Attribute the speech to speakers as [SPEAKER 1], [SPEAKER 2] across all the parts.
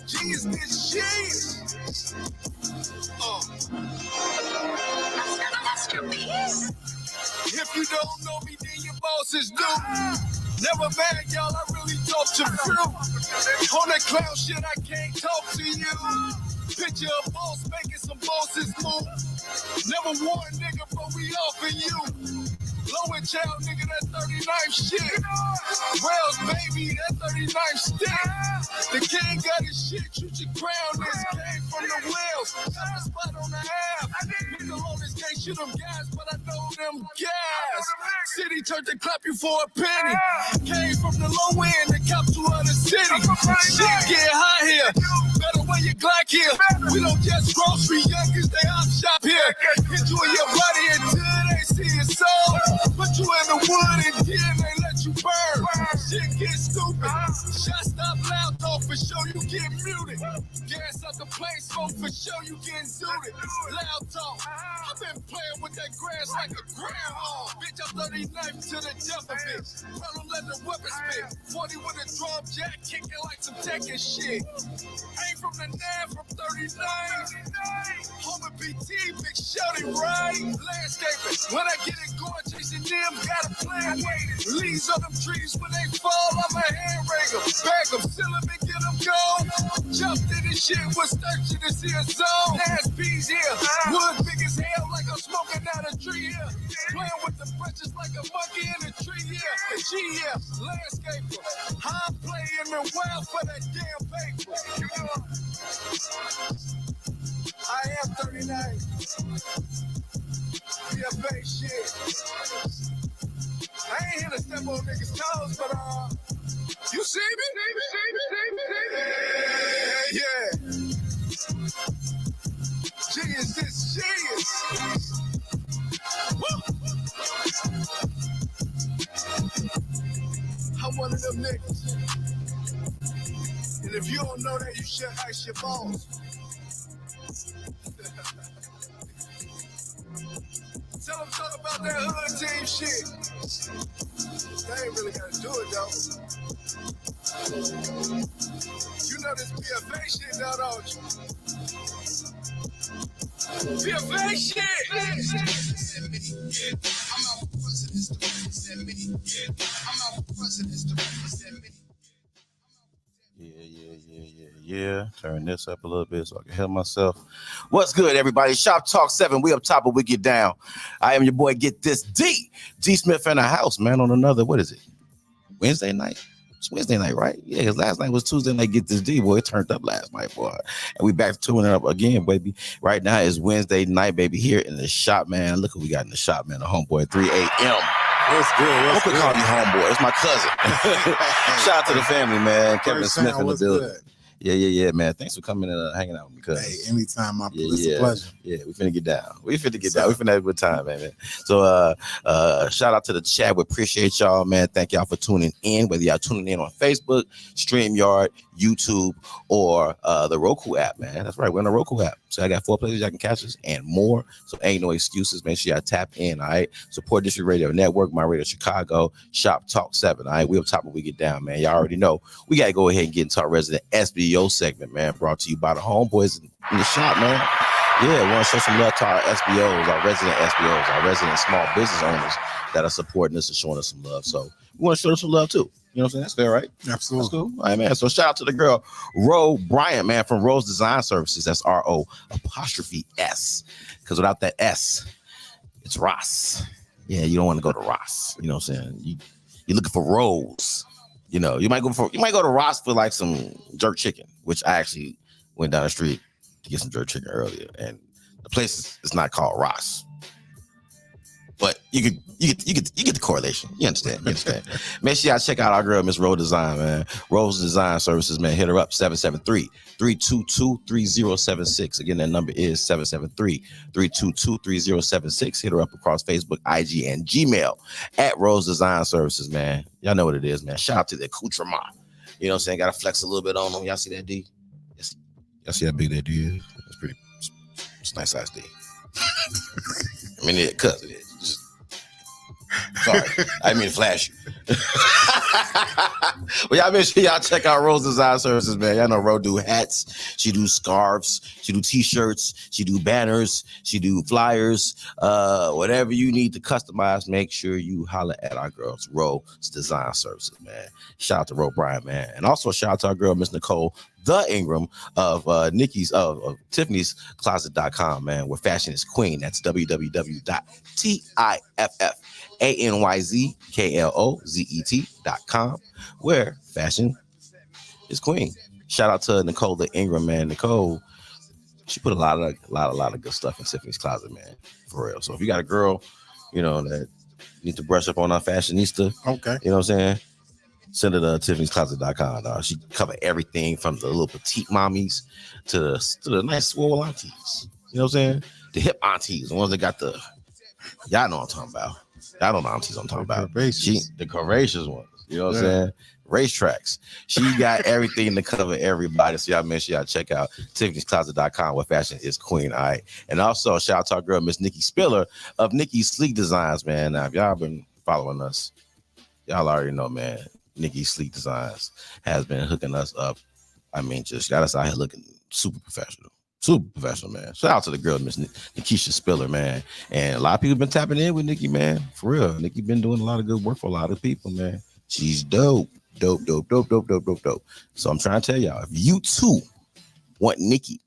[SPEAKER 1] Cheese this cheese. Masterpiece. If you don't know me, then your bosses do. Never mad, y'all. I really talk to fruit. On that clown shit, I can't talk to you. Picture a boss making some bosses move. Never warn nigga, but we offing you. Low and child, nigga, that 39 shit. Wells, baby, that 39 stick. The king got his shit, you should crown this. Came from the wheels, got the spot on the half. Nigga on this can't shoot them guys, but I know them gas. City turned to clap you for a penny. Came from the low end and cop to other city. Shit get high here. Better wear your Glock here. We don't just grocery youngers, they op shop here. Enjoy your body until they see your soul. Put you in the wood and then they let you burn. Shit get stupid. Shot stop loud though, for sure you get muted. Gas up the place, smoke for sure you get zooted. Loud talk. I've been playing with that grass like a grandma. Bitch, I'm 39 to the jumper bitch. Problem let the weapon spit. 40 with a drum jack, kicking like some Tekken shit. Ain't from the 9 from 39. Home of PT, big shorty, right? Landscaping. When I get it going, chasing them, got a plan. Leaves on them trees when they fall, I'm a hand raider. Bag them, seal them and get them gone. Jumped in this shit, was thirsty to see a zone. Ass bees here, wood big as hell, like I'm smoking out a tree here. Playing with the branches like a monkey in a tree here. G here, landscaper. I'm playing the wild for that damn paper. I am 39. PFA shit. I ain't here to step on niggas' toes, but you see me? Yeah. G is this genius. I'm one of them niggas. And if you don't know that, you should ice your balls. Tell them talk about that hood team shit. They ain't really gotta do it though. You know this PFA shit now, don't you? PFA shit!
[SPEAKER 2] Yeah. Turn this up a little bit so I can help myself. What's good, everybody? Shop Talk 7. We up top of We Get Down. I am your boy, Get This D. D Smith in the house, man, on another, what is it? Wednesday night? It's Wednesday night, right? Yeah, because last night was Tuesday night. Get This D, boy. It turned up last night, boy. And we back to tuning it up again, baby. Right now is Wednesday night, baby, here in the shop, man. Look what we got in the shop, man. The homeboy at 3 a.m.
[SPEAKER 1] What's good?
[SPEAKER 2] I'm gonna call me homeboy. It's my cousin. Shout out to the family, man. Kevin Smith in the building. Good? Yeah, man. Thanks for coming and hanging out with me, cuz.
[SPEAKER 1] Hey, anytime, my it's a pleasure.
[SPEAKER 2] Yeah, we finna get down. We finna have a good time, man. So shout out to the chat. We appreciate y'all, man. Thank y'all for tuning in, whether y'all tuning in on Facebook, StreamYard, YouTube, or the Roku app, man. That's right, we're on the Roku app. So I got 4 places y'all can catch us and more. So ain't no excuses. Make sure y'all tap in, all right? Support District Radio Network, My Radio Chicago, Shop Talk 7, all right? We up top when we get down, man. Y'all already know. We got to go ahead and get into our resident SBO segment, man, brought to you by the homeboys in the shop, man. Yeah, we want to show some love to our SBOs, our resident small business owners that are supporting us and showing us some love. So we want to show them some love, too. You know what I'm saying? That's fair, right?
[SPEAKER 1] Absolutely.
[SPEAKER 2] That's cool. All right, man. So shout out to the girl, Ro Bryant, man, from Rose Design Services. That's RO''S. Because without that S, it's Ross. Yeah, you don't want to go to Ross. You know what I'm saying? You're looking for Rose. You know, you might go to Ross for like some jerk chicken, which I actually went down the street to get some jerk chicken earlier. And the place is not called Ross. But you get the correlation. You understand. Make sure y'all check out our girl, Miss Rose Design, man. Rose Design Services, man. Hit her up, 773-322-3076. Again, that number is 773-322-3076. Hit her up across Facebook, IG, and Gmail at Rose Design Services, man. Y'all know what it is, man. Shout out to the accoutrement. You know what I'm saying? Got to flex a little bit on them. Y'all see that, D? Yes. Y'all see how big that D is? That's It's a nice size D. I mean, cuz it is. Sorry, I didn't mean to flash you. Well, y'all make sure y'all check out Rose Design Services, man. Y'all know Rose do hats, she do scarves, she do t-shirts, she do banners, she do flyers, whatever you need to customize. Make sure you holler at our girls, Rose Design Services, man. Shout out to Rose Bryant, man, and also shout out to our girl, Miss Nicole the Ingram of Nikki's of Tiffany'sCloset.com, man, where fashion is queen. That's www.TIFFANYZKLOZET.com, where fashion is queen. Shout out to Nicole the Ingram, man. Nicole, she put a lot of good stuff in Tiffany's Closet, man, for real. So if you got a girl, you know, that need to brush up on our fashionista,
[SPEAKER 1] okay,
[SPEAKER 2] you know what I'm saying, send it to Tiffany'sCloset.com. She cover everything from the little petite mommies to the nice swole aunties. You know what I'm saying? The hip aunties, the ones that got the, y'all know what I'm talking about. Y'all know the aunties I'm talking about. The curvaceous ones. You know what I'm saying? Racetracks. She got everything to cover everybody. So y'all make sure y'all check out Tiffany'sCloset.com, where fashion is queen. All right. And also shout out to our girl, Miss Nikki Spiller of Nikki's Sleek Designs, man. Now, if y'all been following us, y'all already know, man. Nikki Sleek Designs has been hooking us up. I mean, just got us out here looking super professional, man. Shout out to the girl, Miss Nikisha Spiller, man. And a lot of people been tapping in with Nikki, man. For real, Nikki been doing a lot of good work for a lot of people, man. She's dope. So I'm trying to tell y'all, if you too want Nikki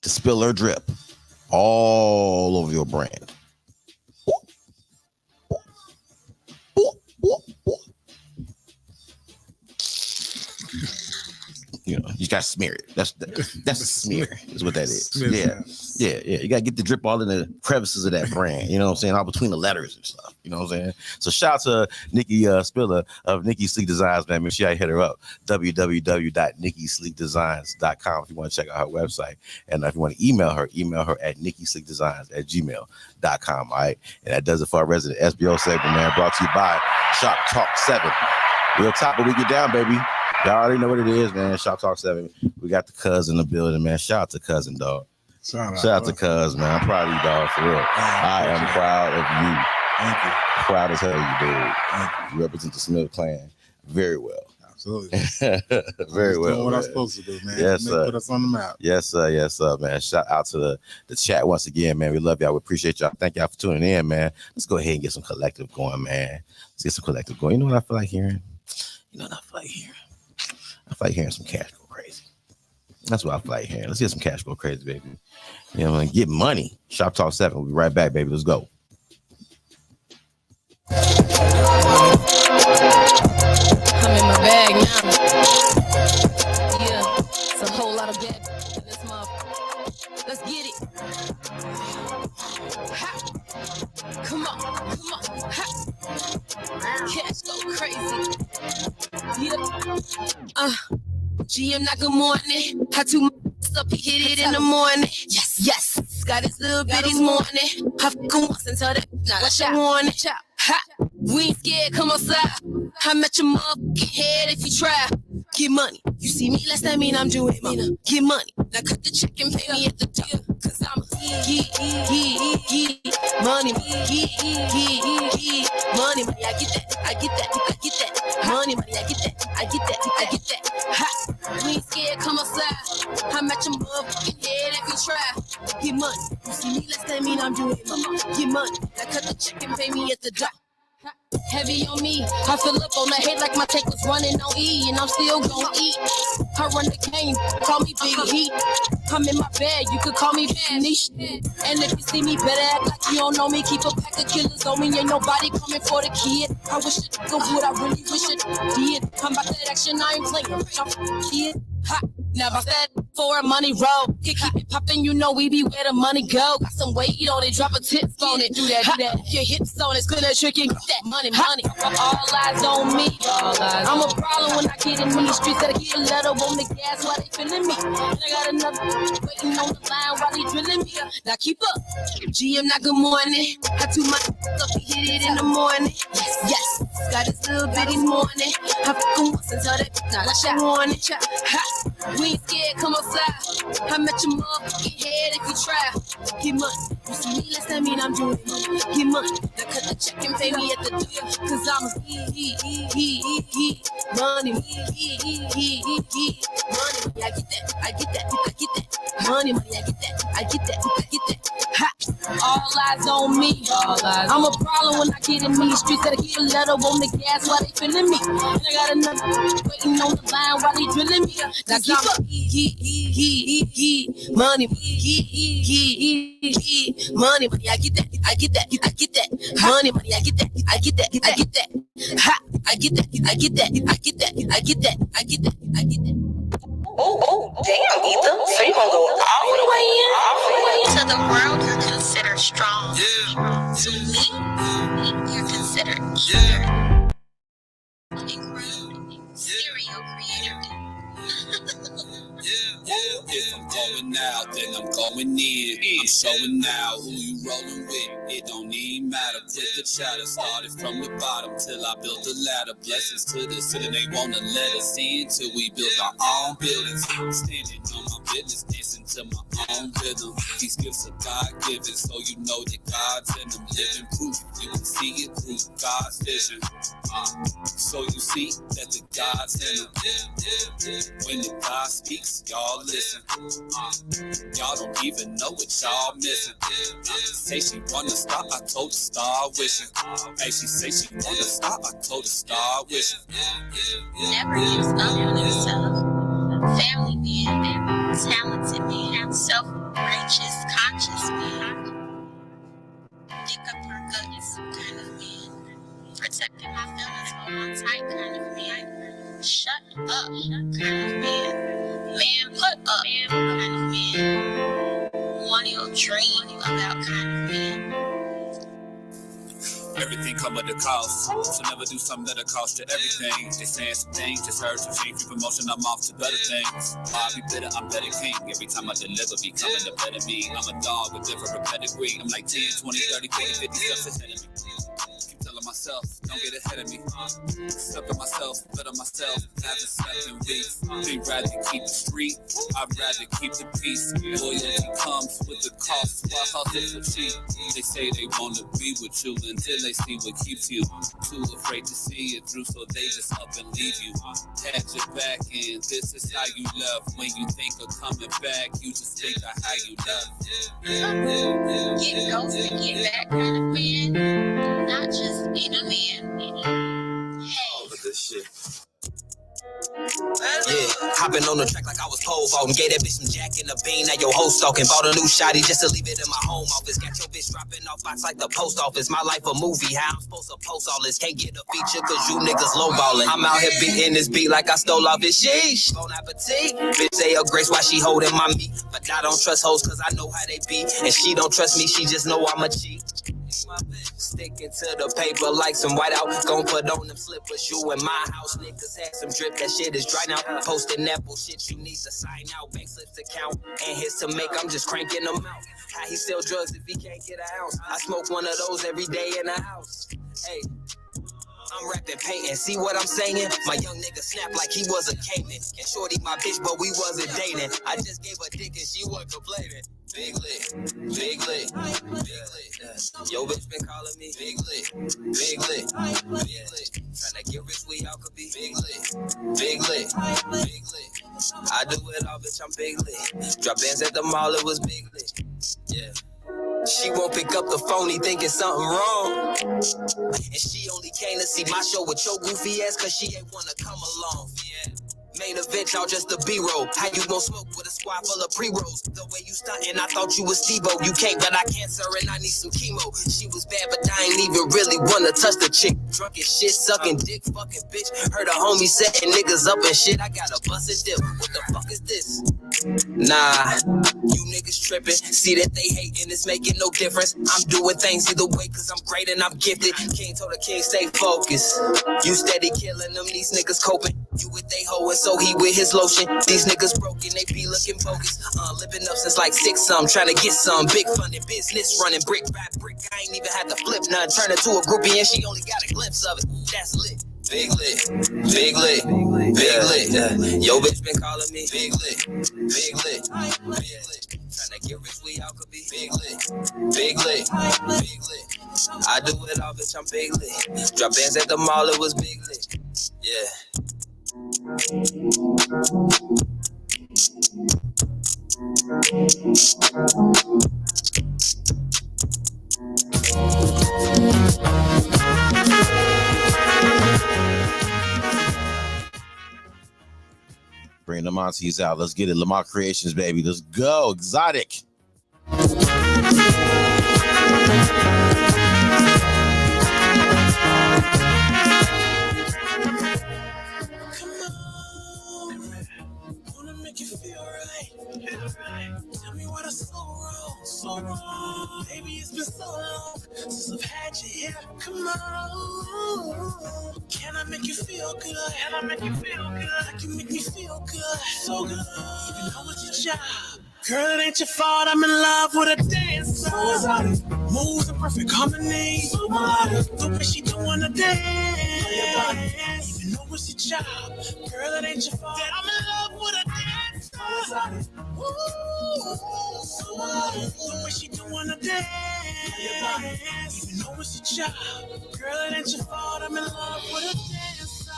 [SPEAKER 2] to spill her drip all over your brand, you know, you gotta smear it. That's a smear, is what that is. Yeah. You gotta get the drip all in the crevices of that brand. You know what I'm saying? All between the letters and stuff. You know what I'm saying? So shout out to Nikki Spiller of Nikki Sleek Designs, man. Make sure y'all hit her up. www.nikkisleekdesigns.com if you want to check out her website. And if you want to email her at nikkisleekdesigns@gmail.com. All right. And that does it for our resident SBO segment, man. Brought to you by Shoptalk 7. Real top, but we get down, baby. Y'all already know what it is, man. Shoptalk 7. We got the cuz in the building, man. Shout out to cousin, dog. Shout out to cuz, man. I'm proud of you, dog, for real. I am proud of you.
[SPEAKER 1] Thank you.
[SPEAKER 2] Proud as hell you, dude. You represent the Smith clan very well.
[SPEAKER 1] Absolutely.
[SPEAKER 2] Very well.
[SPEAKER 1] Doing what I'm supposed to do, man.
[SPEAKER 2] Yes, sir.
[SPEAKER 1] Put us on the map.
[SPEAKER 2] Yes, sir, man. Shout out to the chat once again, man. We love y'all. We appreciate y'all. Thank y'all for tuning in, man. Let's go ahead and get some collective going, man. Let's get some collective going. You know what I feel like hearing? I feel like hearing some cash go crazy. That's what I feel like hearing. Let's get some cash go crazy, baby. You know, get money. Shop Talk 7. We'll be right back, baby. Let's go.
[SPEAKER 3] I'm in my bag now. Yeah, it's a whole lot of bag in this motherfucker. Let's get it. Ha. Come on. Ha. Cash go crazy. Yeah. GM, not good morning. Had to up, he hit it in the morning. Yes. Got his little bitties morning. I fucking once until that. Now that's your warning. Ha. We ain't scared, come outside. I met your motherfucking head if you try. Get money. You see me less, that mean I'm doing money. Get money. Now cut the check and pay me at the door. Cause I'm money. Money. I get that. Money. I get that. Ha. We ain't scared, come outside. I met your motherfucking head if you try. Get money. You see me less, that mean I'm doing money. Get money. Now cut the check and pay me at the door. Heavy on me, I fill up on the head like my tank was running on E, and I'm still gon' eat. I run the game, call me Big Heat. I'm in my bag, you could call me Big Niche. And if you see me, better act like you don't know me. Keep a pack of killers on me, ain't nobody coming for the kid. I wish it go good, I really wish it did. I'm about that action, I ain't playing, I'm kid. Ha, never said for a money roll. Keep it poppin', you know we be where the money go. Got some weight on it, drop a tip on it. Do that. Your hips on it, good at tricking. Get that money. All eyes on me. I'm a problem when I get in these streets. Gotta keep a letter on the gas while they feeling me. And I got another waiting on the line while they drilling me. Now keep up. GM, not good morning. I do my up, he hit it in the morning. Yes. Got his little bitties morning. I fucking once until that. Now that's your warning. Ha. We ain't scared, come outside. I met your motherfucking head if you try. Get money. You see me less, that mean I'm doing money. Get money. Now cut the check and pay me at the door. Cause I'm a money. Money, I get that. I get that. I get that. Money, I get that. I get that. I get that. Ha. All eyes on me. I'm a problem when I get in these streets. Gotta keep a letter on the gas while they feeling me. And I got another waiting on the line while they drilling me. Now keep up. Money, money, I get that. I get that. I get that. Money, I get that. I get that. I get that. Ha. I get that. I get that. I get that. I get that. I get that. I get that.
[SPEAKER 4] Oh, damn, Ethan. So you gonna go all the way in? To the world, you're considered strong. Yeah. To me, you're considered cute. Serial creator.
[SPEAKER 1] If I'm going out, then I'm going in. I'm showing now who you rolling with. It don't even matter. Quit the chatter. Started from the bottom till I built a ladder. Blessings to the city. They wanna let us in till we build our own buildings. Standing on my business, dancing to my own rhythm. These gifts are God-given, so you know that God's in them. Living proof, you can see it through God's vision. So you see that the God's in them. When the God speaks, y'all listen. Y'all don't even know what y'all missing. Say she wanna stop, I told her start wishing. Hey, she say she wanna stop, I told her start wishing.
[SPEAKER 4] Never gives up on himself. Family man, talented man, self-righteous, conscious man. Pick up her guts kind of man. Protecting my feelings, hold on tight kind of man. Shut up kind of man. Man, put up kind of man. One your dream about kind of man.
[SPEAKER 1] Everything come at a cost, so never do something that'll cost you everything. They saying some things, just heard some change for promotion, I'm off to better things. Why be bitter, I'm better king. Every time I deliver, becoming a better me. I'm a dog with different pedigree. I'm like 10, 20, 30, 40, 50 steps ahead of me. Keep telling myself, don't get ahead of me. Stuck on myself, bet on myself, haven't slept in weeks. They'd rather keep the street, I'd rather keep the peace. Loyalty comes with the cost, why hustle for cheap? They say they want to be with you until they see what keeps you. Too afraid to see it through, so they just up and leave you. Had your back in, this is how you love. When you think of coming back, you just think of how you love.
[SPEAKER 4] Get ghosted, get back kind of man. Not just any man. Hey.
[SPEAKER 1] Look at this shit.
[SPEAKER 5] Yeah, hopping on the track like I was pole vaulting. Gave that bitch some jack and a bean. Now your hoe stalking. Bought a new shotty just to leave it in my home office. Got your bitch dropping off box like the post office. My life a movie. How I'm supposed to post all this? Can't get a feature cause you niggas lowballing. I'm out here beating this beat like I stole off his sheesh. Bon appetit. Bitch say her grace while she holding my meat. But I don't trust hoes cause I know how they be. And she don't trust me, she just know I'm a cheat. Sticking to the paper like some whiteout. Gon' put on them slippers. You in my house, niggas had some drip. That shit is dry now. Posting that bullshit, you need to sign out. Bank slips to count and hits to make. I'm just cranking them out. How he sell drugs if he can't get an ounce? I smoke one of those every day in the house. Hey. I'm rapping, painting, see what I'm saying? My young nigga snapped like he was a caveman. And shorty my bitch, but we wasn't dating. I just gave her dick and she wasn't complaining. Big lit, big lit, big lit. Yo bitch been calling me big lit, big lit, big lit. Tryna get rich, we all could be big lit, big lit, big lit. I do it all, bitch, I'm big lit. Drop bands at the mall, it was big lit. Yeah. She won't pick up the phone, he thinking something wrong. And she only came to see my show with your goofy ass, cause she ain't wanna come along. Yeah. Main event, y'all just a B-roll. How you gon' smoke with a squad full of pre-rolls? The way you stuntin', I thought you was Steve-O. You can't, but I can't, sir, and I need some chemo. She was bad, but I ain't even really wanna touch the chick. Drunk as shit, sucking dick, fucking bitch. Heard a homie setting niggas up and shit. I got a busted dip. What the fuck is this? Nah, you niggas trippin'. See that they hatin', it's making no difference. I'm doing things either way, cause I'm great and I'm gifted. King told the king, stay focused. You steady killing them, these niggas coping. You with they hoeing, so he with his lotion. These niggas broken, they be looking bogus. Living up since like 6 some, trying to get some big funding business running brick by brick. I ain't even had to flip none. Turn it to a groupie and she only got a glimpse of it. That's lit. Big lit, big lit, big lit. Yo bitch been calling me big lit, big lit, big lit. Tryna get rich, we all could be big lit. Big lit, big lit. I do it all, bitch, I'm big lit. Drop bands at the mall, it was big lit. Yeah.
[SPEAKER 2] Bring the Monties out. Let's get it. Lamar Creations, baby. Let's go. Exotic.
[SPEAKER 5] You feel right. Tell me what I so wrong. Baby, it's been so long since I've had you here. Come on. Can I make you feel good? Can I make you feel good? I can make me feel good. So good. Even though it's your job. Girl, it ain't your fault. I'm in love with a dancer. Moves in perfect harmony. The way she doing the dance. Even though it's your job. Girl, it ain't your fault. That I'm in love with a dancer. The way she doing the dance. Even though it's your job. Girl, it ain't your fault. I'm in love with a dancer.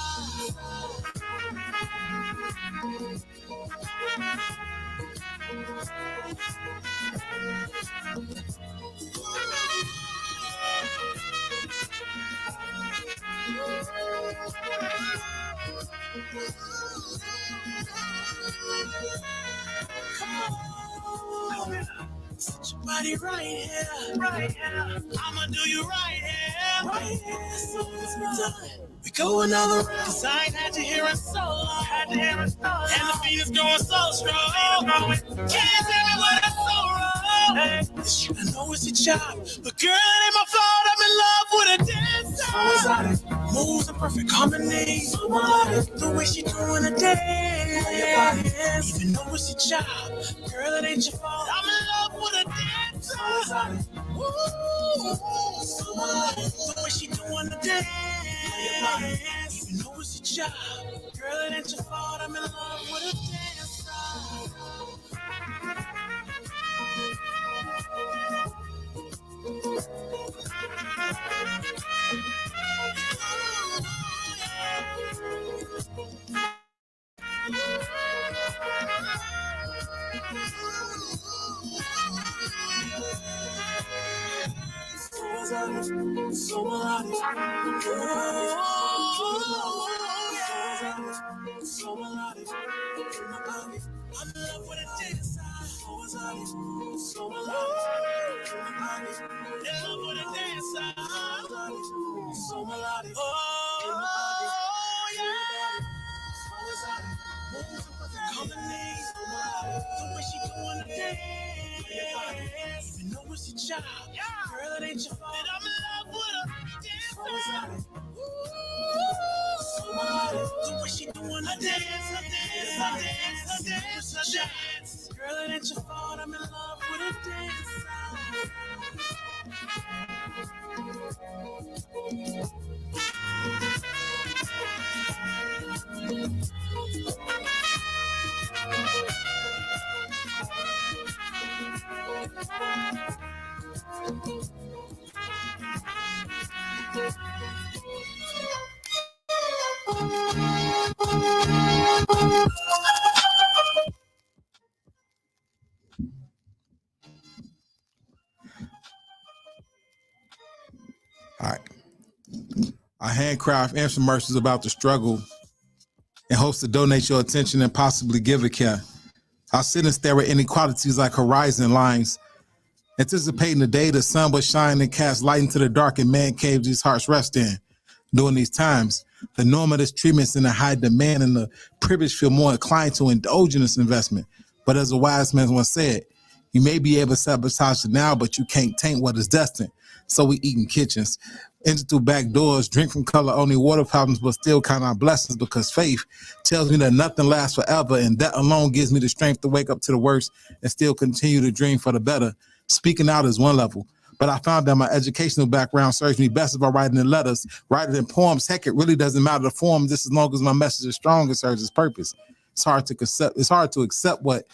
[SPEAKER 5] Set your body right here, right here. I'ma do you right here, right here. As soon as we're done, we go another round. 'Cause I ain't had you here in so long. And the beat is going so strong. Can't tell me what I'm so wrong. I know it's your job, but girl, it ain't my fault. I'm in love with a dancer. Moves in perfect harmony. The way she doing the dance. Even though it's your job, girl, it ain't your fault. I'm in love with a dancer. The way she doing the dance. Even though it's your job, girl, it ain't your fault. I'm in love with a dancer. So melodic. So melodic. I'm in love with a dancer. So melodic. In love with a dancer. So melodic. Oh, yeah. Company. The way she doing the dance. Even though it's your job. Girl, it ain't your fault. And I'm in love with a dancer. The way she doing the dance. Girl, it ain't your fault. I'm in love with a dancer.
[SPEAKER 1] All right. Our handcraft infomercials about the struggle and hopes to donate your attention and possibly give a care. I'll sit and stare at inequalities like horizon lines, anticipating the day the sun will shine and cast light into the dark and man caves these hearts rest in. During these times, the normative treatments in the high demand and the privileged feel more inclined to indulge in this investment. But as a wise man once said, you may be able to sabotage it now, but you can't taint what is destined. So we eat in kitchens, enter through back doors, drink from color only water problems, but still count our blessings because faith tells me that nothing lasts forever, and that alone gives me the strength to wake up to the worst and still continue to dream for the better. Speaking out is one level, but I found that my educational background serves me best if I write in letters, write it in poems. Heck, it really doesn't matter the form, just as long as my message is strong and serves its purpose. It's hard to accept what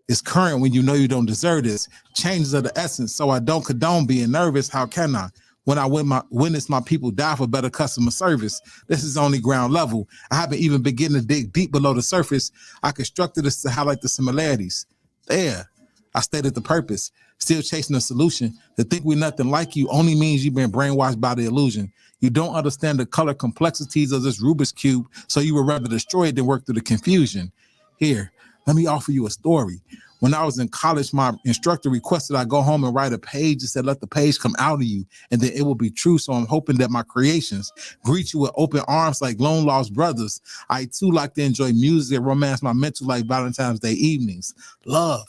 [SPEAKER 6] It's current when you know you don't deserve this. Changes of the essence, so I don't condone being nervous. How can I? When I witness my people die for better customer service, this is only ground level. I haven't even begun to dig deep below the surface. I constructed this to highlight the similarities. There, I stated the purpose. Still chasing a solution. To think we nothing like you only means you've been brainwashed by the illusion. You don't understand the color complexities of this Rubik's Cube, so you would rather destroy it than work through the confusion. Here, let me offer you a story. When I was in college, my instructor requested I go home and write a page and said, let the page come out of you, and then it will be true. So I'm hoping that my creations greet you with open arms like long lost brothers. I too like to enjoy music and romance my mental like Valentine's Day evenings. Love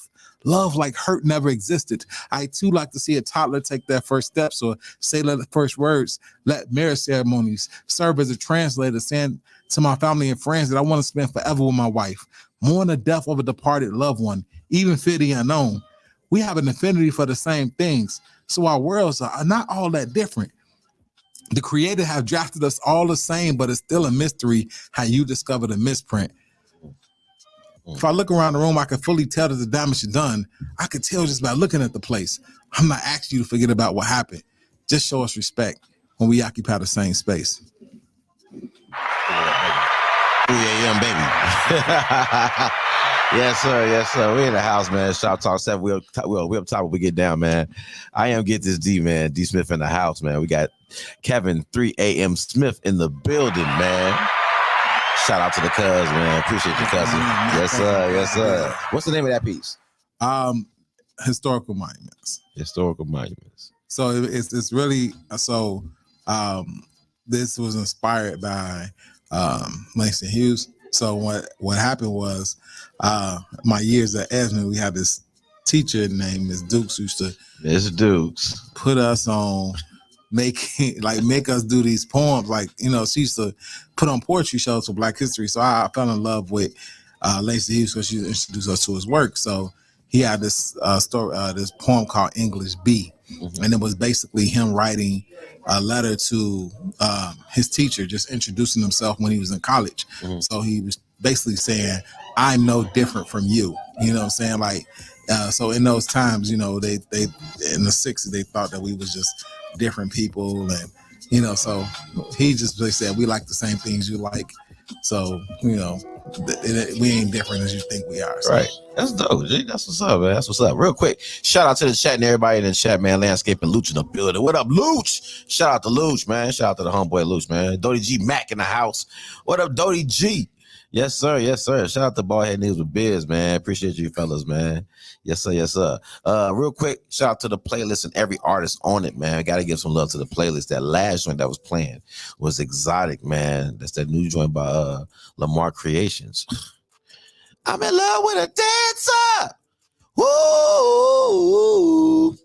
[SPEAKER 6] like hurt never existed. I too like to see a toddler take their first steps or say the first words. Let marriage ceremonies serve as a translator, saying to my family and friends that I want to spend forever with my wife. Mourn the death of a departed loved one, even fear the unknown. We have an affinity for the same things, so our worlds are not all that different. The Creator have drafted us all the same, but it's still a mystery how you discovered a misprint. If I look around the room, I can fully tell that the damage is done. I could tell just by looking at the place. I'm not asking you to forget about what happened. Just show us respect when we occupy the same space.
[SPEAKER 2] 3 a.m. baby. Yes, sir. We in the house, man. Shoptalk 7. We up top when we get down, man. I am Get This D, man. D Smith in the house, man. We got Kevin 3 a.m. Smith in the building, man. Shout out to the cuz, man. Appreciate you, cousin. Yes, sir. What's the name of that piece?
[SPEAKER 6] Historical monuments.
[SPEAKER 2] Historical monuments.
[SPEAKER 6] So it's really so. This was inspired by Langston Hughes. So what happened was, my years at Esmond, we had this teacher named Miss Dukes who used to put us on make us do these poems. Like, you know, she used to put on poetry shows for Black History. So I fell in love with Langston Hughes because she introduced us to his work. So he had this this poem called English B. Mm-hmm. And it was basically him writing a letter to his teacher, just introducing himself when he was in college. Mm-hmm. So he was basically saying, I'm no different from you. You know what I'm saying? Like, so in those times, you know, they in the 60s, they thought that we was just different people. And, you know, so he just really said, we like the same things you like. So, you know, we ain't different as you think we are. So.
[SPEAKER 2] Right. That's dope, G. That's what's up, man. That's what's up. Real quick, shout out to the chat and everybody in the chat, man. Landscape and Luch in the building. What up, Luch? Shout out to Luch, man. Shout out to the homeboy Luch, man. Dodie G Mac in the house. What up, Dodie G? Yes, sir. Yes, sir. Shout out to Ballhead News with Biz, man. Appreciate you fellas, man. Yes, sir. Yes, sir. Real quick, shout out to the playlist and every artist on it, man. Got to give some love to the playlist. That last joint that was playing was Exotic, man. That's that new joint by Lamar Creations. I'm in love with a dancer. Woo!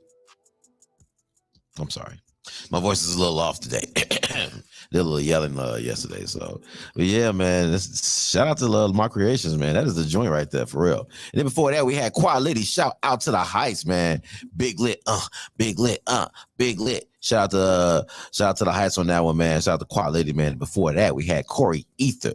[SPEAKER 2] I'm sorry. My voice is a little off today. Did a little yelling yesterday. So, but yeah, man, shout out to Lamar Creations, man. That is the joint right there, for real. And then before that, we had Quality. Shout out to the Heights, man. Big lit, big lit. Shout out to the Heights on that one, man. Shout out to Quality, man. Before that, we had Corey Ether,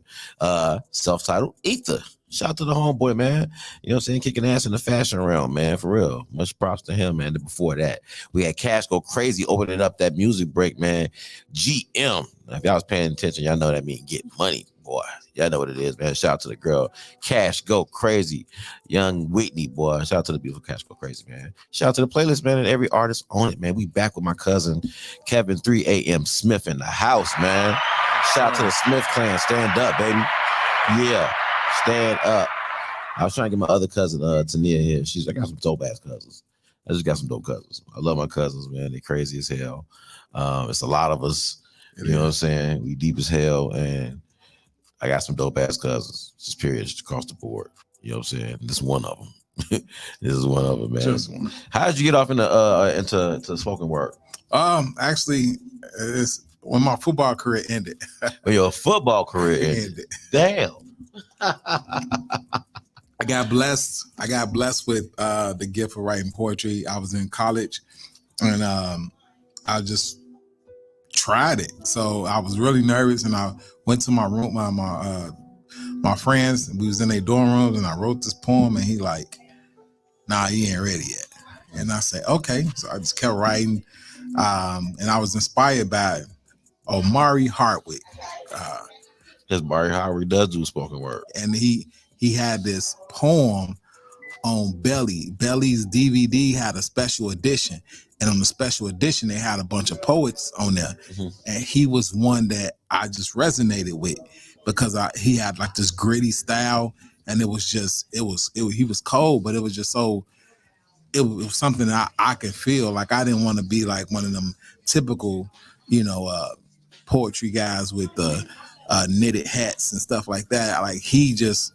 [SPEAKER 2] self-titled Ether. Shout out to the homeboy, man. You know what I'm saying? Kicking ass in the fashion realm, man. For real. Much props to him, man. Before that, we had Cash Go Crazy opening up that music break, man. GM. Now, if y'all was paying attention, y'all know that means get money, boy. Y'all know what it is, man. Shout out to the girl. Cash Go Crazy. Young Whitney, boy. Shout out to the beautiful Cash Go Crazy, man. Shout out to the playlist, man, and every artist on it, man. We back with my cousin, Kevin 3 a.m. Smith in the house, man. Shout out to the Smith clan. Stand up, baby. Yeah. Stand up. I was trying to get my other cousin, Tania, here. She's like, I got some dope ass cousins. I just got some dope cousins. I love my cousins, man. They're crazy as hell. It's a lot of us. You know what I'm saying? We deep as hell, and I got some dope ass cousins. Just period, just across the board. You know what I'm saying? This is one of them. This is one of them, man.
[SPEAKER 6] Just one.
[SPEAKER 2] How did you get off into spoken word?
[SPEAKER 6] Actually, it's when my football career ended.
[SPEAKER 2] When your football career ended. Damn.
[SPEAKER 6] I got blessed with the gift of writing poetry. I was in college, and I just tried it. So I was really nervous, and I went to my room, my friends, and we was in their dorm rooms, and I wrote this poem, and he like, nah, you ain't ready yet. And I said, okay. So I just kept writing. And I was inspired by Omari Hardwick.
[SPEAKER 2] Because Barry Howard does do spoken word.
[SPEAKER 6] And he had this poem on Belly. Belly's DVD had a special edition. And on the special edition, they had a bunch of poets on there. Mm-hmm. And he was one that I just resonated with because he had like this gritty style. And it was he was cold, but it was just so, it was something that I could feel. Like I didn't want to be like one of them typical, poetry guys with the knitted hats and stuff like that. Like he just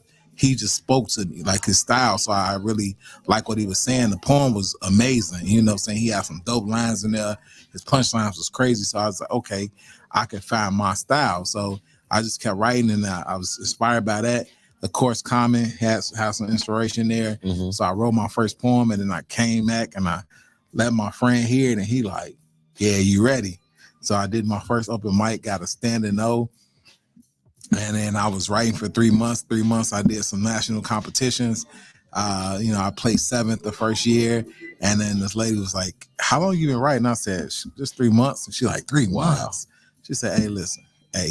[SPEAKER 6] spoke to me, like his style. So I really like what he was saying. The poem was amazing. You know what I'm saying? He had some dope lines in there. His punchlines was crazy. So I was like, okay, I can find my style. So I just kept writing, and I was inspired by that. The course comment has some inspiration there. Mm-hmm. So I wrote my first poem, and then I came back and I let my friend hear it, and he like, yeah, you ready? So I did my first open mic, got a standing O. And then I was writing for 3 months. 3 months, I did some national competitions. I placed 7th the first year. And then this lady was like, how long you been writing? I said, just 3 months. And she like, 3 months? She said, hey, listen, hey,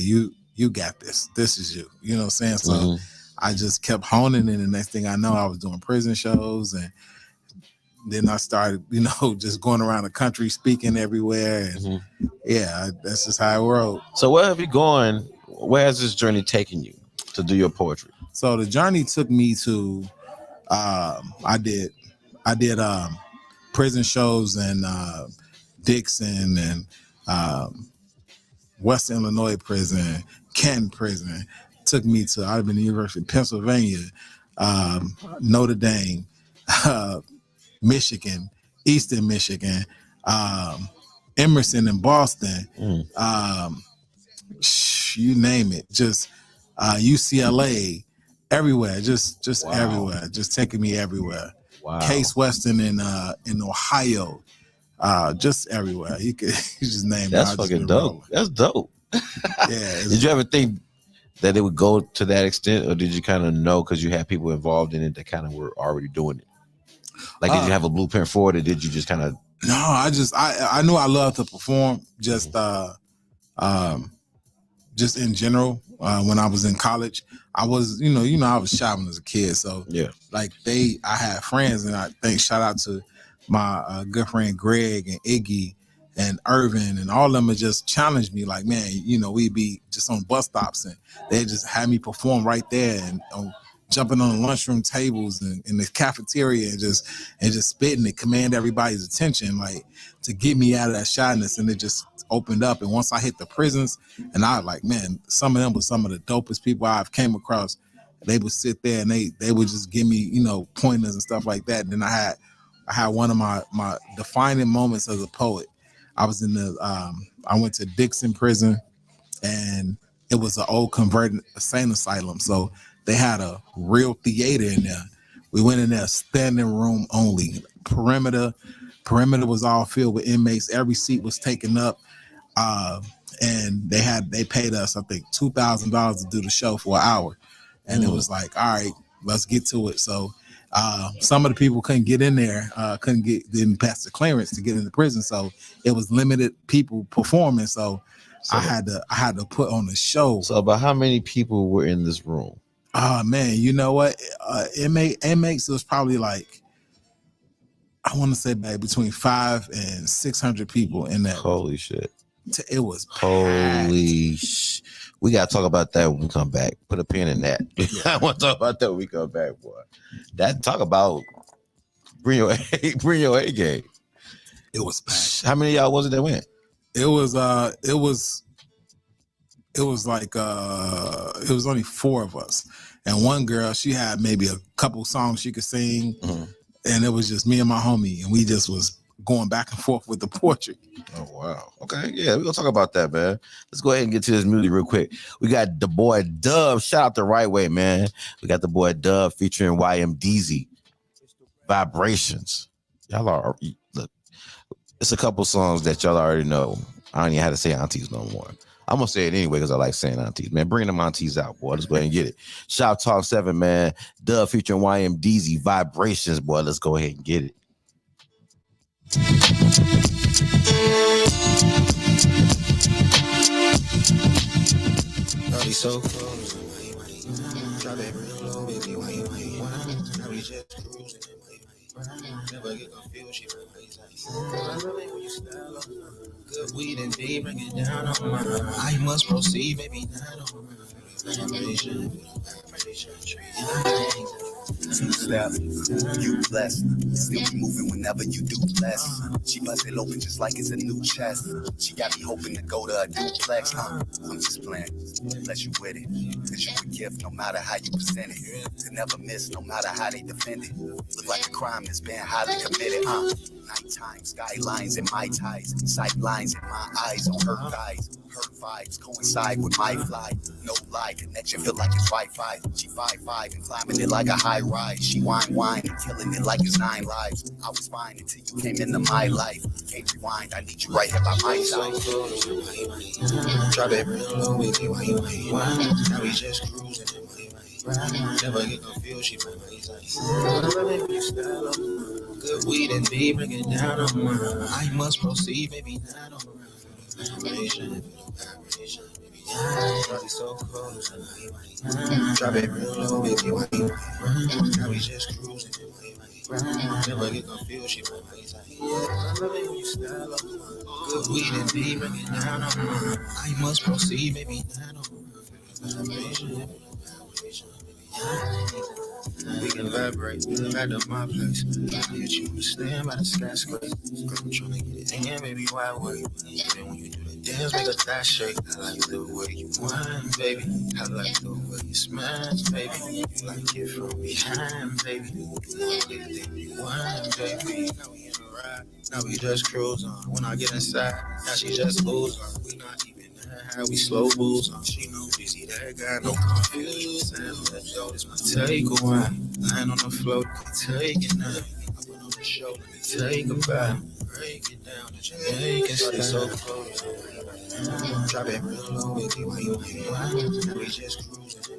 [SPEAKER 6] you got this. This is you. You know what I'm saying? So mm-hmm. I just kept honing, and the next thing I know, I was doing prison shows, and then I started, just going around the country speaking everywhere. And mm-hmm. yeah, that's just how it rolled.
[SPEAKER 2] So where have you gone? Where has this journey taken you to do your poetry?
[SPEAKER 6] So the journey took me to, I did prison shows in Dixon and Western Illinois prison, Kent prison. Took me to, I've been to the University of Pennsylvania, Notre Dame, Michigan, Eastern Michigan, Emerson in Boston, you name it, just UCLA, everywhere, just wow. Everywhere, just taking me everywhere. Wow. Case Western in Ohio, just everywhere. You just name it.
[SPEAKER 2] That's fucking dope. Rolling. That's dope.
[SPEAKER 6] Yeah.
[SPEAKER 2] Did you ever think that it would go to that extent, or did you kind of know because you had people involved in it that kind of were already doing it? Like, did you have a blueprint for it, or did you just kind of?
[SPEAKER 6] No, I knew I loved to perform. Just in general. When I was in college, I was, I was shy when I was a kid. So yeah, like I had friends, and I think shout out to my good friend Greg and Iggy and Irvin, and all of them just challenged me. Like, man, we'd be just on bus stops, and they just had me perform right there, and jumping on the lunchroom tables and in the cafeteria, and just spitting to command everybody's attention, like to get me out of that shyness. And it just opened up. And once I hit the prisons, and I like, man, some of them were some of the dopest people I've came across. They would sit there and they would just give me, pointers and stuff like that. And then I had one of my defining moments as a poet. I was I went to Dixon prison, and it was an old converted insane asylum. So they had a real theater in there. We went in there, standing room only. Perimeter was all filled with inmates. Every seat was taken up. And they paid us, I think, $2,000 to do the show for an hour. And it was like, all right, let's get to it. So some of the people couldn't get in there, didn't pass the clearance to get in the prison. So it was limited people performing. So I had to put on a show.
[SPEAKER 2] So about how many people were in this room?
[SPEAKER 6] Man, you know what? Inmates was probably like, I want to say between 500 and 600 people in that.
[SPEAKER 2] Holy shit.
[SPEAKER 6] It was
[SPEAKER 2] holy shit. We got to talk about that when we come back. Put a pin in that. I want to talk about that when we come back, boy. Talk about bring your A game.
[SPEAKER 6] It was packed.
[SPEAKER 2] How many of y'all was it that went?
[SPEAKER 6] It was only 4 of us. And one girl, she had maybe a couple songs she could sing. Mm-hmm. And it was just me and my homie, and we just was going back and forth with the poetry.
[SPEAKER 2] Oh, wow. Okay, yeah, we're going to talk about that, man. Let's go ahead and get to this music real quick. We got the boy Dub. Shout out the Right Way, man. We got the boy Dub featuring YMDZ. Vibrations. Y'all are, look, it's a couple songs that y'all already know. I don't even have to say aunties no more. I'm gonna say it anyway because I like saying aunties, man. Bring them aunties out, boy. Let's go ahead and get it. Shoptalk 7, man. Dub featuring YMDZ Vibrations, boy. Let's go ahead and get it.
[SPEAKER 7] So close, drop it real low, baby. Why you now we just cruising. Never get confused, she I love it when you style up. Good weed and D, bring it down on my. I must proceed, baby.
[SPEAKER 8] Step, you blessed. Still be moving whenever you do bless. She bust it open just like it's a new chest. She got me hoping to go to a duplex. I'm just playing. Bless you with it. Cause you a gift no matter how you present it. To never miss no matter how they defend it. Look like a crime that's been highly committed. Nighttime skylines in my ties. Sight lines in my eyes on her thighs. Her vibes coincide with my fly. No lie, connection feel like it's Wi-Fi. She 5'5" and climbing it like a high rise. She wine and killing it like it's 9 lives. I was fine until you came into my life. Can't rewind, I need you right here by my side.
[SPEAKER 7] Drop it real low, baby. Why? Now we just cruising. Never get confused, she my I love it when you style up. Good weed and D, bring it down on my. I must proceed, baby. Vibration. Body so close. Drop it real low, baby. Now we just cruising. Never get confused, she my I love it when you style up. Good weed and D, bring it down on my. I must proceed, baby. Vibration. We can vibrate, back to my place. I get you to stand by the skyscraper. Girl, I'm trying to get it in, baby, why wait? Even when you do the dance, make a thigh shake. I like the way you whine, baby. I like the way you smash, baby. You like it from behind, baby. You whine, baby. Now we in a ride, now we just cruise on. When I get inside, now she just moves on. We not even how we slow moves on. She know busy, that guy, no confusion. Yo, this my takeaway. Lying on the floor, take it now. I put on the show, let me take a bite. Break it down, that you make it stay so close. Drop it real low, baby, why you now we just cruising.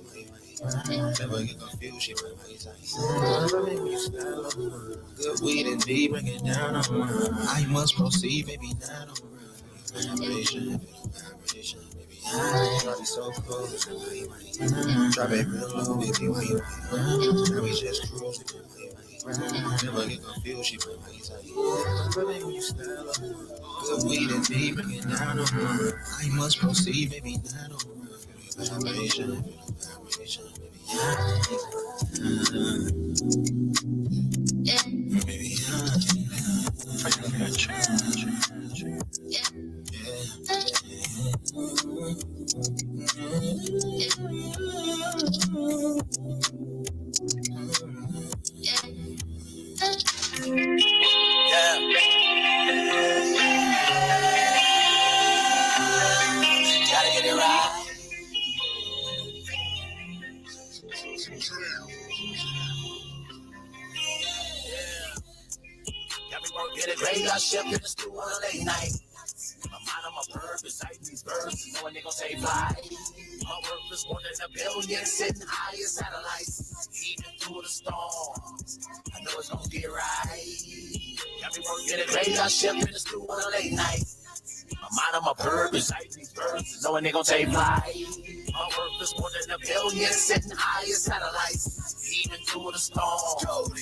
[SPEAKER 7] Never get confused, she my I love it when you style up. Good weed and D, bring it down on my. I must proceed, baby, down on my. Vibration. Body so close. Drop it real low, baby. Now we just cruising. Never get confused, she my I love it when you style up. Good weed and D, bring it down on my. I must proceed, baby. Down on my. Vibration.
[SPEAKER 5] Gotta get it right. Get a graveyard shift in the school on a late night. My mind on my purpose, I these birds, knowing they gon' take flight. My work is more than $1 billion, sitting high as satellites. Even through the storms, I know it's gon' get right. Got me working a graveyard shift in the school on a late night. My mind on my purpose, I these birds, knowing they gon' take flight. My work is more than $1 billion, sitting high as satellites. Even through the storm,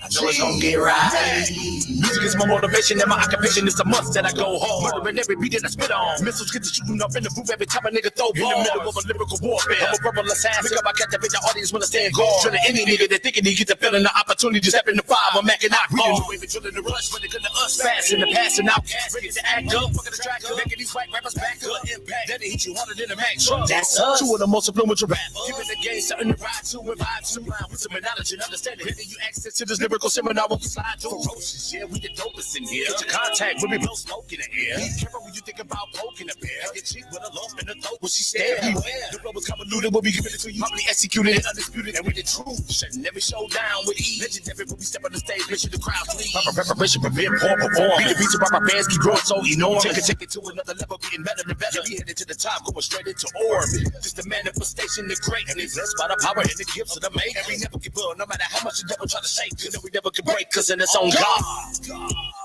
[SPEAKER 5] I know it's gon' get right. Music is my motivation and my occupation is a must that I go hard. Murdering every beat that I spit on. Missiles get to shooting up in the roof every time a nigga throw bars. In the middle of a lyrical warfare, I'm a verbal assassin. Pick up, I captivate the audience when I stand guard. Trilling any nigga that thinking he get the feeling, the opportunity to step in the fire. I'm macking out. We didn't wait for drilling the rush when they come to us fast in the passing out. Ready to act up, fucking the track up, making these white rappers back up. Impact, that hit you harder than a Mack truck. That's us. Two of the most influential rappers. Giving the game something to ride to and vibe to. With some
[SPEAKER 1] common knowledge and understanding. Giving you access to this lyrical seminar when we slide through. Ferocious, yeah, we the dopest in here. Get your contact when we blow smoke in the air. Be careful when you think about poking a bear. Get cheap with a lump in the throat when she stare. The flow is convoluted when we give it to you. Probably executed and undisputed. And we the truth. Shutting every show down with ease. Legendary when we step on the stage, mission the crowd please. Proper preparation, prepare, perform. Beat the beats of our bands keep growing so enormous. Take it to another level, getting better than better. We headed to the top, going straight into orbit. Just a manifestation of greatness. That's by the power and the gifts of the make. And we never give up, no matter how much the devil try to shake. You know we never can break, cause in its own God.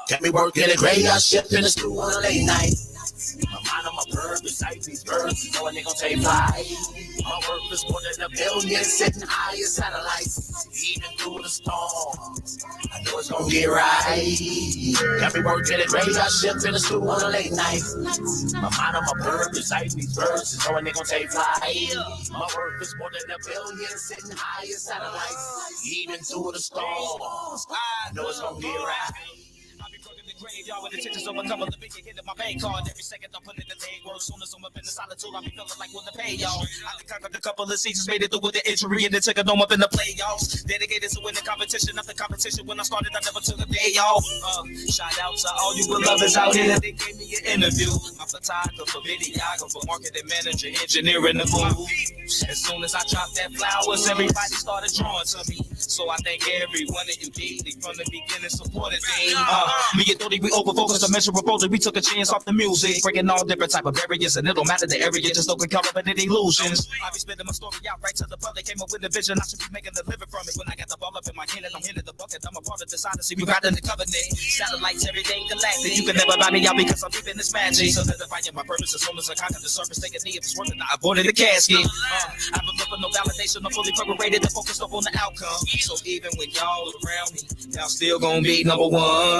[SPEAKER 1] Got me working a graveyard shift in the school on a late night. My mind on my purpose, I these birds, you know when they gon' take flight. My work is more than a billion, sitting high as satellites. Even through the storms, I know it's gon' get right. Got me working a graveyard shift in the school on a late night. My mind on my purpose, I these birds, you know when they gon' take flight. My work is more than a billion, sitting high as satellites. Even through the storms, I know it's gon' get right. Graveyard with attention, so a couple of big hit my bank card. Every second I'm putting the day work. Soon as I'm up in the solitude, I be feeling like willing to pay y'all. I conquered a couple of seasons, made it through with the injury, and then took a dome up in the playoffs. Dedicated to winning competition after competition. When I started, I never took a day off. Shout out to all you good lovers out here. They gave me an interview. My photographer, videographer, marketing manager, engineer in the booth. As soon as I dropped that flowers, everybody started drawing to me. So I thank every one of you daily from the beginning supported me. Me and Thody, we overfocused on measurable. We took a chance off the music, breaking all different type of barriers, and it don't matter the area, just don't get up in illusions. I be spitting my story out right to the public. Came up with a vision, I should be making a living from it. When I got the ball up in my hand and I'm hitting the bucket, I'm a part of this odyssey. We riding the covenant, satellites, everything galactic. You can never buy me out because I'm leaving this magic. So solidifying my purpose as soon as I conquer the surface, taking knee if it's worth it. I avoided the casket. I've been looking for no validation. I'm fully preparated and focused up on the outcome. So even when y'all around me, y'all still gonna be number one.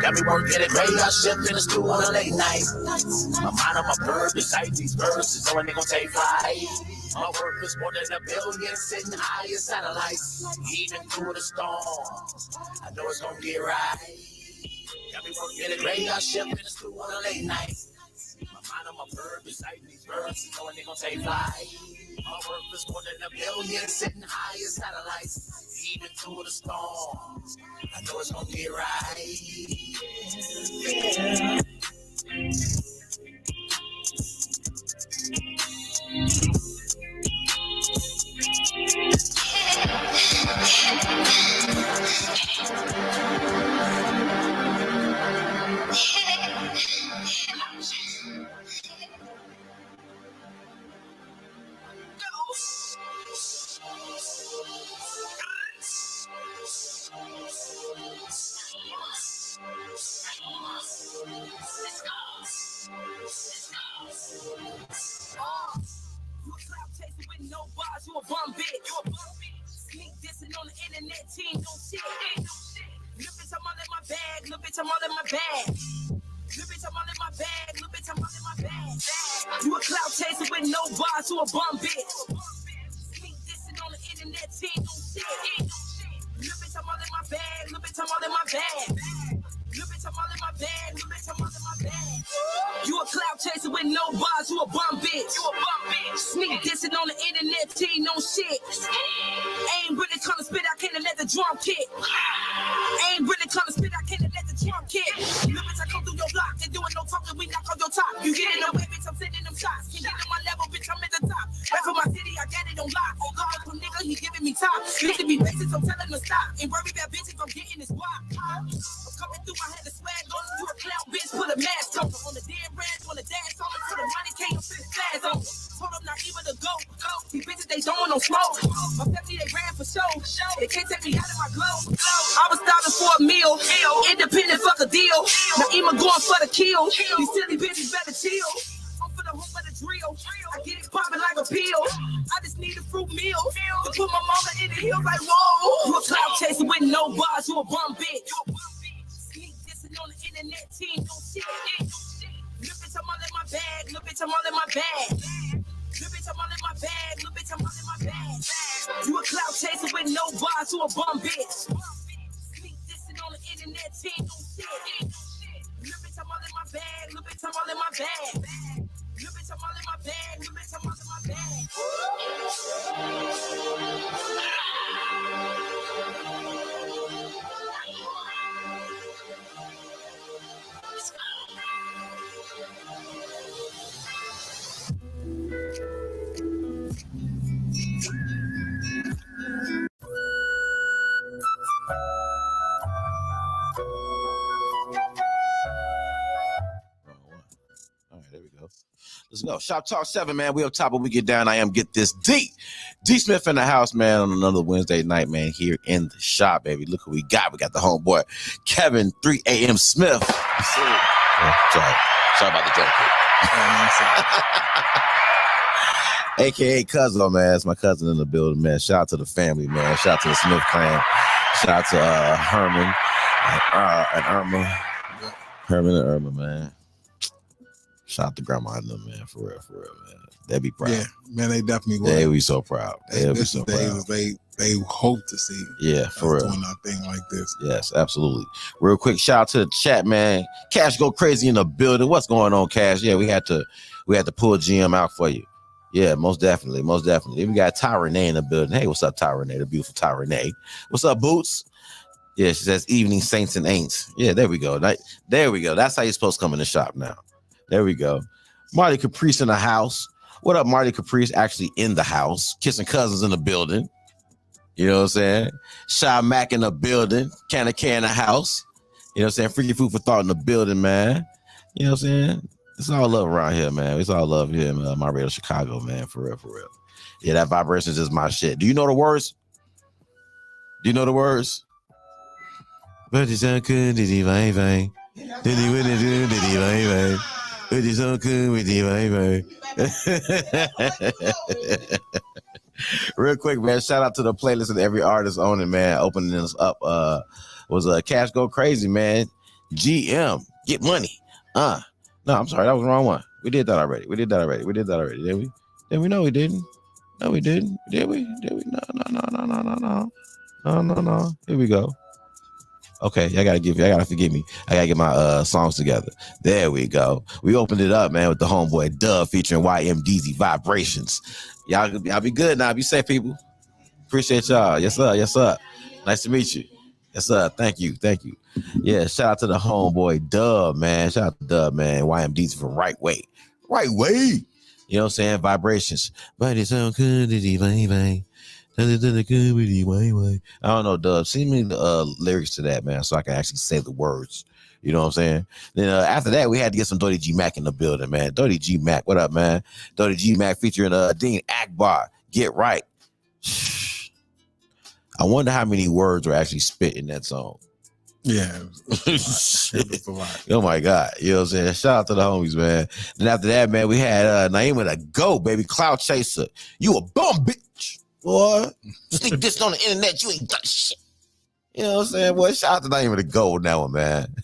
[SPEAKER 1] Got me working a graveyard shift in the school on a late night. My mind on my purpose, I these verses, so they gon' take flight. My work is more than a billion, sitting high as satellites. Even through the storms, I know it's gonna get right. Got me working a graveyard shift in the school on a late night. My mind on my purpose, I these verses, so they gon' take flight. My work is more than a billion, sitting high as satellites. Even through the storms, I know it's gonna get right. Yeah. Sneak dissing on the internet, team don't shit. Little bitch, I'm all in my bag. Little bitch, I'm all in my bag. Little bitch, I'm all in my bag. Little bitch, I'm all in my bag. You a clout chaser with no bars, you a bum bitch. Sneak dissing on the internet, team don't shit. Little bitch, I'm all in my bag. Little bitch, I'm all in my bag. Little bitch, I'm all in my bag. Little bitch, I'm all in my bag. You a clout chaser with no bars, you a bum bitch. You a bum bitch. Sneak dissing on the internet, team no shit. Ain't really trying to spit, I can't let the drum kick. Ain't really trying to spit, I can't let the drum kick. Little bitch, I come through your block, they doing no talking, we knock on your top. You get in the way, bitch, I'm sending them shots. Can't get on my level, bitch, I'm at the top. Right from my city, I got it on lock. Oh God, some nigga, he giving me top. Bitch, be racist, so tell him to stop. Ain't worry about bitches, I'm getting this block. I'm coming through, I had the swag on. You a clown bitch, put a mask on. On the damn ranch, on the dance on. So the money came up in the flags on. Told them not even to go. These bitches, they don't no smoke. My family, they ran for show. They can't take me out of my glow. I was starving for a meal. Independent, fuck a deal. Now even going for the kill. These silly bitches better chill. I'm for the hoop of the drill. I get it popping like a pill. I just need a fruit meal to put my mama in the hill like whoa. You a cloud chaser with no bars, you a bum bitch. Sneak dissing on the internet, team no shit. Little bitch, I'm all in my bag. Little bitch, I'm all in my bag. Little bitch, I'm all in my bag. Little bitch, I'm all in my bag. You a clout chaser with no bars, you a bum bitch. Sneak dissing on the internet, team no shit. Little bitch, I'm all in my bag. Little bitch, I'm all in my bag. Little bitch, I'm all in my bag. Little bitch, I'm all in my bag.
[SPEAKER 2] All right, there we go. Let's go. Shop Talk 7, man. We up top when we get down. I am Get This D. D Smith in the house, man, on another Wednesday night, man, here in the shop, baby. Look what we got. We got the homeboy, Kevin 3 a.m. Smith. Sorry about the joke. AKA Cuzzo, man. It's my cousin in the building, man. Shout out to the family, man. Shout out to the Smith clan. Shout out to Herman and Irma. Herman and Irma, man. Shout out to Grandma and them, man. For real, man. They'd be proud.
[SPEAKER 6] Yeah, man, they definitely would.
[SPEAKER 2] They'd be so proud. They'd be so proud.
[SPEAKER 6] They hope to see.
[SPEAKER 2] Yeah, for real.
[SPEAKER 6] Doing a thing like this.
[SPEAKER 2] Yes, absolutely. Real quick, shout out to the chat, man. Cash go crazy in the building. What's going on, Cash? Yeah, we had to pull GM out for you. Yeah, most definitely. We got Ty Renee in the building. Hey, what's up, Ty Renee? The beautiful Ty Renee. What's up, Boots? Yeah, she says evening saints and ain'ts. Yeah, there we go. There we go. That's how you're supposed to come in the shop now. There we go. Marty Caprice in the house. What up, Marty Caprice? Actually in the house. Kissing cousins in the building. You know what I'm saying? Shy Mac in the building. Canna K in the house. You know what I'm saying? Freaky Food for Thought in the building, man. You know what I'm saying? It's all love around here, man. It's all love here, man. My radio Chicago, man. For real. Yeah, that vibration is just my shit. Do you know the words? But it's so good, did he bang? Did he win it? Did he bang? But it's so good with the Real quick, man. Shout out to the playlist and every artist on it, man. Opening this up was Cash Go Crazy, man. GM, get money. No, I'm sorry, that was the wrong one. We did that already. Did we? Did we? No, we didn't. No, we didn't. Did we? No. Here we go. Okay, y'all gotta forgive me. I gotta get my songs together. There we go. We opened it up, man, with the homeboy Dub featuring YMDZ Vibrations. Y'all be good now. Be safe, people. Appreciate y'all. Yes, sir. Nice to meet you. Yes, sir. Thank you. Yeah, shout out to the homeboy Dub, man. Shout out to Dub, man. YMDZ for Right Way. You know what I'm saying? Vibrations. But it's so good, bang. I don't know, Dub. Send me the lyrics to that, man, so I can actually say the words. You know what I'm saying? Then after that, we had to get some Dirty G Mac in the building, man. Dirty G Mac, what up, man? Dirty G Mac featuring Dean Akbar. Get right. I wonder how many words were actually spit in that song.
[SPEAKER 6] Yeah.
[SPEAKER 2] Oh my God. You know what I'm saying? Shout out to the homies, man. Then after that, man, we had Naima the Go, baby. Cloud Chaser. You a bum bitch. Boy, sneak this on the internet, you ain't done shit. You know what I'm saying? Boy, shout out to Naima the Go on that one, man.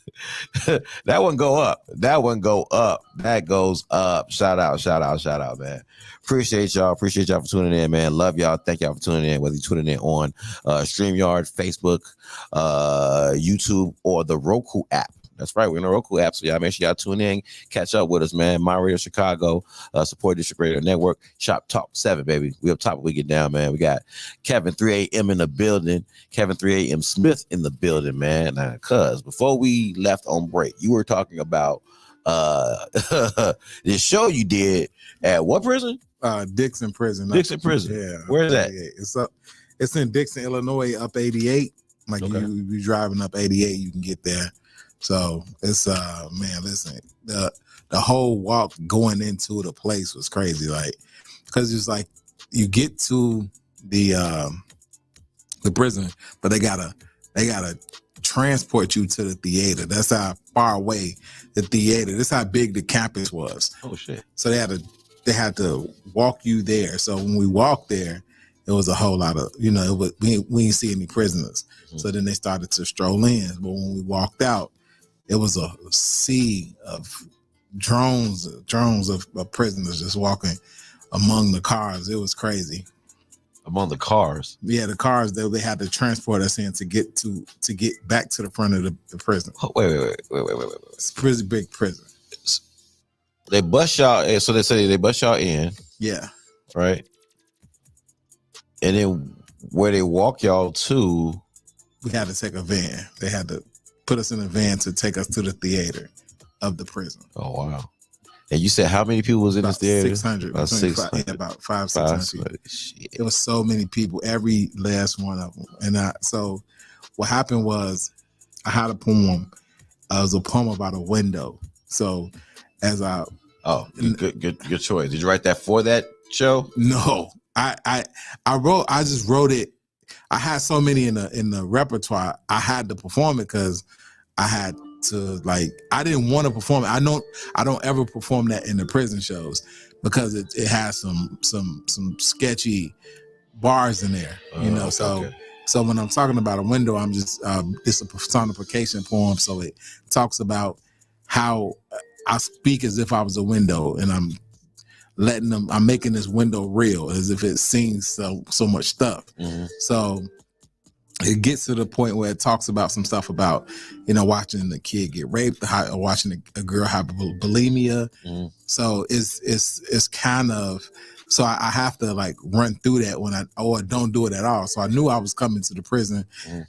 [SPEAKER 2] That one go up. That goes up. Shout out, man. Appreciate y'all for tuning in, man. Love y'all. Thank y'all for tuning in, whether you're tuning in on StreamYard, Facebook, YouTube, or the Roku app. That's right. We're in the Roku app. So y'all make sure y'all tune in, catch up with us, man. My Radio Chicago, Support District Radio Network, Shop Talk 7, baby. We up top, we get down, man. We got Kevin 3 a.m. in the building, Kevin 3 a.m. Smith in the building, man. Now, cuz before we left on break, you were talking about this show you did at what prison?
[SPEAKER 6] Dixon Prison.
[SPEAKER 2] Yeah. Where's that?
[SPEAKER 6] It's in Dixon, Illinois, up 88. Like okay. you driving up 88, you can get there. So it's man, listen, the whole walk going into the place was crazy, like, because it's like you get to the prison, but they gotta transport you to the theater. That's how far away the theater. That's how big the campus was.
[SPEAKER 2] Oh shit!
[SPEAKER 6] So they had to walk you there. So when we walked there, it was a whole lot of, we didn't see any prisoners. Mm-hmm. So then they started to stroll in. But when we walked out, it was a sea of drones of prisoners just walking among the cars. It was crazy.
[SPEAKER 2] Among the cars?
[SPEAKER 6] Yeah, the cars that they had to transport us in to get back to the front of the prison.
[SPEAKER 2] Oh, wait.
[SPEAKER 6] It's a pretty big prison.
[SPEAKER 2] They bust y'all, so they say they bust y'all in.
[SPEAKER 6] Yeah.
[SPEAKER 2] Right? And then where they walk y'all to?
[SPEAKER 6] We had to take a van. They had to put us in a van to take us to the theater of the prison.
[SPEAKER 2] Oh, wow. And you said how many people was in this theater?
[SPEAKER 6] 600. About 600. About 500-600 people. Shit. It was so many people, every last one of them. And so what happened was, I had a poem. It was a poem about a window. So as I
[SPEAKER 2] good choice. Did you write that for that show?
[SPEAKER 6] No, I just wrote it. I had so many in the repertoire. I had to perform it because I had to, like, I didn't want to perform it. I don't ever perform that in the prison shows because it has some sketchy bars in there, you know. So when I'm talking about a window, I'm just it's a personification poem. So it talks about how I speak as if I was a window, and I'm making this window real as if it sees so much stuff. Mm-hmm. So it gets to the point where it talks about some stuff about, watching the kid get raped, or watching a girl have bulimia. Mm-hmm. So it's kind of, so I have to like run through that or don't do it at all. So I knew I was coming to the prison,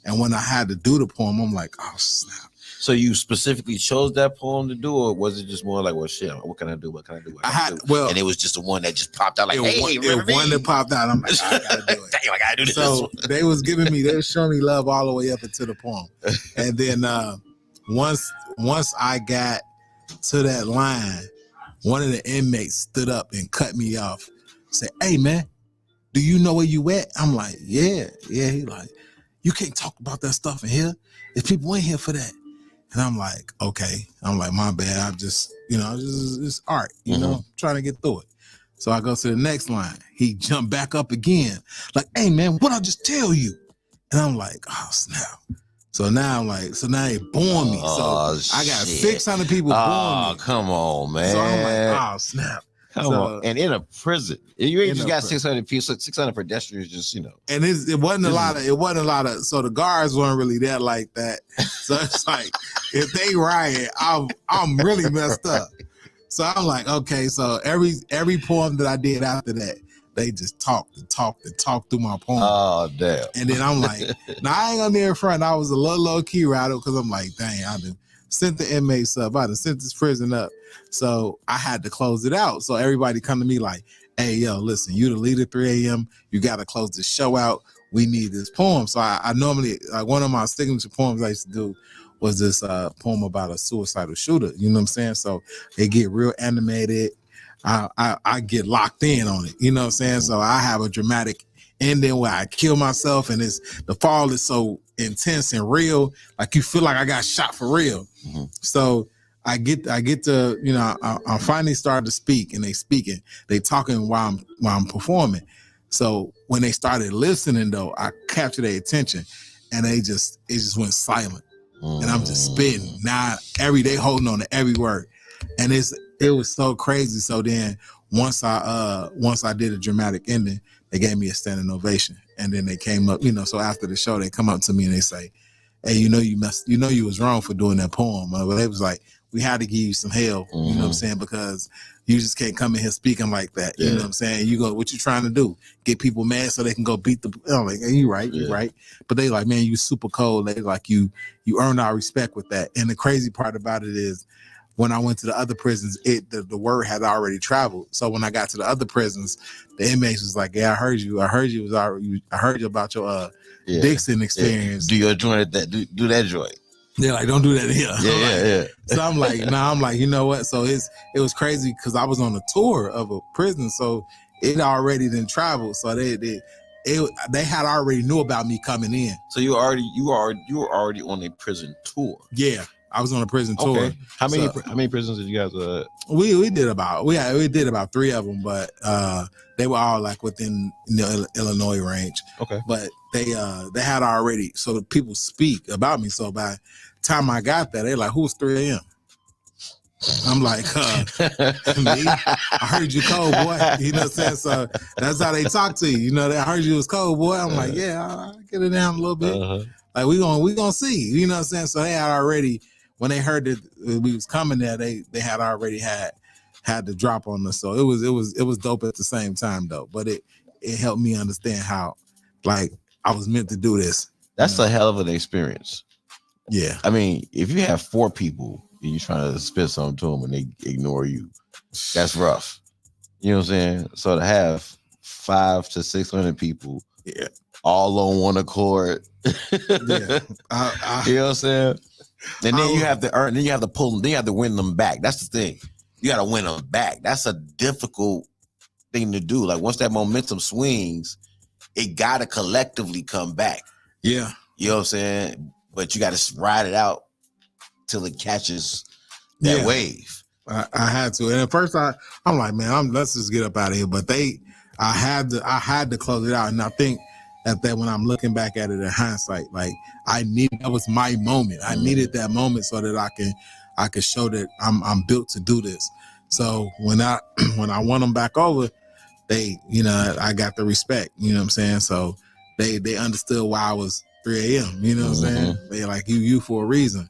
[SPEAKER 6] and when I had to do the poem, I'm like, oh snap.
[SPEAKER 2] So you specifically chose that poem to do, or was it just more like, well, shit, what can I do? What can I do? And it was just the one that just popped out like, hey,
[SPEAKER 6] one that popped out. I'm like, I gotta do it.
[SPEAKER 2] Damn, I gotta do this.
[SPEAKER 6] So they was showing me love all the way up into the poem. And then once I got to that line, one of the inmates stood up and cut me off. Said, hey man, do you know where you at? I'm like, yeah. He like, you can't talk about that stuff in here. There's people in here for that. And I'm like, okay. I'm like, my bad. I'm just, it's art, trying to get through it. So I go to the next line. He jumped back up again. Like, hey man, what I just tell you? And I'm like, oh snap. So now they born me. So I got 600 people born me.
[SPEAKER 2] Oh, come on, man.
[SPEAKER 6] So I'm like, oh snap.
[SPEAKER 2] Come on. And in a prison, you ain't just got 600 people, 600 pedestrians, just,
[SPEAKER 6] And it wasn't a lot of, so the guards weren't really there like that. So it's like, if they riot, I'm really messed up. So I'm like, okay, so every poem that I did after that, they just talked through my poem.
[SPEAKER 2] Oh, damn.
[SPEAKER 6] And then I'm like, now I ain't gonna near in front. I was a little low key rattled because I'm like, dang, I done sent the inmates up. I done sent this prison up. So I had to close it out. So everybody come to me like, hey, yo, listen, you the leader 3 a.m. You got to close this show out. We need this poem. So I normally, like, one of my signature poems I used to do was this poem about a suicidal shooter. You know what I'm saying? So they get real animated. I get locked in on it. You know what I'm saying? So I have a dramatic ending where I kill myself, and the fall is so intense and real. Like you feel like I got shot for real. Mm-hmm. So I get to, I finally started to speak, and they talking while I'm performing. So when they started listening though, I captured their attention, and it just went silent. And I'm just spitting. Now they holding on to every word. And it was so crazy. So then once I did a dramatic ending, they gave me a standing ovation. And then they came up, so after the show, they come up to me and they say, hey, you was wrong for doing that poem. But they was like, we had to give you some hell, you know what I'm saying? Because you just can't come in here speaking like that. You know what I'm saying? You go, what you trying to do? Get people mad so they can go beat I'm like, hey, you right. But they like, man, you super cold. They like, you earned our respect with that. And the crazy part about it is, when I went to the other prisons, the word had already traveled. So when I got to the other prisons, the inmates was like, yeah, I heard you about your Dixon experience.
[SPEAKER 2] Do your joint do that joint.
[SPEAKER 6] They're like, don't do that here.
[SPEAKER 2] Yeah.
[SPEAKER 6] So I'm like, I'm like, you know what? So it was crazy because I was on a tour of a prison, so it already didn't travel. So they had already knew about me coming in.
[SPEAKER 2] So you were already on a prison tour.
[SPEAKER 6] Yeah, I was on a prison tour.
[SPEAKER 2] Okay. How many prisons did you guys?
[SPEAKER 6] We did about 3 of them, but they were all like within the Illinois range.
[SPEAKER 2] Okay.
[SPEAKER 6] But they had already, so the people speak about me. So by the time I got there, they like, who's 3 a.m.? I'm like, me? I heard you cold, boy. You know what I'm saying? So that's how they talk to you. I heard you was cold, boy. I'm like, yeah, I'll get it down a little bit. Like we gonna see. You know what I'm saying? So they had already, when they heard that we was coming there, they had already had the drop on us. So it was dope at the same time though. But it helped me understand how, like, I was meant to do this.
[SPEAKER 2] That's a hell of an experience.
[SPEAKER 6] Yeah.
[SPEAKER 2] I mean, if you have 4 people and you're trying to spit something to them and they ignore you, that's rough. You know what I'm saying? So to have 500 to 600 people all on one accord.
[SPEAKER 6] Yeah,
[SPEAKER 2] You know what I'm saying? And then you have to earn, then you have to pull them, then you have to win them back. That's the thing. You got to win them back. That's a difficult thing to do. Like once that momentum swings, it got to collectively come back.
[SPEAKER 6] Yeah.
[SPEAKER 2] You know what I'm saying? But you got to ride it out till it catches that wave.
[SPEAKER 6] I had to. And at first I'm like, man, let's just get up out of here. But I had to close it out. And I think that when I'm looking back at it in hindsight, like that was my moment. I needed that moment so that I could show that I'm built to do this. So when I won them back over, they, I got the respect, you know what I'm saying? So they understood why I was 3 a.m. You know what I'm saying? They like you for a reason.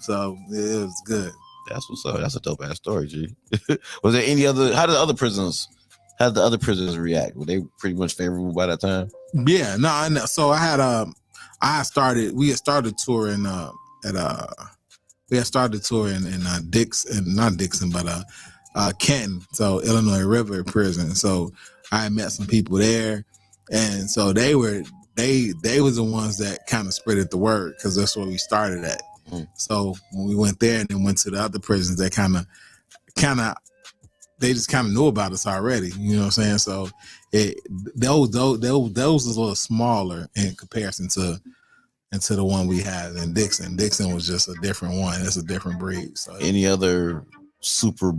[SPEAKER 6] So it was good.
[SPEAKER 2] That's what's up. That's a dope ass story, G. Was there any other? How did the other prisoners react? Were they pretty much favorable by that time?
[SPEAKER 6] Yeah, no. So we had started touring in Dixon, not Dixon, but Canton, so Illinois River Prison. So I had met some people there, and so they was the ones that kind of spreaded the word because that's where we started at. So when we went there and then went to the other prisons, they they just kind of knew about us already. You know what I'm saying? So those was a little smaller in comparison to the one we had in Dixon. Dixon was just a different one. It's a different breed. So
[SPEAKER 2] any other super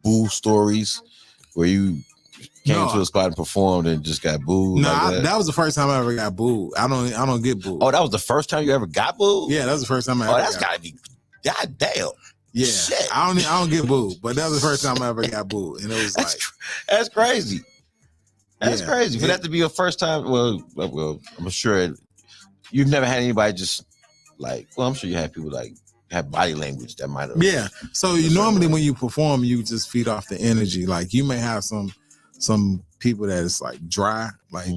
[SPEAKER 2] boo stories where you came to a spot and performed and just got booed?
[SPEAKER 6] No, like that was the first time I ever got booed. I don't get booed.
[SPEAKER 2] Oh, that was the first time you ever got booed?
[SPEAKER 6] Yeah, that was the first time I ever
[SPEAKER 2] that's gotta be goddamn.
[SPEAKER 6] Yeah.
[SPEAKER 2] Shit.
[SPEAKER 6] I don't get booed, but that was the first time I ever got booed. And it was
[SPEAKER 2] that's crazy. That's crazy. For that to be your first time, well, I'm sure you've never had anybody just like, well, I'm sure you had people like have body language that might have.
[SPEAKER 6] Yeah. So you normally when you perform, you just feed off the energy. Like you may have some people that is like dry, like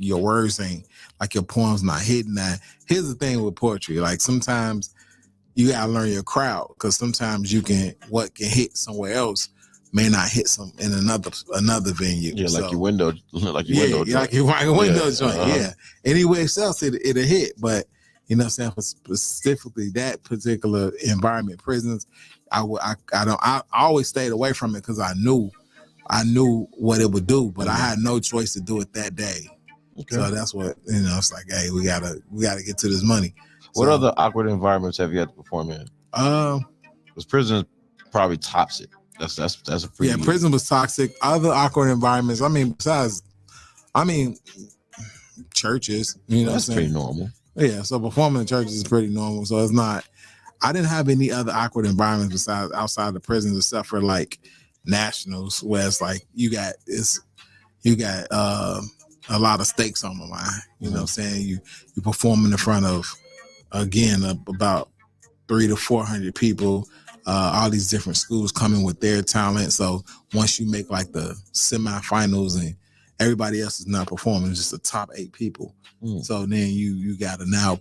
[SPEAKER 6] your words ain't, like your poems not hitting that. Here's the thing with poetry. Like sometimes you gotta learn your crowd because sometimes what can hit somewhere else may not hit in another venue.
[SPEAKER 2] Yeah, like your window, like your window joint.
[SPEAKER 6] Like your window joint. Yeah. Anywhere else it'll hit, but you know what I'm saying? For specifically that particular environment, prisons, I always stayed away from it because I knew what it would do, but I had no choice to do it that day. Okay. So that's what it's like. Hey, we gotta get to this money.
[SPEAKER 2] What other awkward environments have you had to perform in? Because prison probably tops it. That's a pretty.
[SPEAKER 6] Yeah, prison was toxic. Other awkward environments. Churches. You know,
[SPEAKER 2] that's pretty normal.
[SPEAKER 6] Yeah, so performing in churches is pretty normal. So it's not. I didn't have any other awkward environments besides outside the prisons, except for like nationals, where it's like you got a lot of stakes on the line. You know what I'm saying? You performing in front of about 300 to 400 people, all these different schools coming with their talent. So once you make like the semifinals and everybody else is not performing, it's just the top 8 people. So then you got to now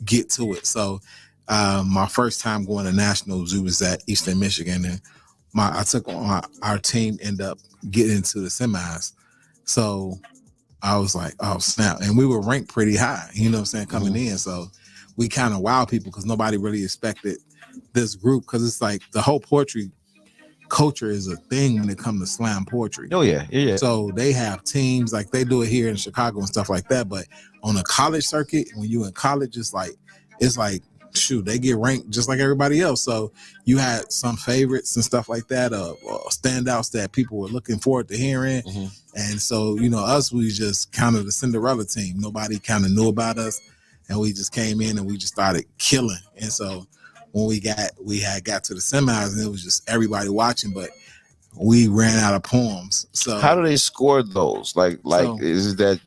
[SPEAKER 6] get to it. So my first time going to nationals, it was at Eastern Michigan, and our team ended up getting into the semis. So I was like, oh snap. And we were ranked pretty high, you know what I'm saying, coming in. So we kind of wowed people because nobody really expected this group, because it's like the whole poetry culture is a thing when it comes to slam poetry.
[SPEAKER 2] Oh yeah.
[SPEAKER 6] So they have teams, like they do it here in Chicago and stuff like that. But on a college circuit, when you in college, it's like shoot, they get ranked just like everybody else. So you had some favorites and stuff like that, standouts that people were looking forward to hearing. And so, us, we just kind of the Cinderella team. Nobody kind of knew about us, and we just came in and we just started killing. And so when we got to the semis, and it was just everybody watching, but we ran out of poems. So
[SPEAKER 2] how do they score those? Like is it that,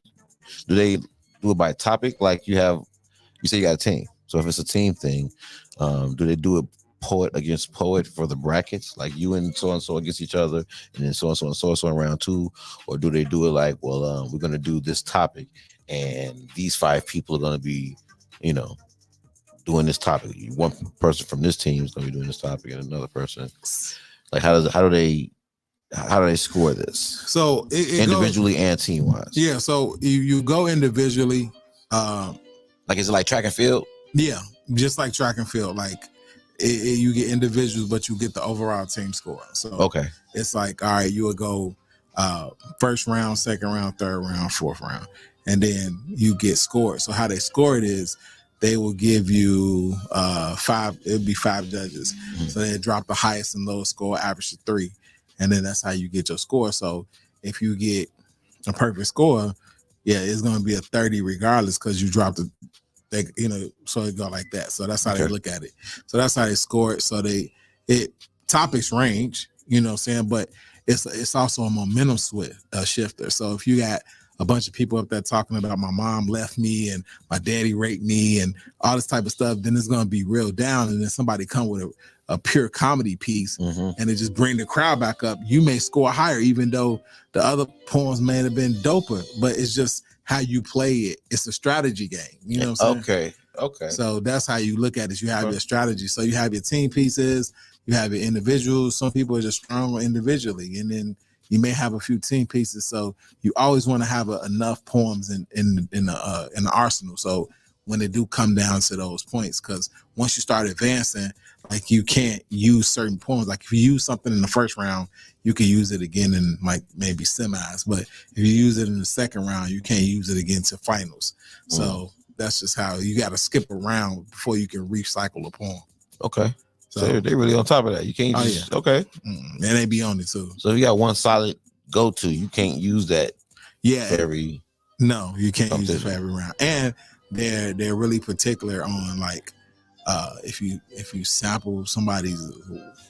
[SPEAKER 2] do they do it by topic? Like you say you got a team. So if it's a team thing, do they do it poet against poet for the brackets? Like you and so-and-so against each other, and then so-and-so and so-and-so in round 2? Or do they do it like, well, we're going to do this topic, and these 5 people are going to be, doing this topic. One person from this team is going to be doing this topic, and another person. Like how do they How do they score this?
[SPEAKER 6] So it
[SPEAKER 2] individually
[SPEAKER 6] goes,
[SPEAKER 2] and team wise.
[SPEAKER 6] Yeah, so you go individually.
[SPEAKER 2] Like is it like track and field?
[SPEAKER 6] Yeah, just like track and field. Like you get individuals, but you get the overall team score. So
[SPEAKER 2] okay,
[SPEAKER 6] it's like, all right, you would go first round, second round, third round, fourth round, and then you get scored. So how they score it is they will give you 5. It'll be 5 judges.
[SPEAKER 2] Mm-hmm.
[SPEAKER 6] So they drop the highest and lowest score, average to 3, and then that's how you get your score. So if you get a perfect score, yeah, it's going to be a 30 regardless because you dropped the. They, so it go like that. So that's how they look at it. So that's how they score it. So topics range, you know what I'm saying? But it's also a momentum shifter. So if you got a bunch of people up there talking about my mom left me and my daddy raped me and all this type of stuff, then it's going to be real down. And then somebody come with a pure comedy piece and it just bring the crowd back up. You may score higher, even though the other poems may have been doper, but it's just how you play it. It's a strategy game. You know what I'm saying?
[SPEAKER 2] Okay.
[SPEAKER 6] So that's how you look at it. You have your strategy. So you have your team pieces, you have your individuals. Some people are just strong individually, and then you may have a few team pieces. So you always want to have enough poems in the arsenal. So when they do come down to those points, because once you start advancing, like you can't use certain poems. Like if you use something in the first round, you can use it again in like maybe semis. But if you use it in the second round, you can't use it again to finals. So that's just how you got to skip around before you can recycle a poem.
[SPEAKER 2] Okay. So they really on top of that. You can't just, okay.
[SPEAKER 6] And they be on it too.
[SPEAKER 2] So if you got one solid go-to, you can't use that.
[SPEAKER 6] Yeah.
[SPEAKER 2] No,
[SPEAKER 6] you can't use it for every round. And they're really particular on like if you sample somebody's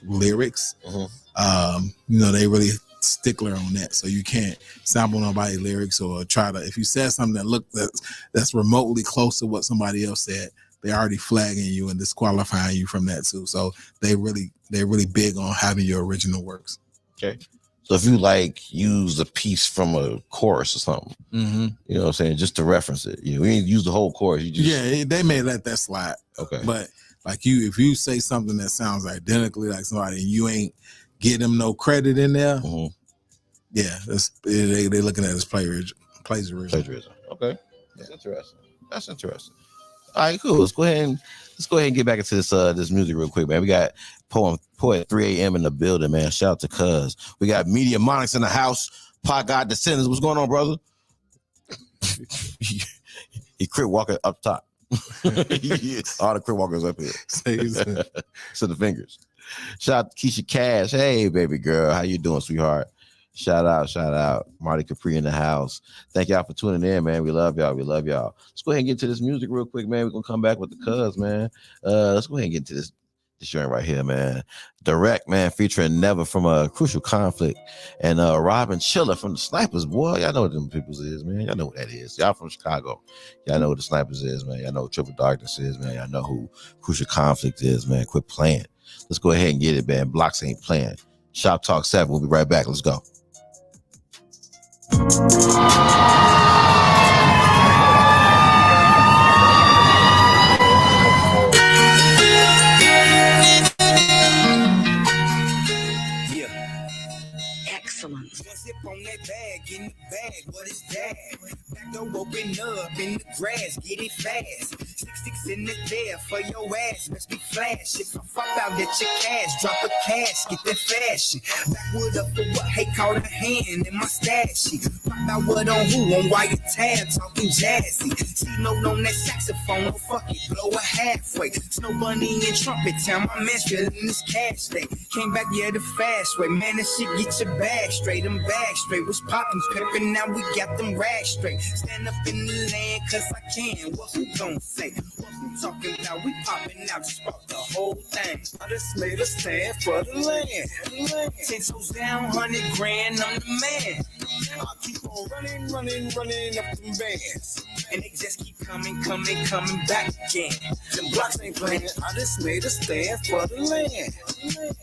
[SPEAKER 6] lyrics, they really stickler on that. So you can't sample nobody's lyrics or try to, if you said something that's remotely close to what somebody else said, they're already flagging you and disqualifying you from that too. So they're really big on having your original works.
[SPEAKER 2] Okay. So if you like use a piece from a chorus or something, you know what I'm saying, just to reference it, we ain't use the whole chorus. You just
[SPEAKER 6] they may let that slide.
[SPEAKER 2] Okay.
[SPEAKER 6] But like if you say something that sounds identically like somebody and you ain't get them no credit in there, they looking at it as plagiarism.
[SPEAKER 2] Okay. That's interesting. All right, cool. Let's go ahead and get back into this music real quick, man. We got Poet 3 AM in the building, man. Shout out to Cuz. We got Media Monix in the house. Pot God Descendants. What's going on, brother? He crip walking up top. All the crip walkers up here. Send the fingers. Shout out to Keisha Cash. Hey, baby girl. How you doing, sweetheart? Shout out. Marty Capri in the house. Thank y'all for tuning in, man. We love y'all. Let's go ahead and get to this music real quick, man. We're going to come back with the Cuz, man. Let's go ahead and get into this joint right here, man. Direct, man, featuring Never from a Crucial Conflict and Robin Chiller from the Snipers. Boy, y'all know what them peoples is, man. Y'all know what that is. Y'all from Chicago. Y'all know what the Snipers is, man. Y'all know what Triple Darkness is, man. Y'all know who Crucial Conflict is, man. Quit playing. Let's go ahead and get it, man. Blocks ain't playing. Shoptalk 7. We'll be right back. Let's go.
[SPEAKER 3] Excellent.
[SPEAKER 5] One sip on that bag, in the bag, what is that? Back door open up in the grass, get it fast. 6 in the there for your ass, let's be flash. If I fuck out, get your cash, drop a cash, get that fashion. Backwood up for what? Hey, caught a hand in my stash. Pop out what on who? On wiretap, talking jazzy. See note on that saxophone, oh fuck it, blow a halfway. Snow bunny and trumpet town, my man's feeling this cash day. Came back, yeah, the fast way, man, that shit get your bag straight, them bags straight. Was poppin', pimpin', now we got them rags straight. Stand up in the land, cause I can. What who gon' say? What who talking about? We poppin' out, just bought the whole thing. I just made a stand for the land. 10 toes down, 100 grand, I'm the man. I keep on running up them bands. And they just keep coming back again. Them blocks ain't playing, I just made a stand for the land.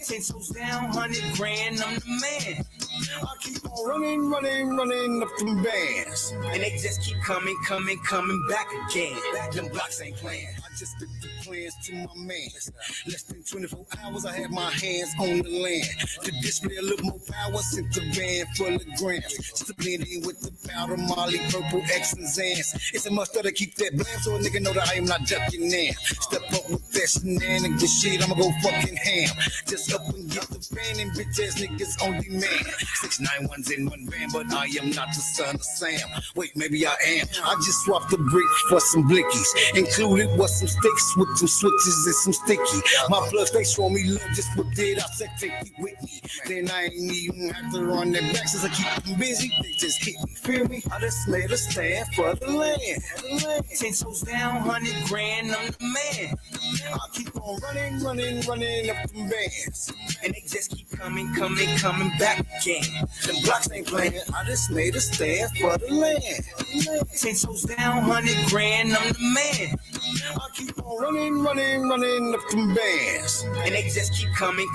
[SPEAKER 5] 10 toes down, 100 grand, I'm the man. I keep on running up them bands. And they just keep coming back again. Them blocks ain't playing. I just
[SPEAKER 1] plans to my man. Less than 24 hours, I had my hands on the land. To display a little more power, sent the van full of grams. Just to blend in with the powder, Molly, purple, X and Zans. It's a must to keep that blam so a nigga know that I am not ducking now. Step up with that shenanigan shit, I'ma go fucking ham. Just up and get the fan and bitch ass niggas on demand. 691s in one van, but I am not the son of Sam. Wait, maybe I am. I just swapped the brick for some blickies. Included was some sticks with some switches and some sticky. My blood they show me love, just what did I say, take it with me. Then I ain't even have to run that back since I keep them busy. They just hit me, feel me? I just made a stand for the land.
[SPEAKER 5] 10 toes down, 100 grand, I'm the man.
[SPEAKER 1] I keep on running up them bands.
[SPEAKER 5] And they just keep coming back again.
[SPEAKER 1] Them blocks ain't playing. I just made a stand for the land.
[SPEAKER 5] 10 toes down, 100 grand, I'm the man.
[SPEAKER 1] I keep on running up them bands.
[SPEAKER 5] And they just keep coming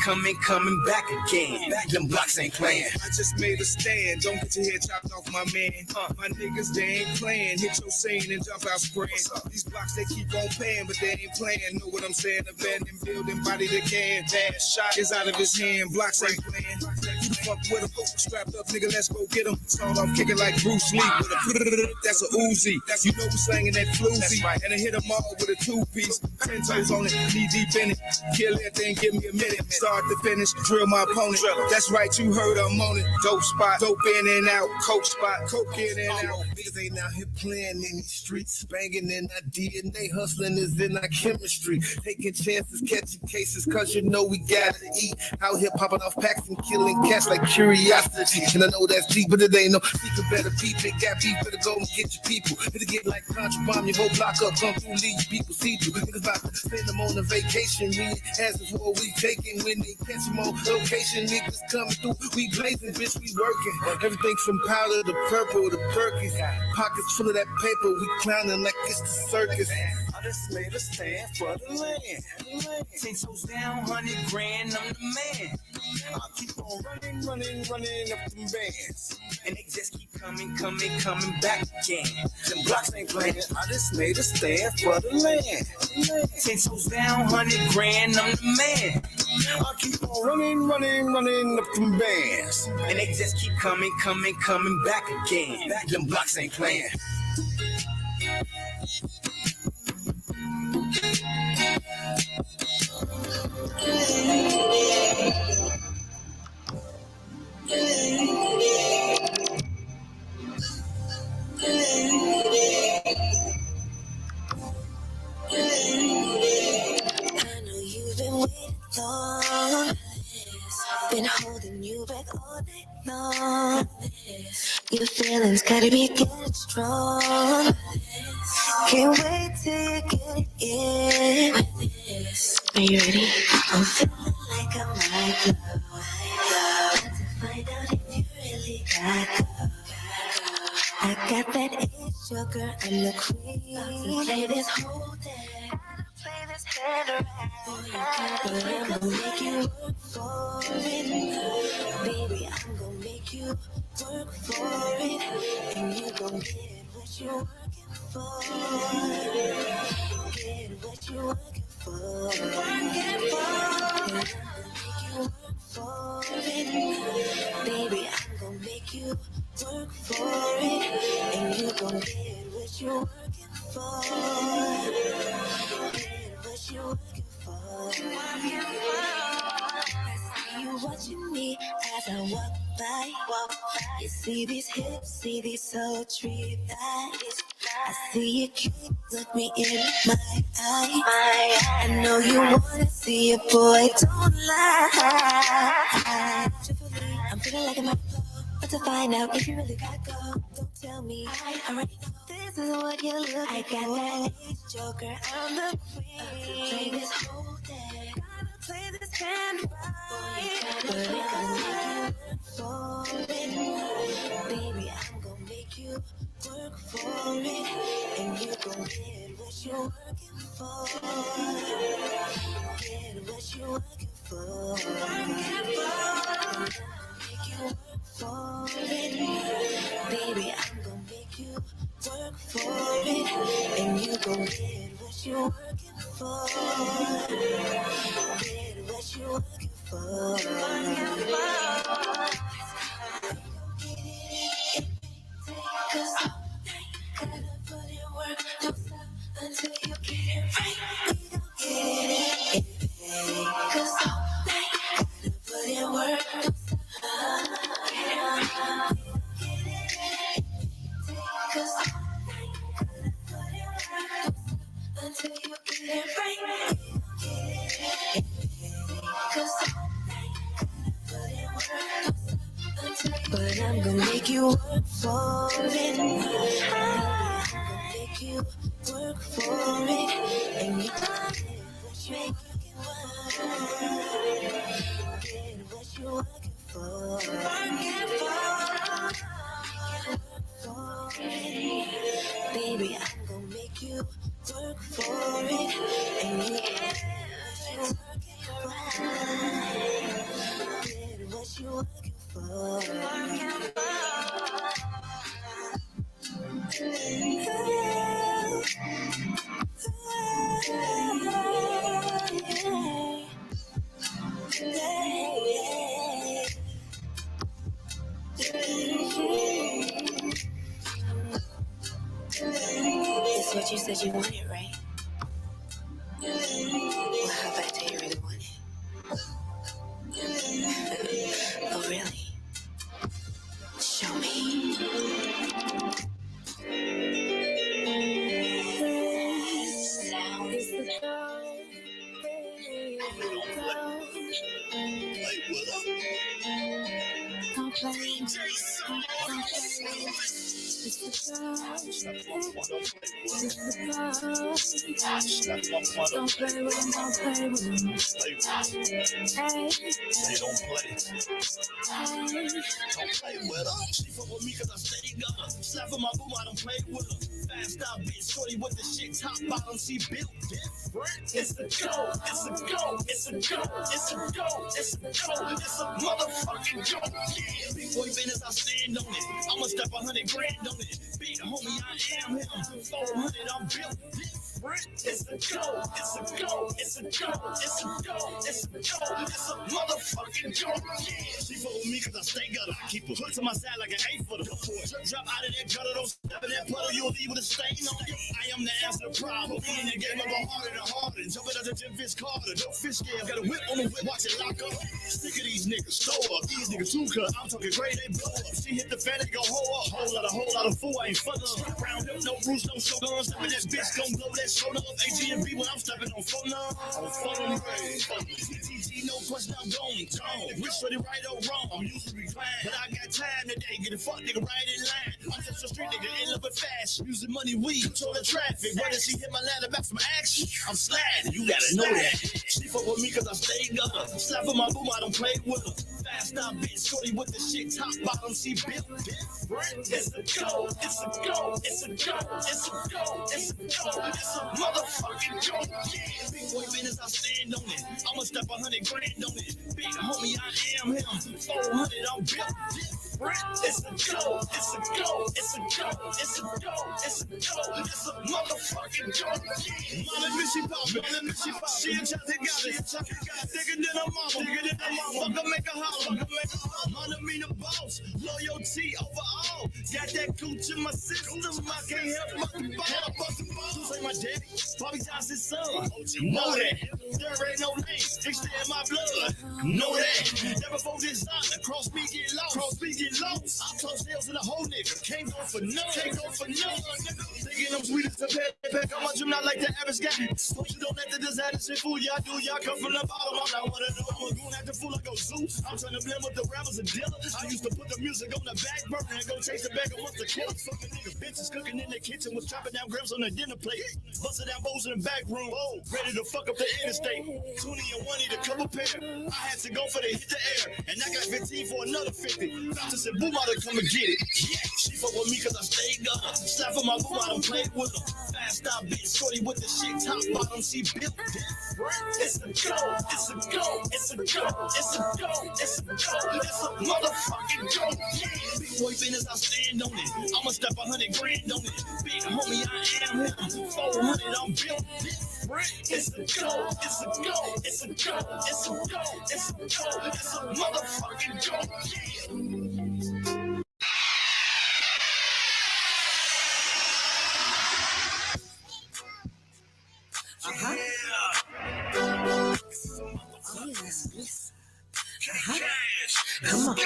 [SPEAKER 5] back again.
[SPEAKER 1] Them blocks ain't playing.
[SPEAKER 9] I just made a stand. Don't get your head chopped off, my man. My niggas, they ain't playing. Hit your scene and jump out spraying. These blocks, they keep on paying, but they ain't playing. Know what I'm saying? Abandoned building, body that can. Bad shot is out of his hand. Blocks ain't playing. You the fuck with him. Strapped up, nigga, let's go get him. Start off kicking like Bruce Lee with a that's a Uzi. You know we slanging that floozy. And I hit them all with a two-piece. 10 toes on it, knee deep in it. Kill that thing, give me a minute. Start to finish, drill my opponent. That's right, you heard I'm on it. Dope spot, dope in and out. Coke spot, coke in and out.
[SPEAKER 1] Niggas ain't out here playing in these streets. Banging in our DNA, hustling is in our chemistry. Taking chances, catching cases, cause you know we gotta eat. Out here popping off packs and killing cats like curiosity. And I know that's deep, but it ain't no secret. Better peep it, got beef, better go and get your people. It'll get like contraband, your whole block up, come through, leave people see through. Niggas about to send them on a vacation. We asking for what we taking when they catch them on location. Niggas coming through, we blazing, bitch, we working. Everything from powder to purple to Perkins. Pockets full of that paper, we clowning like it's the circus. I just made a stand for the land.
[SPEAKER 5] 10 toes down, 100 grand, I'm the man.
[SPEAKER 1] I keep on running up them bands.
[SPEAKER 5] And they just keep coming back again.
[SPEAKER 1] Them blocks ain't playing. I just made a stand for the land.
[SPEAKER 5] 10 toes down, 100 grand, I'm the man.
[SPEAKER 1] I keep on running up them bands.
[SPEAKER 5] And they just keep coming back again.
[SPEAKER 1] Them blocks ain't playing.
[SPEAKER 3] long. Been holding you back all night long. Your feelings gotta be getting strong. Can't wait till you get in. Are you ready? I'm feeling like I might blow. Want to find out if you really got go. I got that age sugar, I'm the queen. Play this whole day. Play this hand around. But I'm gonna make you work for it. Baby, I'm gonna make you work for it. And you gon' get what you're working for. Get what you're working for. And I'm gonna make you work for it. Baby, I'm gonna make you work for it. And you gon' get what you're working for. What you looking for? I see you watching me as I walk by. You see these hips, see these sultry thighs. I see you can't look me in my eye. I know you wanna see it, boy, don't lie. I'm feeling like I'm about to blow, but to find out if you really gotta go, don't tell me. I already know this is what you're looking for. I got that age joker, I'm the queen. Play this whole day, gotta play this hand right. But I'm gonna make you work for it. Baby, I'm gonna make you work for it. And you gon' get what you're working for. Get what you're working for. Make you work for it. Baby, I'm gonna make you work for it. And you gon' get what you're working for. what you looking for. Cause all night, gotta put in work. Don't stop until you get it right. We gon' get it, baby. Cause all night, gotta put in work. Don't stop. Cause all night, gotta put in work. Don't stop until you get it right. We gon' get it, baby. Cause all night, gotta put in work. Don't stop. But I'm gonna make you work for it. I'm gonna make you work for it. And you make it work. Get what you working for. Work for it. Baby, I'm gonna make you work for it. And you get what you working for. That's what you said you wanted, right? Well, how about do you really want it? Oh, really? Show me. Don't play. It's the girl. Don't play with him. Don't play with him. Hey.
[SPEAKER 10] They don't play. Don't play with her. She fuck with me cause I stay gutter. Slap on my boom, I don't play with her. Fast out bitch, shorty with the shit top bottom. She built different. It's a go, it's a go, it's a go, it's a go, it's a go, it's a motherfucking go. Yeah, big boy business, I stand on it. I'ma step 100 grand on it. Big homie, I am him. 400, I'm built different. It's a go, it's a go, it's a go, it's a go, it's a go, it's a motherfucking go. Yeah, she fuck with me cause I stay gutter. I keep her hooked to my side like an 8-footer. Drop out of that gutter, don't step in that puddle, you'll leave with a stain on it. I am the answer to the problem. We in the game, I go harder than harder. Jumping out the Jim Fish Carter. No fish scale, got a whip on the whip, watch it lock up. Sick of these niggas, throw up. These niggas too cut. I'm talking great, they blow up. She hit the fan, they go hold up. Whole lot of fool, I ain't fucking up. Round up, no Bruce, no show guns. Stepping that bitch, gon' blow that shoulder up. AG&B when I'm stepping on phone up. On phone TTG, no question, I'm going. Which for the right or wrong, I'm usually reclined. But I got time today, get a fuck nigga right in line. I'm just a street nigga, in love with fast. Using money, weed, control the traffic. Whether she hit my ladder back from action, I'm sliding, you gotta know that. She fuck with me cause I stay gutter. Slap on my boom, I don't play with her. Fast out bitch, shorty with the shit top bottom, she built different. It's a go, it's a go, it's a go, it's a go, it's a go, it's a motherfucking go. Yeah, big boy business, I stand on it. I'ma step 100 grand on it. Big homie, I am him. 400, I'm built different. It's a go, it's a go, it's a go, it's a go, it's a go, it's a motherfucking go. Yeah, mama, Missy Pop, she a child, they got it. Bigger than a mama, fucker make a holler, mama mean a boss, loyalty overall. Got that cooch in my system, I can't help but the ball. Who's like my daddy? Bobby Johnson's son. Know that. There ain't no name. Extend my blood. Know that. Never before this honor. Cross me get lost. I talk sales in a whole nigga. Can't go for none. Thinking I'm sweet as a pack. How much I'm not like the average guy. Hope you don't let the designer shit fool y'all. Do y'all come from the bottom? I'm not one of them. I'm going at the fool like a Zeus. I'm trying to blend with the rappers and dealers. I used to put the music on the back burner and go chase the bag of once the killers. Fucking nigga bitches cooking in the kitchen was chopping down grams on the dinner plate. Busting down bowls in the back room. Oh, ready to fuck up the interstate. Toonie and one need a couple pair. I had to go for the hit the air. And I got 15 for another 50. Doctor said, boom, I come and get it. Yeah, she fuck with me cause I stay gutter. Slap on my boom, I don't play with her. Fast out bitch, shorty with the shit top bottom, she built different. It's a go, it's a go, it's a go, it's a go, it's a go, it's a motherfucking go. Yeah, big boy business, I stand on it. I'ma step 100 grand on it. Big homie, I am him. 400, I'm built different. It's the go, it's a go, it's a go, it's a go, it's a go, it's a motherfucking go.
[SPEAKER 5] Come on.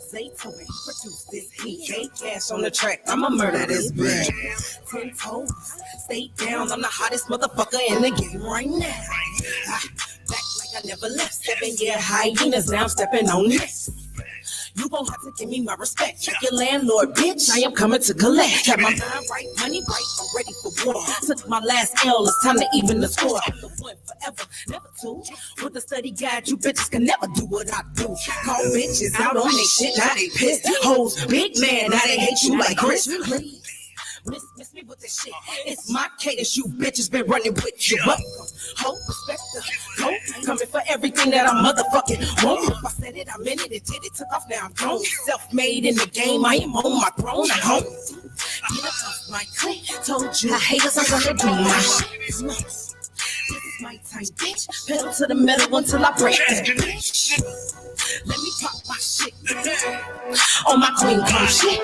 [SPEAKER 5] Say to me, produce this heat. Cash on the track, I'ma murder this bitch. 10 toes, stay down. I'm the hottest motherfucker in the game right now. Back like I never left. 7-year hyenas, now I'm stepping on this. You gon' have to give me my respect. Check your landlord, bitch. I am coming to collect. Have my mind right, money right. I'm ready for war. Took my last L. It's time to even the score. I'm the one forever, never two. With a study guide, you bitches can never do what I do. Call bitches out on they shit, now they pissed. Hoes, big man, now they hate you like Chris. Miss me with this shit. It's my cadence, you bitches been running with you. Hope, respect the hope. Coming for everything that I motherfucking want. If I said it, I meant it, it did it, took off, now I'm gone. Self-made in the game, I am on my throne, I'm home. Get up off my clique, told you, haters, I'm gonna do my shit. This is my time, bitch. Pedal to the metal until I break that bitch. Let me pop my shit. On my queen come shit.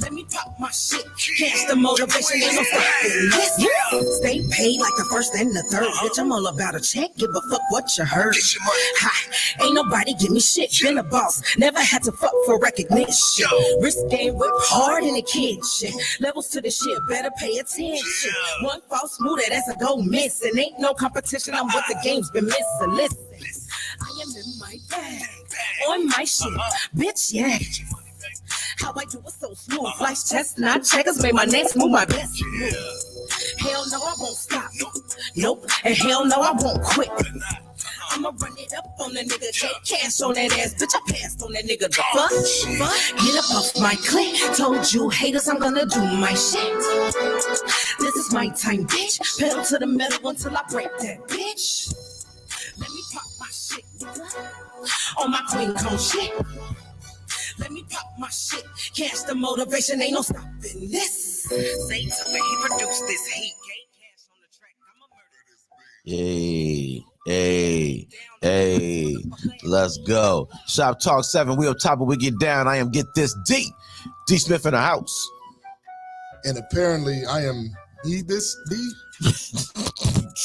[SPEAKER 5] Let me pop my shit. Cash the motivation, ain't no stopping this. Stay paid like the first and the third. Bitch, I'm all about a check. Give a fuck what you heard. Ha, ain't nobody give me shit. Been a boss. Never had to fuck for recognition. Wrist game whip hard in the kitchen. Levels to the shit, better pay attention. One false move, that's a go miss. And ain't no competition on what the game's been missing. Listen, I am in my bag. On my shit. Bitch, yeah. How I do it so smooth. Life's chestnut checkers made my next move my best move. Hell no, I won't stop. Nope. And hell no, I won't quit. I'ma run it up on the nigga. Take cash on that ass. Bitch, I passed on that nigga. The fuck? Get up off my clique. Told you haters, I'm gonna do my shit. This is my time, bitch. Pedal to the metal until I break that bitch. Let me pop my shit. On my queen cone shit. Let me pop my shit. Cash the motivation, ain't no stopping this. Say to me, he produced this heat. Cash on the track, I'ma murder this.
[SPEAKER 2] Hey, let's go. Shop Talk 7, we up top of We Get Down. I am Get This D. D Smith in the house.
[SPEAKER 11] And apparently I am this D.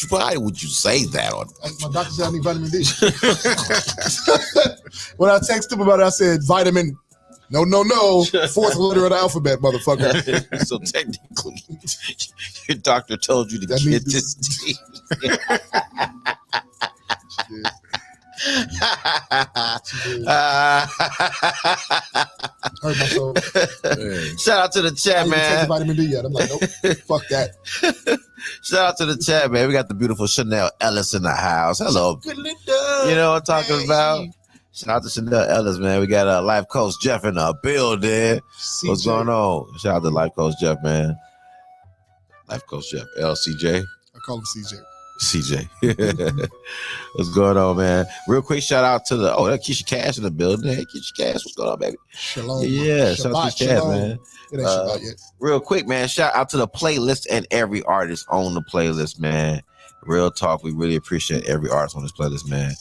[SPEAKER 2] Why would you say that?
[SPEAKER 11] My doctor said I need vitamin D. When I texted him about it, I said vitamin. No. Fourth letter of the alphabet, motherfucker.
[SPEAKER 2] So technically, your doctor told you to
[SPEAKER 11] that
[SPEAKER 2] get this D.
[SPEAKER 11] Hurt my soul.
[SPEAKER 2] Shout out to the chat, man.
[SPEAKER 11] Take vitamin D yet? I'm like, nope. Fuck that.
[SPEAKER 2] Shout out to the chat, man. We got the beautiful Chanel Ellis in the house. Hello. You know what I'm talking about? Shout out to Chanel Ellis, man. We got Life Coach Jeff in the building. CJ. What's going on? Shout out to Life Coach Jeff, man. Life Coach Jeff, LCJ.
[SPEAKER 11] I call him CJ.
[SPEAKER 2] CJ. What's going on, man? Real quick shout out to that Keisha Cash in the building. Hey, Keisha Cash, what's going on, baby?
[SPEAKER 11] Shalom.
[SPEAKER 2] Yeah, shout out to Cash, man.
[SPEAKER 11] It ain't Shabbat yet.
[SPEAKER 2] Real quick, man, shout out to the playlist and every artist on the playlist, man. Real talk, we really appreciate every artist on this playlist, man.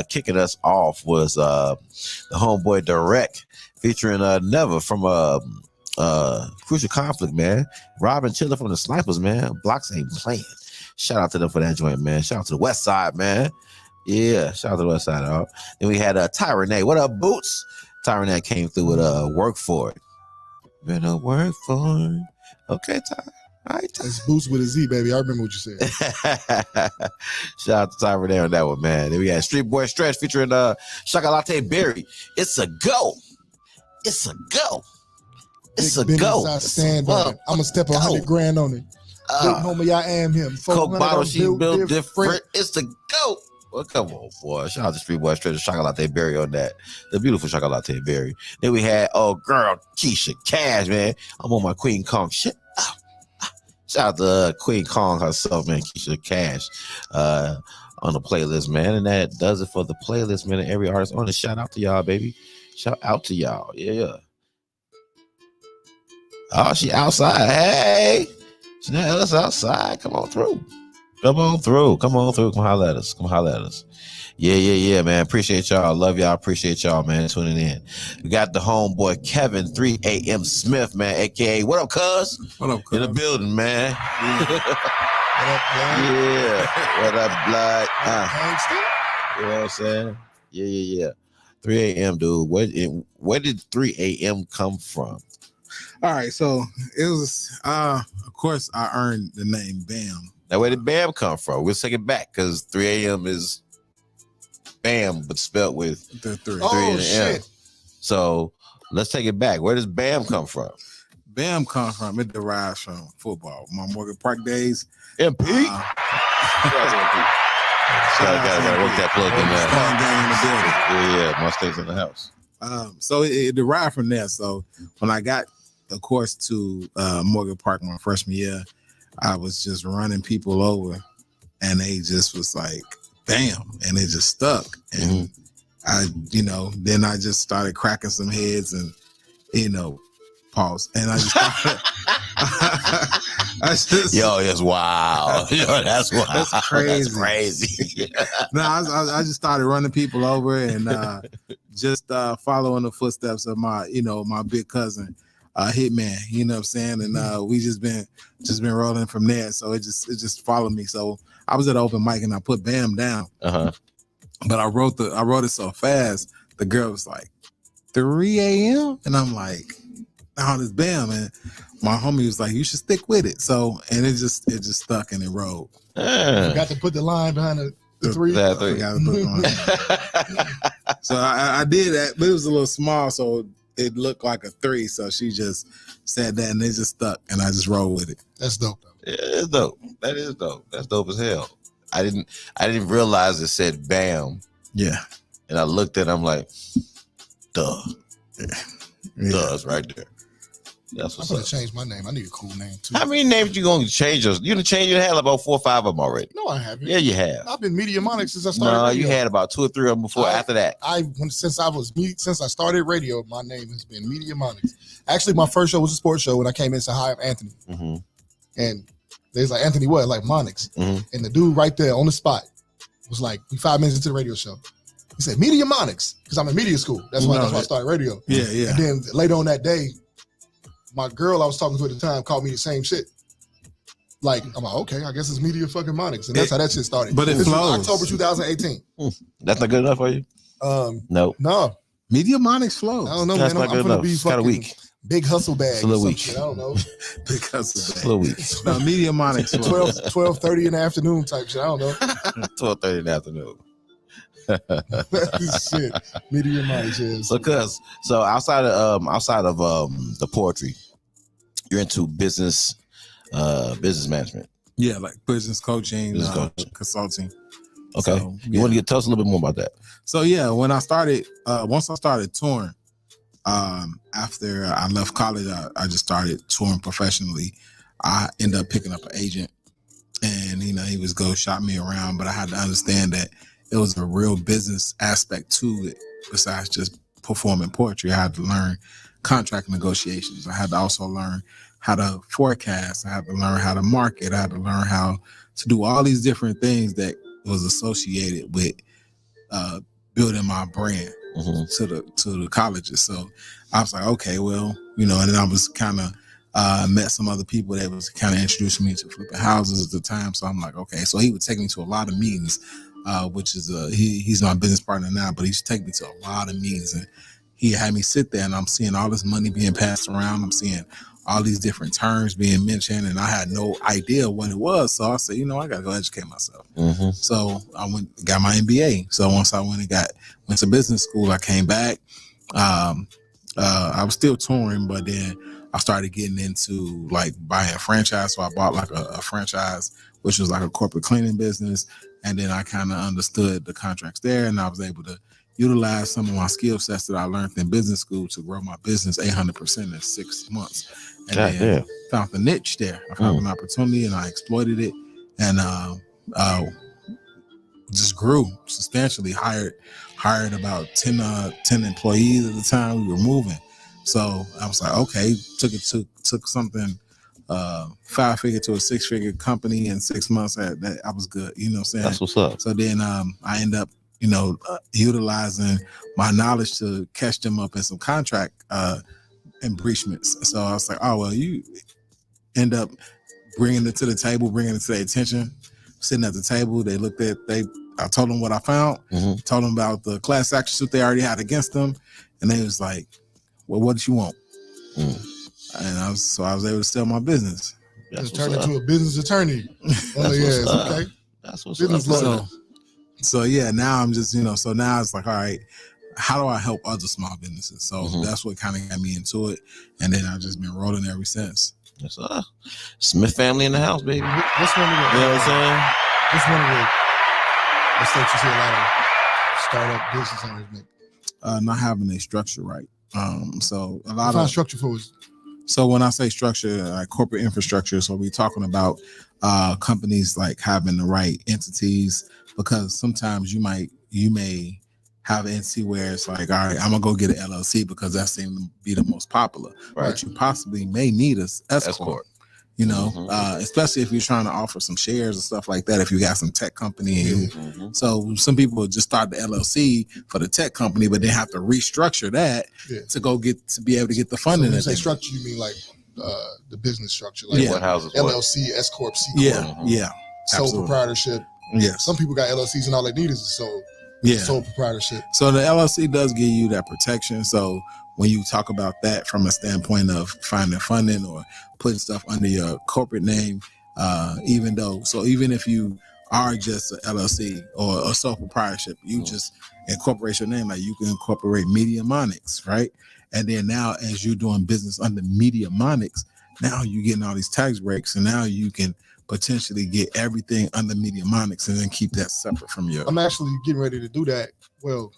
[SPEAKER 2] Kicking us off was the Homeboy Direct featuring Never from Crucial Conflict, man. Robin Chiller from the Snipers, man. Blocks Ain't Playing. Shout out to them for that joint, man. Shout out to the West Side, man. Yeah, shout out to the West Side, dog. Then we had Ty Renee. What up, Boots? Ty Renee came through with Work For It. Better work for it. Okay, Ty. All right, Ty.
[SPEAKER 11] It's Boots with a Z, baby. I remember what you said.
[SPEAKER 2] Shout out to Ty Renee on that one, man. Then we had Street Boy Stretch featuring Chocolate Berry. It's a go. It's a go. It's a go.
[SPEAKER 11] I stand on it. I'm going to step $100,000 on it. Big homie, I am him.
[SPEAKER 2] Coke bottle, she built different. It's the go. Well, come on, boy. Shout out to Street Boy Stretch, Chocolate Berry on that. The beautiful Chocolate Berry. Then we had, girl, Keisha Cash, man. I'm on my Queen Kong shit. Shout out to Queen Kong herself, man, Keisha Cash, on the playlist, man. And that does it for the playlist, man. And every artist on it. Shout out to y'all, baby. Shout out to y'all. Yeah. Oh, she outside. Hey. Janelle, us outside. Come on through. Come on through. Come holler at us. Yeah, man. Appreciate y'all. Love y'all. Appreciate y'all, man, tuning in. We got the homeboy Kevin 3 a.m. Smith, man, aka what up, cuz?
[SPEAKER 6] What up, cuz?
[SPEAKER 2] In the building, man.
[SPEAKER 11] What up, blood?
[SPEAKER 2] Yeah. What up, blood?
[SPEAKER 11] Gangsta?
[SPEAKER 2] You know what I'm saying? Yeah. 3 a.m., dude. Where did 3 a.m. come from?
[SPEAKER 6] All right, so it was of course I earned the name Bam.
[SPEAKER 2] Now, where did Bam come from? We'll take it back because 3 a.m. is Bam, but spelled with
[SPEAKER 6] The 3.
[SPEAKER 11] Oh,
[SPEAKER 2] and an
[SPEAKER 11] shit.
[SPEAKER 2] M. So let's take it back. Where does Bam come from?
[SPEAKER 6] Bam comes from, it derives from football. My Morgan Park days.
[SPEAKER 2] MP? Gotta work that plug in there. Yeah, Mustangs in the house.
[SPEAKER 6] So it derived from there. So when I got, of course, to Morgan Park my freshman year, I was just running people over, and they just was like, bam, and it just stuck. And then I just started cracking some heads and, pause. And I just
[SPEAKER 2] Yo, that's wild. Yo, that's wild.
[SPEAKER 6] That's crazy.
[SPEAKER 2] That's crazy.
[SPEAKER 6] No, I just started running people over and just following the footsteps of my big cousin, Hitman. You know what I'm saying? And we just been rolling from there. So it just followed me. So I was at an open mic and I put Bam down. But I wrote it so fast. The girl was like, 3 a.m. and I'm like, oh, this Bam. And my homie was like, you should stick with it. So and it just stuck and it rolled.
[SPEAKER 11] You got to put the line behind the 3.
[SPEAKER 6] That 3. So I did that, but it was a little small, so it looked like a 3. So she just said that, and it just stuck, and I just rolled with it.
[SPEAKER 11] That's dope, though.
[SPEAKER 2] Yeah, it's dope. That is dope. That's dope as hell. I didn't realize it said Bam.
[SPEAKER 6] Yeah,
[SPEAKER 2] and I looked at it, I'm like, duh.
[SPEAKER 6] Yeah.
[SPEAKER 2] Duh, it's right there. That's what's
[SPEAKER 11] I'm gonna
[SPEAKER 2] up.
[SPEAKER 11] change my name. I need a cool name too.
[SPEAKER 2] How many names you gonna change? You done changed your had about 4 or 5 of them already.
[SPEAKER 11] No, I haven't.
[SPEAKER 2] Yeah, you have.
[SPEAKER 11] I've been Mediamonic since I started.
[SPEAKER 2] No,
[SPEAKER 11] radio.
[SPEAKER 2] you had about 2 or 3 of them before. After that,
[SPEAKER 11] since I started radio, my name has been Mediamonic. Actually, my first show was a sports show when I came in and said, "Hi, I'm Anthony," and they was like, "Anthony, what?" Like Monix, and the dude right there on the spot was like, "We 5 minutes into the radio show." He said, "Mediamonics," because I'm in media school. That's why I started radio.
[SPEAKER 6] Yeah.
[SPEAKER 11] And then later on that day, my girl I was talking to at the time called me the same shit. Like, I'm like, okay, I guess it's Media fucking Monix. And that's how that shit started.
[SPEAKER 6] But it
[SPEAKER 11] this
[SPEAKER 6] flows.
[SPEAKER 11] was October 2018.
[SPEAKER 2] That's not good enough for you? No.
[SPEAKER 6] Mediamonics flows.
[SPEAKER 11] I don't know,
[SPEAKER 2] That's
[SPEAKER 11] man.
[SPEAKER 2] not
[SPEAKER 11] I'm
[SPEAKER 2] good
[SPEAKER 11] gonna
[SPEAKER 2] enough.
[SPEAKER 11] be
[SPEAKER 2] It's kind of
[SPEAKER 11] fucking
[SPEAKER 2] weak.
[SPEAKER 11] Big hustle bag.
[SPEAKER 2] It's a little
[SPEAKER 11] or some
[SPEAKER 2] weak.
[SPEAKER 11] shit, I don't know.
[SPEAKER 6] Big hustle bag.
[SPEAKER 2] It's a little weak.
[SPEAKER 6] No, Mediamonics flows.
[SPEAKER 11] 12:30 in the afternoon type shit. I don't know.
[SPEAKER 2] 12:30 in the afternoon.
[SPEAKER 11] Shit. Mediamonics is.
[SPEAKER 2] So outside of the poetry, you're into business management.
[SPEAKER 6] Yeah, like business coaching,
[SPEAKER 2] Business coaching.
[SPEAKER 6] consulting.
[SPEAKER 2] Okay.
[SPEAKER 6] So,
[SPEAKER 2] You want to tell us a little bit more about that?
[SPEAKER 6] So yeah, when I started, once I started touring, after I left college, I just started touring professionally. I ended up picking up an agent, and he was go shop me around, but I had to understand that it was a real business aspect to it besides just performing poetry. I had to learn contract negotiations. I had to also learn how to forecast. I had to learn how to market. I had to learn how to do all these different things that was associated with building my brand to the colleges. So I was like, okay, well, and then I was kind of met some other people that was kind of introducing me to flipping houses at the time. So I'm like, okay. So he would take me to a lot of meetings, which is he's my business partner now, but he used to take me to a lot of meetings, and he had me sit there, and I'm seeing all this money being passed around. I'm seeing all these different terms being mentioned, and I had no idea what it was. So I said, I got to go educate myself. So I got my MBA. So once I went to business school, I came back. I was still touring, but then I started getting into like buying a franchise. So I bought like a franchise, which was like a corporate cleaning business. And then I kind of understood the contracts there, and I was able to utilize some of my skill sets that I learned in business school to grow my business 800% in 6 months. And then found the niche there. I found an opportunity, and I exploited it, and just grew substantially. Hired about 10 employees at the time. We were moving, so I was like, okay. Took something 5-figure to a 6-figure company in 6 months. That I was good. You know what I'm saying?
[SPEAKER 2] That's what's up.
[SPEAKER 6] So then I end up, utilizing my knowledge to catch them up in some contract breachments. So I was like, oh, well, you end up bringing it to the table, bringing it to their attention, sitting at the table. They looked at, I told them what I found, told them about the class action suit they already had against them. And they was like, well, what did you want? And I was able to sell my business.
[SPEAKER 11] Just turned into a business attorney. Okay.
[SPEAKER 2] That's what's
[SPEAKER 11] business
[SPEAKER 2] up.
[SPEAKER 11] lawyer.
[SPEAKER 6] So yeah, now I'm just, so now it's like, all right, how do I help other small businesses? So that's what kind of got me into it. And then I've just been rolling ever since.
[SPEAKER 2] Yes, Smith family in the house, baby.
[SPEAKER 11] What's one of the,
[SPEAKER 2] you know what I'm saying?
[SPEAKER 11] What's one of the mistakes you see a lot of startup business owners make?
[SPEAKER 6] Not having a structure right. So a lot
[SPEAKER 11] of structure for us.
[SPEAKER 6] So when I say structure, like corporate infrastructure, so we're talking about companies like having the right entities, because sometimes you may have an entity where it's like, all right, I'm gonna go get an LLC because that seems to be the most popular. Right. But you possibly may need a S corp. Especially if you're trying to offer some shares and stuff like that, if you got some tech company. So some people just start the LLC for the tech company, but they have to restructure that to be able to get the funding.
[SPEAKER 11] So when you say structure, you mean like the business structure, like
[SPEAKER 2] what houses
[SPEAKER 11] LLC, S corp, C corp, sole proprietorship.
[SPEAKER 6] Yeah,
[SPEAKER 11] some people got LLCs and all they need is sole proprietorship.
[SPEAKER 6] So the LLC does give you that protection. So when you talk about that from a standpoint of finding funding or putting stuff under your corporate name, even if you are just an LLC or a sole proprietorship, you just incorporate your name. Like you can incorporate Mediamonics, right? And then now as you're doing business under Mediamonics, now you're getting all these tax breaks, and now you can potentially get everything under Mediamonics and then keep that separate from your.
[SPEAKER 11] I'm actually getting ready to do that. Well,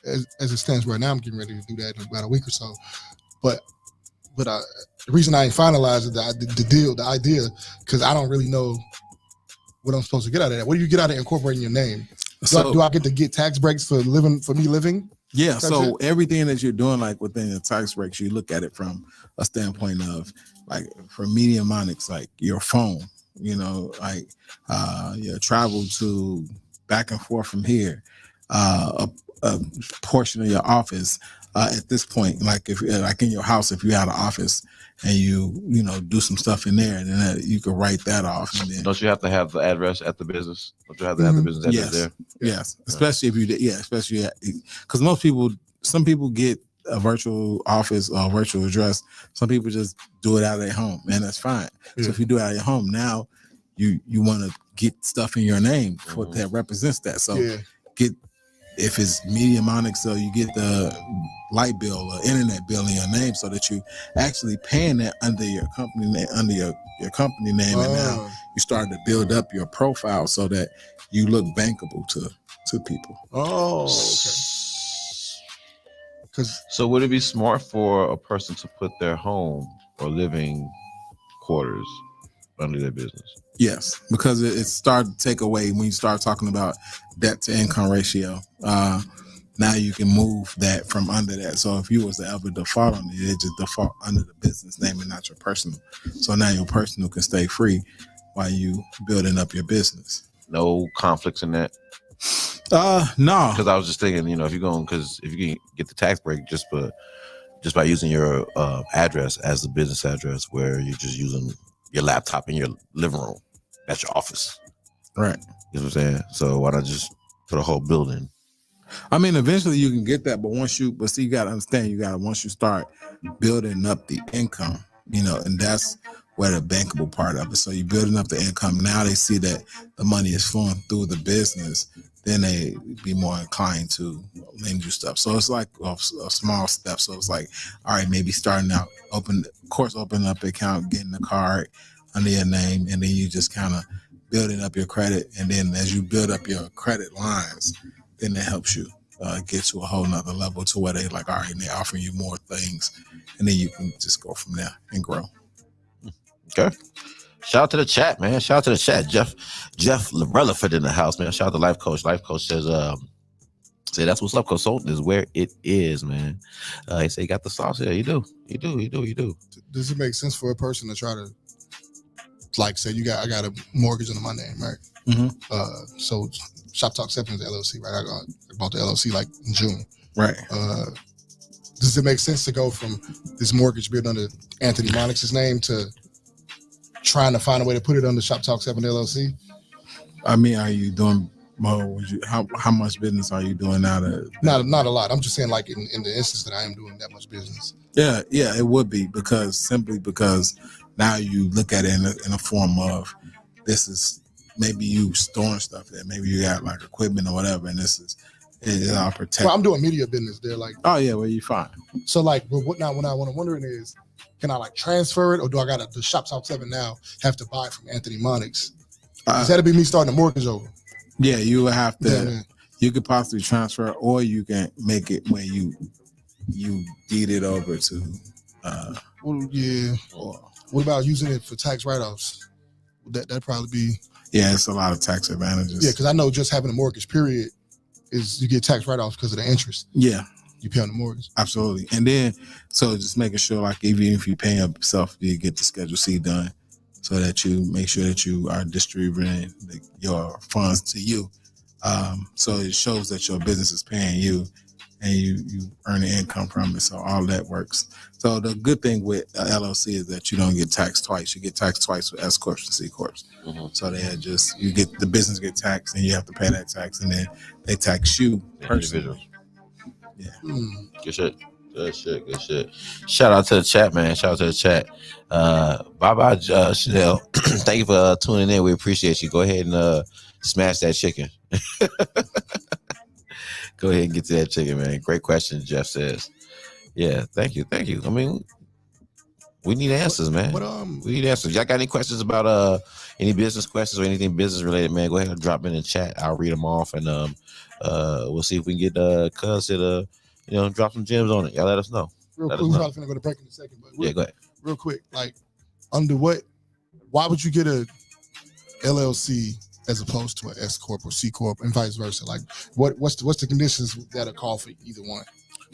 [SPEAKER 11] as it stands right now, I'm getting ready to do that in about a week or so. But the reason I ain't finalized the idea, because I don't really know what I'm supposed to get out of that. What do you get out of incorporating your name? Do I get to get tax breaks for me living?
[SPEAKER 6] Yeah. So everything that you're doing, like within the tax breaks, you look at it from a standpoint of like for Mediamonics, like your phone, like your travel to back and forth from here, a portion of your office at this point, like if like in your house, if you had an office and you do some stuff in there, and then you could write that off. And then,
[SPEAKER 2] don't you have to have the address at the business? Don't you have to have the business address there?
[SPEAKER 6] Yes, especially if especially because some people get a virtual office or a virtual address. Some people just do it out of their home, and that's fine. So if you do it out of your home, now you want to get stuff in your name that represents that. So if it's Mediamonics, so you get the light bill or internet bill in your name, so that you actually paying that under your company name, and now you start to build up your profile so that you look bankable to people.
[SPEAKER 11] Oh, okay.
[SPEAKER 2] So would it be smart for a person to put their home or living quarters under their business?
[SPEAKER 6] Yes, because it started to take away when you start talking about debt to income ratio. Now you can move that from under that. So if you was to ever default on it, just default under the business name and not your personal. So now your personal can stay free while you building up your business.
[SPEAKER 2] No conflicts in that?
[SPEAKER 6] No.
[SPEAKER 2] Because I was just thinking, if if you can get the tax break just by using your address as the business address, where you're just using your laptop in your living room, that's your office.
[SPEAKER 6] Right.
[SPEAKER 2] You know what I'm saying? So why not just put a whole building?
[SPEAKER 6] I mean, eventually you can get that, but you got to understand, once you start building up the income, and that's where the bankable part of it. So you're building up the income. Now they see that the money is flowing through the business, then they be more inclined to lend you stuff. So it's like a small step. So it's like, all right, maybe starting out, opening up the account, getting the card under your name, and then you just kind of building up your credit. And then as you build up your credit lines, then that helps you get to a whole nother level to where they like, all right, and they're offering you more things, and then you can just go from there and grow.
[SPEAKER 2] Okay. Shout out to the chat, man. Shout out to the chat. Jeff Relaford in the house, man. Shout out to Life Coach. Life Coach says, say that's what's up. Consultant is where it is, man. He say you got the sauce here. You do.
[SPEAKER 11] Does it make sense for a person to try to like say I got a mortgage under my name, right?
[SPEAKER 6] Mm-hmm.
[SPEAKER 11] So Shoptalk 7 is the LLC, right? I bought the LLC like in June.
[SPEAKER 6] Right.
[SPEAKER 11] Does it make sense to go from this mortgage being under Anthony Monix's name to trying to find a way to put it under Shoptalk 7 LLC?
[SPEAKER 6] I mean, are you doing more? How much business are you doing now?
[SPEAKER 11] Not a lot. I'm just saying, like in the instance that I am doing that much business.
[SPEAKER 6] Yeah, it would be because now you look at it in a form of this is maybe you storing stuff there. Maybe you got like equipment or whatever, and this is it all protected.
[SPEAKER 11] Well, I'm doing media business there, like.
[SPEAKER 6] Oh yeah, well you fine.
[SPEAKER 11] So like, what I'm wondering is, can I like transfer it, or do I got the Shoptalk 7 now have to buy from Anthony Monix? Does that be me starting a mortgage over?
[SPEAKER 6] Yeah, you would have to.
[SPEAKER 11] Yeah,
[SPEAKER 6] you could possibly transfer, or you can make it where you deed it over to.
[SPEAKER 11] Well, yeah. Or what about using it for tax write-offs? That'd probably be.
[SPEAKER 6] Yeah, it's a lot of tax advantages.
[SPEAKER 11] Yeah, because I know just having a mortgage period is you get tax write-offs because of the interest.
[SPEAKER 6] Yeah.
[SPEAKER 11] You pay on the mortgage.
[SPEAKER 6] Absolutely. And then, so just making sure, like, even if you pay yourself, you get the Schedule C done so that you make sure that you are distributing your funds to you. So it shows that your business is paying you and you earn the income from it. So all that works. So the good thing with LLC is that you don't get taxed twice. You get taxed twice with S Corps and C Corps. Mm-hmm. So you get the business get taxed and you have to pay that tax, and then they tax you personally. Yeah.
[SPEAKER 2] Good shit. Good shit. Shout out to the chat, man. Bye-bye, Chanel. Thank you for tuning in. We appreciate you. Go ahead and smash that chicken. Go ahead and get to that chicken, man. Great question, Jeff says. Yeah, thank you. I mean, we need answers, man. We need answers. Y'all got any questions about any business questions or anything business related, man? Go ahead and drop them in the chat. I'll read them off, and we'll see if we can get Cuz to drop some gems on it. Y'all let us know.
[SPEAKER 11] Real quick, we're probably gonna go to break in a second, but
[SPEAKER 2] go ahead.
[SPEAKER 11] Real quick, like why would you get a LLC as opposed to an S Corp or C Corp and vice versa? Like what's the conditions that are called for either one?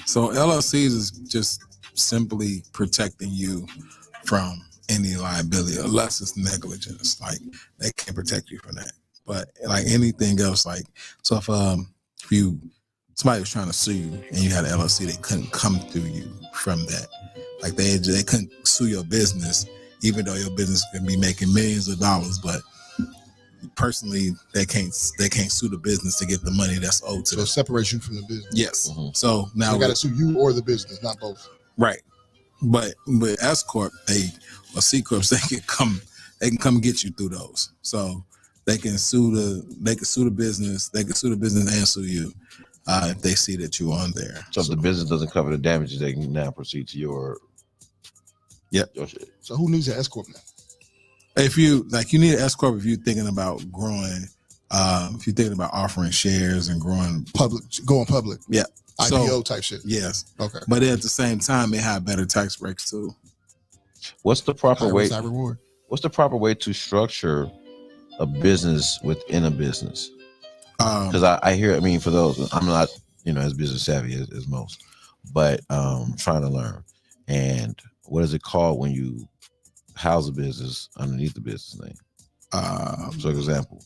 [SPEAKER 6] So LLCs is just simply protecting you from any liability unless it's negligence. Like they can't protect you from that. But like anything else, like so if somebody was trying to sue you and you had an LLC, they couldn't come through you from that. Like they couldn't sue your business, even though your business can be making millions of dollars, but personally they can't sue the business to get the money that's owed to them.
[SPEAKER 11] So it separates you from the business.
[SPEAKER 6] Yes. Mm-hmm. So now
[SPEAKER 11] they got to sue you or the business, not both.
[SPEAKER 6] Right. But with S Corp, or C Corp, they can come get you through those. So they can sue the business, and sue you if they see that you're on there.
[SPEAKER 2] So if the business doesn't cover the damages, they can now proceed to your shit.
[SPEAKER 11] So who needs an S Corp now?
[SPEAKER 6] If you need an S Corp if you're thinking about growing, if you're thinking about offering shares and going public. Yeah.
[SPEAKER 11] IPO type shit.
[SPEAKER 6] Yes.
[SPEAKER 11] Okay.
[SPEAKER 6] But at the same time, they have better tax breaks too.
[SPEAKER 2] What's the proper way?
[SPEAKER 11] Reward?
[SPEAKER 2] What's the proper way to structure a business within a business? Because I hear, I mean, for those, I'm not, as business savvy as most, but trying to learn. And what is it called when you house a business underneath the business name? So, for example,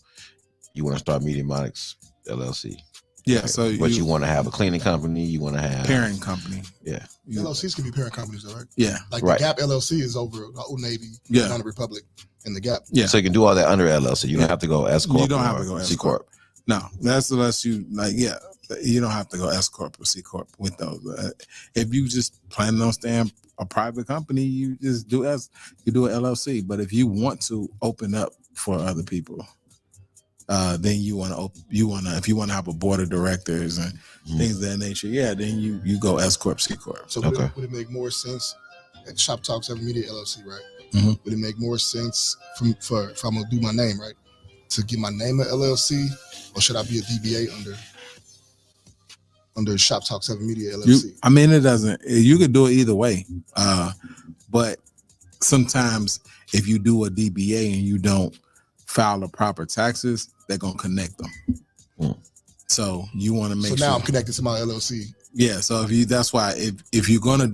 [SPEAKER 2] you want to start Media Monix LLC.
[SPEAKER 6] Yeah.
[SPEAKER 2] Right?
[SPEAKER 6] So,
[SPEAKER 2] but you want to have a cleaning company. You want to have
[SPEAKER 6] parent company.
[SPEAKER 2] Yeah.
[SPEAKER 11] LLCs can be parent companies, though, right?
[SPEAKER 6] Yeah.
[SPEAKER 11] Like the Gap LLC is over Old Navy, Non Republic, and the Gap.
[SPEAKER 2] Yeah. So you can do all that under LLC. You don't have to go S Corp.
[SPEAKER 6] You don't have to go S Corp. No, that's unless you you don't have to go S Corp or C Corp with those. If you just planning on staying a private company, you just do an LLC. But if you want to open up for other people, then if you want to have a board of directors and things of that nature, then you go S Corp, C Corp.
[SPEAKER 11] So would it make more sense at Shoptalk 7 Media LLC, right? Mm-hmm. Would it make more sense if I'm gonna do my name, right, to give my name an LLC, or should I be a DBA under Shoptalk 7 Media LLC?
[SPEAKER 6] It doesn't. You could do it either way, but sometimes if you do a DBA and you don't file the proper taxes, they're gonna connect them. So you want to make sure.
[SPEAKER 11] So now I'm connected to my LLC.
[SPEAKER 6] Yeah. So that's why if you're gonna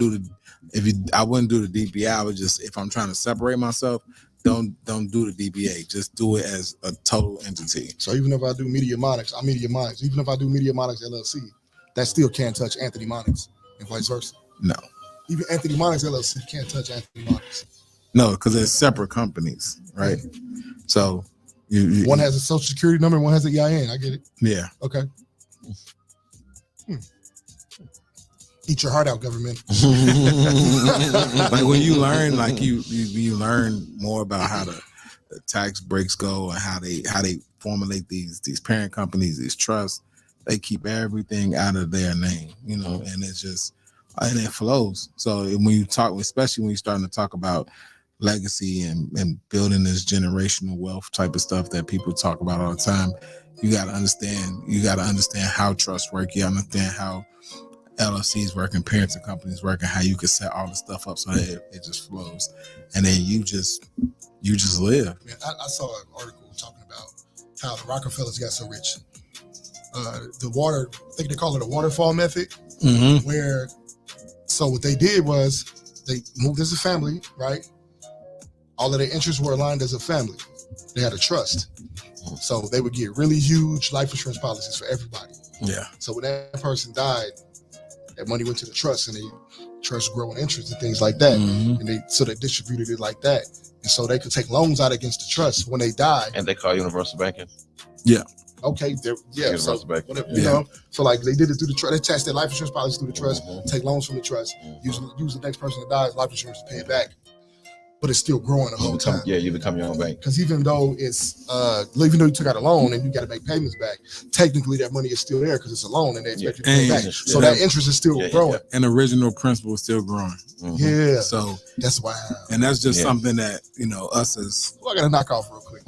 [SPEAKER 6] I wouldn't do the DBA. I would just, if I'm trying to separate myself, don't do the DBA. Just do it as a total entity.
[SPEAKER 11] So even if I do Media Monix, I'm Media Monix. Even if I do Media Monix LLC, that still can't touch Anthony Monix, and vice versa.
[SPEAKER 6] No.
[SPEAKER 11] Even Anthony Monix LLC can't touch Anthony Monix.
[SPEAKER 6] No, because they're separate companies, right? So
[SPEAKER 11] one has a social security number, and one has an EIN. I get it.
[SPEAKER 6] Yeah.
[SPEAKER 11] Okay. Eat your heart out, government.
[SPEAKER 6] Like when you learn, like you learn more about how the tax breaks go and how they formulate these parent companies, these trusts. They keep everything out of their name, and it's just and it flows. So when you talk, especially when you're starting to talk about legacy and building this generational wealth type of stuff that people talk about all the time, you got to understand how trusts work. You understand how LLCs work and parents and companies work and how you can set all the stuff up so that it just flows. And then you just live.
[SPEAKER 11] Man, I saw an article talking about how the Rockefellers got so rich. The water, I think they call it a waterfall method, where, so what they did was they moved as a family, right? All of their interests were aligned as a family. They had a trust. So they would get really huge life insurance policies for everybody.
[SPEAKER 6] Yeah.
[SPEAKER 11] So when that person died, that money went to the trust, and they trust growing interest and things like that. And they distributed it like that. And so they could take loans out against the trust when they die.
[SPEAKER 2] And they call universal banking.
[SPEAKER 6] Yeah.
[SPEAKER 11] Okay.
[SPEAKER 2] Universal banking.
[SPEAKER 11] Whatever, you know. So like they did it through the trust. They attached their life insurance policies through the trust, take loans from the trust, use the next person that dies life insurance to pay it back. But it's still growing the whole time.
[SPEAKER 2] Yeah, you become your own bank.
[SPEAKER 11] Because even though even though you took out a loan and you got to make payments back, technically that money is still there because it's a loan and they expect you to pay back. So that interest is still growing.
[SPEAKER 6] And original principle is still growing.
[SPEAKER 11] Yeah.
[SPEAKER 6] So
[SPEAKER 11] that's why.
[SPEAKER 6] And that's just something that, us as.
[SPEAKER 11] Well, I got to knock off real quick.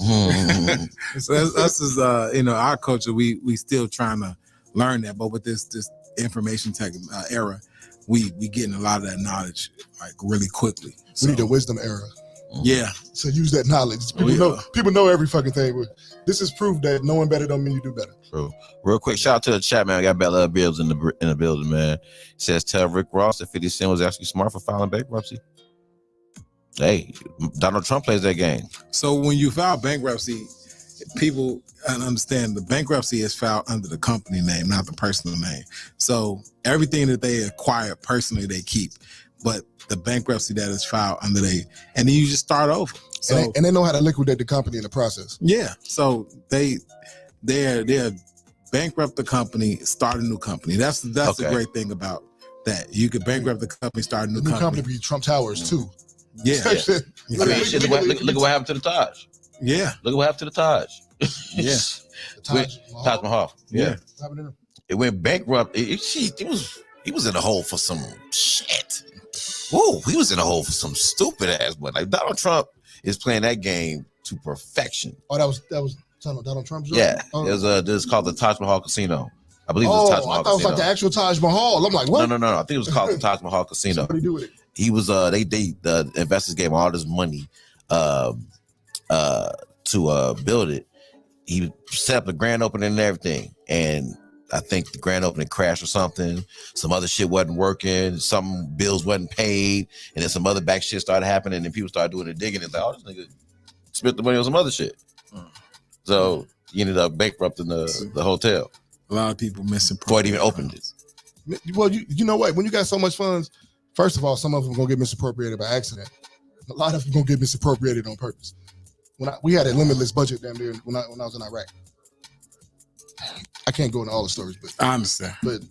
[SPEAKER 6] So us as, our culture, we still trying to learn that. But with this information tech era, we getting a lot of that knowledge like really quickly.
[SPEAKER 11] We need a wisdom era.
[SPEAKER 6] Yeah.
[SPEAKER 11] So use that knowledge. People know every fucking thing. But this is proof that knowing better don't mean you do better.
[SPEAKER 2] True. Real quick, shout out to the chat, man. I got Bella Bills in the building, man. It says, tell Rick Ross that 50 Cent was actually smart for filing bankruptcy. Hey, Donald Trump plays that game.
[SPEAKER 6] So when you file bankruptcy, people understand the bankruptcy is filed under the company name, not the personal name. So everything that they acquire personally, they keep. But the bankruptcy that is filed under and then you just start over. So
[SPEAKER 11] and they know how to liquidate the company in the process.
[SPEAKER 6] Yeah. So they're bankrupt the company, start a new company. That's the great thing about that. You could bankrupt the company, start a new company.
[SPEAKER 11] company be Trump Towers too.
[SPEAKER 6] Yeah.
[SPEAKER 2] Look at what happened to the Taj.
[SPEAKER 6] Yeah.
[SPEAKER 2] Look at what happened to the Taj.
[SPEAKER 6] Yeah.
[SPEAKER 2] Taj Mahal. Yeah. It went bankrupt. He was in a hole for some shit. Whoa, he was in a hole for some stupid ass. But like Donald Trump is playing that game to perfection.
[SPEAKER 11] Oh, that was Donald Trump's job?
[SPEAKER 2] Yeah.
[SPEAKER 11] Oh.
[SPEAKER 2] This is called the Taj Mahal Casino. I believe it was Taj Mahal Casino.
[SPEAKER 11] I thought it was like the actual Taj Mahal. I'm like, what?
[SPEAKER 2] No. I think it was called the Taj Mahal Casino.
[SPEAKER 11] What did he do with it?
[SPEAKER 2] He was the investors gave him all this money to build it. He set up the grand opening and everything, and I think the grand opening crashed or something. Some other shit wasn't working. Some bills wasn't paid, and then some other back shit started happening. And then people started doing the digging. It's like, oh, this nigga spent the money on some other shit. So he ended up bankrupting the hotel.
[SPEAKER 6] A lot of people missing
[SPEAKER 2] before it even opened it.
[SPEAKER 11] Well, you know what? When you got so much funds, first of all, some of them gonna get misappropriated by accident. A lot of them gonna get misappropriated on purpose. We had a limitless budget damn near when I was in Iraq. I can't go into all the stories, but
[SPEAKER 6] I understand.
[SPEAKER 11] But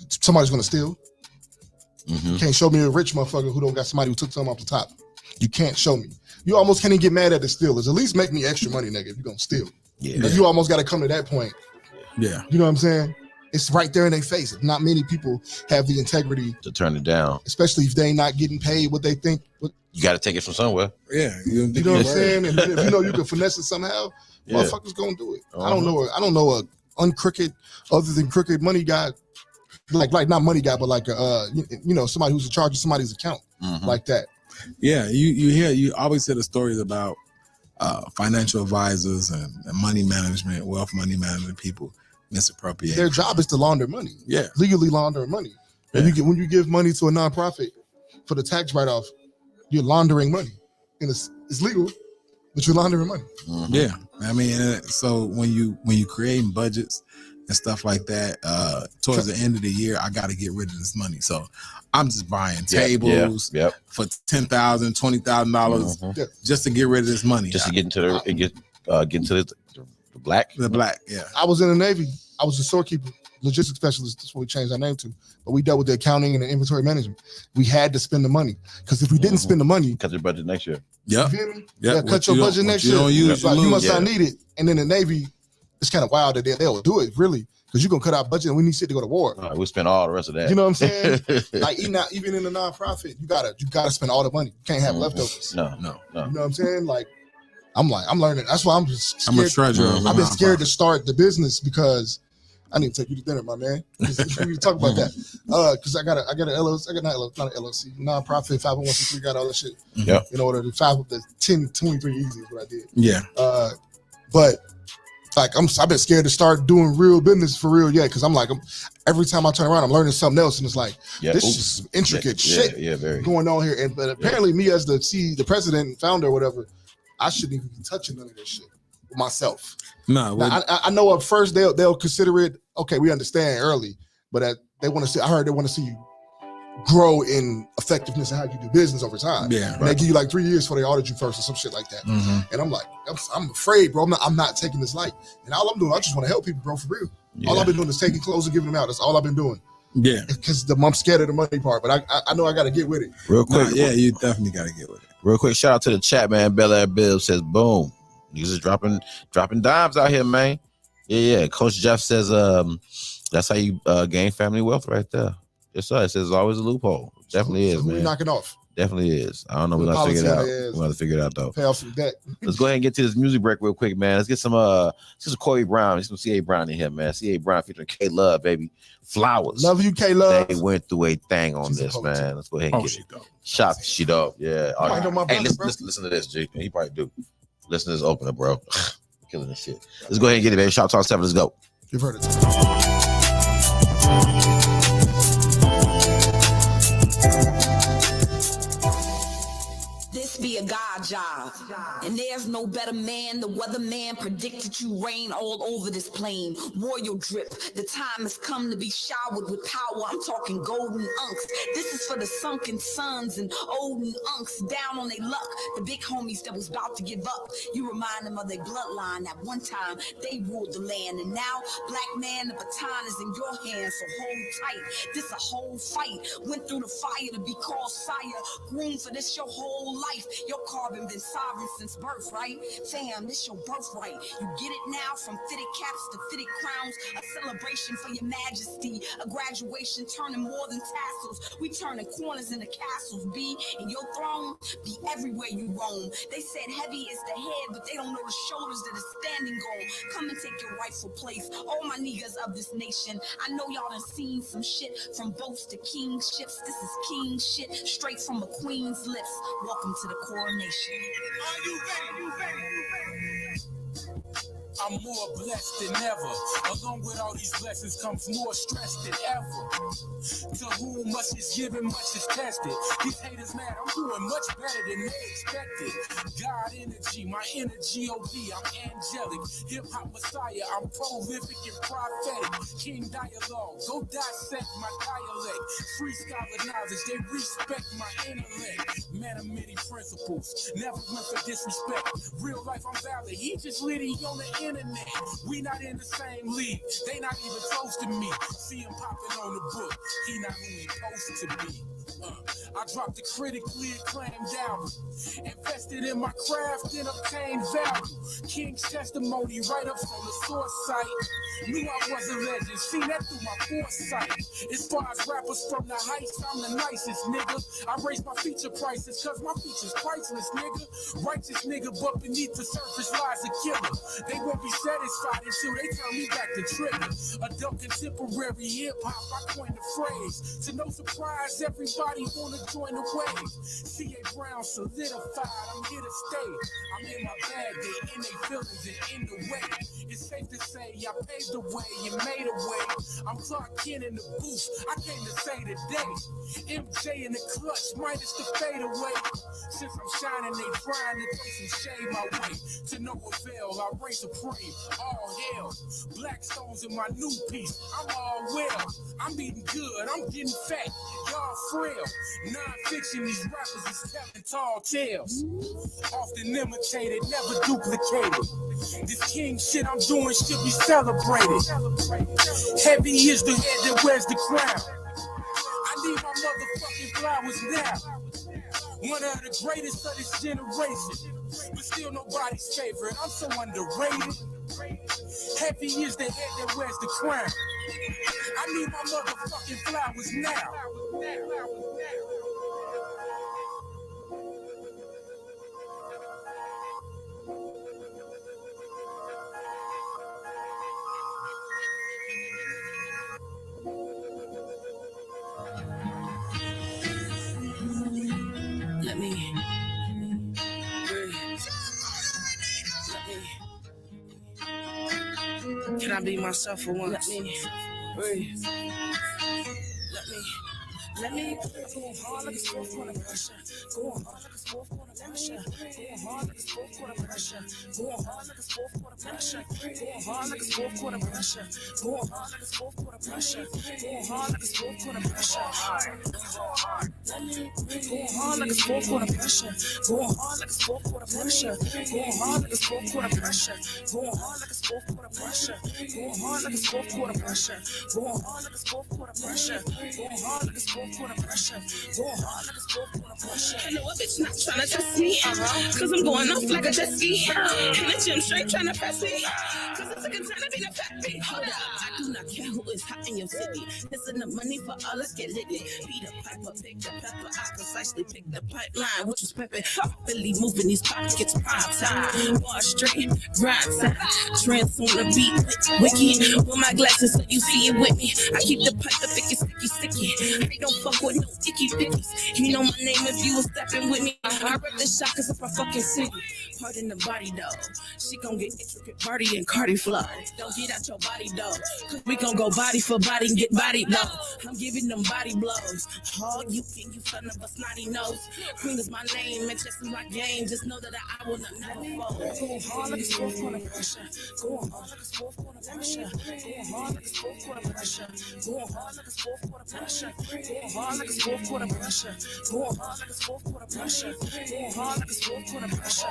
[SPEAKER 11] somebody's gonna steal. You can't show me a rich motherfucker who don't got somebody who took something off the top. You can't show me. You almost can't even get mad at the stealers. At least make me extra money, nigga, if you're gonna steal.
[SPEAKER 2] Yeah.
[SPEAKER 11] You almost gotta come to that point.
[SPEAKER 6] Yeah.
[SPEAKER 11] You know what I'm saying? It's right there in their face. Not many people have the integrity
[SPEAKER 2] to turn it down, especially
[SPEAKER 11] if they not getting paid what they think.
[SPEAKER 2] You got to take it from somewhere.
[SPEAKER 6] Yeah,
[SPEAKER 11] you know what I'm saying. And if you know you can finesse it somehow, motherfuckers gonna do it. I don't know a uncrooked other than crooked money guy, like not money guy, but like somebody who's in charge of somebody's account like that.
[SPEAKER 6] Yeah, you always hear the stories about financial advisors and money management, wealth money management people misappropriate.
[SPEAKER 11] Their job is to launder money.
[SPEAKER 6] Yeah,
[SPEAKER 11] legally launder money. Yeah. When you give money to a nonprofit for the tax write-off, you're laundering money in it's legal, but you're laundering money.
[SPEAKER 2] Mm-hmm.
[SPEAKER 6] Yeah, I mean, so when you creating budgets and stuff like that, towards the end of the year, I got to get rid of this money. So I'm just buying tables for $10,000, $20,000 just to get rid of this money.
[SPEAKER 2] Just to get into the black.
[SPEAKER 6] The black, yeah.
[SPEAKER 11] I was in the Navy. I was a storekeeper, logistics specialist. That's what we changed our name to. But we dealt with the accounting and the inventory management. We had to spend the money because if we didn't spend the money,
[SPEAKER 2] cut your budget next year.
[SPEAKER 6] Yep.
[SPEAKER 11] You feel me?
[SPEAKER 6] Yep.
[SPEAKER 11] Yeah, cut your budget next year. You must
[SPEAKER 2] Yeah.
[SPEAKER 11] not need it. And then the Navy, it's kind of wild that they'll do it really because you're gonna cut our budget and we need shit to go to war.
[SPEAKER 2] All right, we'll spend all the rest of that.
[SPEAKER 11] You know what I'm saying? Like even in the nonprofit, you gotta spend all the money. You can't have leftovers.
[SPEAKER 2] No.
[SPEAKER 11] You know what I'm saying? Like I'm learning. That's why I'm just scared.
[SPEAKER 6] I'm a treasurer.
[SPEAKER 11] I've been scared to start the business because I need to take you to dinner, my man. We need to talk about that. Because I got an LLC, not an LLC, nonprofit, 501c3, got all that shit.
[SPEAKER 2] Yeah.
[SPEAKER 11] In order to 1023 easy is what I did.
[SPEAKER 6] Yeah.
[SPEAKER 11] But like I've been scared to start doing real business for real yet. Because I'm like, every time I turn around, I'm learning something else, and it's like this is intricate shit
[SPEAKER 2] very
[SPEAKER 11] going on here. But apparently, me as the president and founder or whatever, I shouldn't even be touching none of this shit myself.
[SPEAKER 6] No,
[SPEAKER 11] now, I know at first they'll consider it okay. We understand early, but they want to see. I heard they want to see you grow in effectiveness and how you do business over time.
[SPEAKER 6] Yeah,
[SPEAKER 11] and they give you like 3 years before they audit you first or some shit like that.
[SPEAKER 6] Mm-hmm.
[SPEAKER 11] And I'm like, I'm afraid, bro. I'm not taking this light. And all I'm doing, I just want to help people, bro, for real. Yeah. All I've been doing is taking clothes and giving them out. That's all I've been doing.
[SPEAKER 6] Yeah,
[SPEAKER 11] because I'm scared of the money part, but I know I got to get with it.
[SPEAKER 2] Real quick,
[SPEAKER 6] you definitely got to get with it.
[SPEAKER 2] Real quick, shout out to the chat, man. Bel Air Bill says, boom. Niggas is dropping dimes out here, man. Yeah. Coach Jeff says, that's how you gain family wealth right there. Yes, sir. It says there's always a loophole. Definitely is, man.
[SPEAKER 11] We knocking off.
[SPEAKER 2] Definitely is. I don't know. We're gonna figure it out. We're gonna figure it out though.
[SPEAKER 11] Pay off some debt.
[SPEAKER 2] Let's go ahead and get to this music break real quick, man. Let's get some Corey Brown. Get some C.A. Brown in here, man. C.A. Brown featuring K Love, baby. Flowers.
[SPEAKER 11] Love you, K Love.
[SPEAKER 2] They went through a thing on this, man. Let's go ahead and get it. Shot she dope. Yeah. All right. Hey, listen to this, G. He probably do. Listen to this opener, bro. Killing this shit. Let's go ahead and get it, baby. Shoptalk 7. Let's go.
[SPEAKER 11] You've heard it.
[SPEAKER 3] Be a God job, and there's no better man. The weatherman predicted you rain all over this plain. Royal drip, the time has come to be showered with power. I'm talking golden unks. This is for the sunken sons and olden unks down on their luck. The big homies that was about to give up. You remind them of their bloodline. At one time they ruled the land, and now, black man, the baton is in your hands. So hold tight. This a whole fight. Went through the fire to be called sire. Groomed for this your whole life. Your carbon been sovereign since birth, right? Fam, this your birthright. You get it now from fitted caps to fitted crowns. A celebration for your majesty. A graduation turning more than tassels. We turning corners into castles, B. And your throne be everywhere you roam. They said heavy is the head, but they don't know the shoulders that is standing on. Come and take your rightful place. All my niggas of this nation. I know y'all done seen some shit from boats to kingships. This is king shit straight from a queen's lips. Welcome to the coronation.
[SPEAKER 10] Are you ready? I'm more blessed than ever. Along with all these blessings comes more stress than ever. To whom much is given, much is tested. These haters mad, I'm doing much better than they expected. God energy, my energy OD, I'm angelic. Hip-hop messiah, I'm prolific and prophetic. King dialogue, go dissect my dialect. Freestyle knowledge, they respect my intellect. Man of many principles, never went for disrespect. Real life, I'm valid, he just litty on the internet. We not in the same league, they not even close to me. See him popping on the book, he not who he supposed to be. I dropped a critically acclaimed album, invested in my craft and obtained value. King's testimony right up on the source site. Knew I was a legend, seen that through my foresight. As far as rappers from the heights, I'm the nicest nigga. I raise my feature prices cause my feature's priceless, nigga. Righteous nigga, but beneath the surface lies a killer. They won't be satisfied until they turn me back to trigger. Adult contemporary hip-hop, I coined the phrase. To no surprise, everybody
[SPEAKER 9] Party wanna join the wave. C.A. Brown solidified, I'm here to stay. I'm in my bag, they in their feelings and in the way. It's safe to say I paved the way and made a way. I'm Clark Kent in the booth, I came to say today. MJ in the clutch, minus the fadeaway. Since I'm shining, they trying to throw some shade my way. To no avail, I reign supreme, all hell. Blackstone's in my new piece, I'm all well. I'm eating good, I'm getting fat, y'all frail. Non-fiction, these rappers is telling tall tales. Often imitated, never duplicated. This king shit I'm doing should be celebrated. Heavy is the head that wears the crown. I need my motherfucking flowers now. One of the greatest of this generation, but still nobody's favorite. I'm so underrated. Heavy is the head that wears the crown. I need my motherfucking flowers now.
[SPEAKER 3] Let me Can I be myself for once? Let me go hard like it's fourth quarter pressure. Go hard like it's fourth quarter pressure. Go hard like it's fourth quarter pressure. Go hard like it's fourth quarter pressure. Go hard like it's fourth quarter pressure. Go hard like it's fourth quarter pressure. Go hard like it's fourth quarter pressure. Let me go hard like it's fourth quarter pressure. Go hard like it's fourth quarter pressure. Go hard like it's fourth quarter pressure. Go hard like it's fourth quarter pressure. Go hard like it's fourth quarter pressure. Go hard like it's fourth quarter pressure. Go hard like it's fourth quarter pressure. Go hard like it's fourth quarter pressure. I know a bitch not tryna test me, cause I'm going off like a jet ski. In the gym straight tryna press me, cause it's a good time to be the fat bitch. Hold up, I do not care who is hot in your city. This is the money for all, let's get litty. Beat a piper, pick the pepper. I precisely pick the pipeline, which was peppin'. I'm really moving these pockets prime time. Bar straight, grind time. Trance on the beat, wiki. With my glasses so you see it with me. I keep the pipe, the thick sticky. I don't fuck with no icky pickies. You know my name if you was stepping with me. I rep the shot cause if I fucking city. Pardon the body though. She gon' get intricate party and Cardi flow. Don't get out your body though. Cause we gon' go body for body and get body though. I'm giving them body blows. All you can, you son of a snotty nose. Queen is my name and chess is my game. Just know that I will not never fall. Go hard like it's fourth quarter pressure. Go hard like it's fourth quarter pressure. Go hard like it's fourth quarter pressure. Go hard like it's fourth quarter pressure. Go hard like it's fourth quarter pressure. Go hard like it's fourth quarter pressure. Go hard like it's fourth quarter pressure.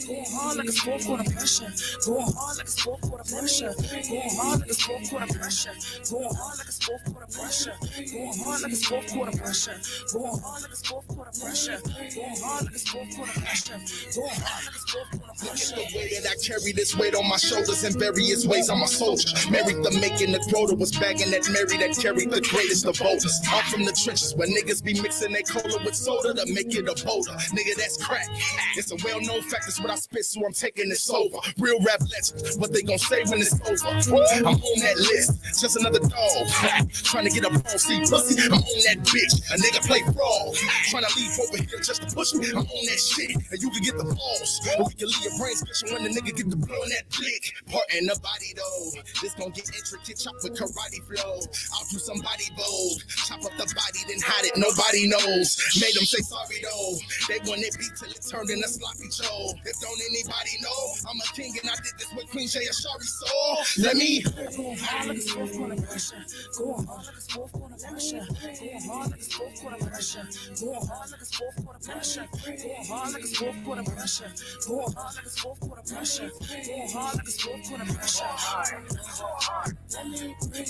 [SPEAKER 3] Go hard like it's fourth quarter pressure. Go hard like it's fourth quarter pressure. Go hard like it's fourth quarter pressure. Go hard like it's fourth quarter pressure. Go hard like it's fourth quarter pressure. Go hard like it's fourth quarter pressure. Go hard like it's fourth quarter pressure. Go hard like it's fourth quarter pressure.
[SPEAKER 9] The way that I carry this weight on my shoulders in various ways, I'm a soldier. Married the making the quota, was bagging that Mary that carried the greatest of voters. I'm from the trenches where niggas be mixing their cola with soda to make it a boulder. Nigga, that's crack. It's a well-known fact, that's what I spit, so I'm taking this over. Real rap legends, what they gon' say when it's over? I'm on that list, just another dog. Trying to get a ball, see pussy, I'm on that bitch. A nigga play fraud, trying to leave over here just to push me. I'm on that shit, and you can get the balls, but we can leave your brain special when the nigga get the blow on that blick. Part in the body though, this gon' get intricate, chop with karate flow. I'll do somebody bold, chop up the body, then hide it, nobody knows. Made them say sorry though, they want it beat till it turned into sloppy Joe. If don't anybody know, I'm a king and I did this with Queen Jay Ashari, so let me
[SPEAKER 3] go hard like it's fourth quarter pressure. Go hard like it's fourth quarter pressure. Go hard like it's fourth quarter pressure. Go hard like it's fourth quarter pressure. Go hard like it's fourth quarter pressure. Go hard like it's fourth quarter pressure. Go hard like it's fourth quarter pressure.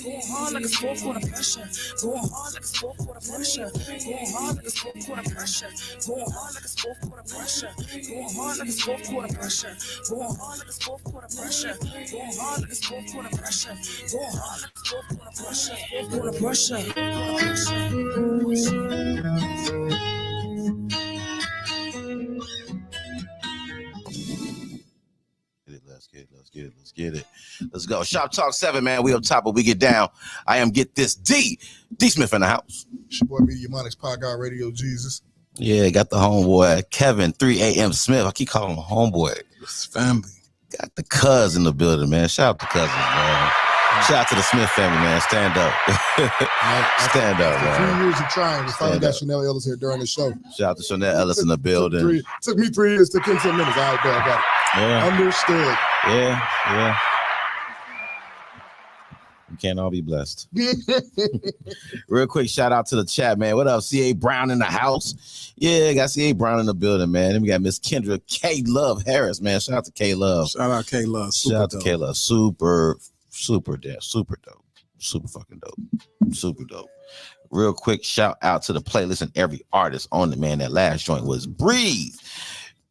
[SPEAKER 3] Go hard like it's fourth quarter pressure. Go hard like it's fourth quarter pressure. Go hard like it's fourth quarter pressure. Go hard like it's fourth quarter pressure. Go hard like it's fourth quarter pressure. Go hard like it's fourth quarter pressure. Go hard like it's fourth quarter pressure. Go hard like it's fourth quarter pressure. Fourth quarter pressure.
[SPEAKER 2] Get it, let's get it. Let's get it. Let's go. Shop Talk 7, man. We up top, but we get down. I am Get This D Smith in the house.
[SPEAKER 11] It's your boy Media Monix, Podcast Radio Jesus.
[SPEAKER 2] Yeah, got the homeboy Kevin 3 a.m. Smith. I keep calling him homeboy.
[SPEAKER 6] It's family.
[SPEAKER 2] Got the cuz in the building, man. Shout out to cousins, man. Shout out to the Smith family, man. Stand up. Stand up,
[SPEAKER 11] After
[SPEAKER 2] man.
[SPEAKER 11] 3 years of trying, we finally got Chanel Ellis here during the show.
[SPEAKER 2] Shout out to Chanel Ellis in the building.
[SPEAKER 11] Took me 3 years, took him 10 minutes. All right, I got it.
[SPEAKER 2] Yeah.
[SPEAKER 11] Understood.
[SPEAKER 2] Yeah. We can't all be blessed. Real quick, shout out to the chat, man. What up, C.A. Brown in the house? Yeah, got C.A. Brown in the building, man. Then we got Miss Kendra K. Love Harris, man. Shout out to K. Love.
[SPEAKER 6] Shout out K. Love.
[SPEAKER 2] Shout out to K. Love. Super dope. Super fucking dope. Super dope. Real quick, shout out to the playlist and every artist on it, man. That last joint was Breathe.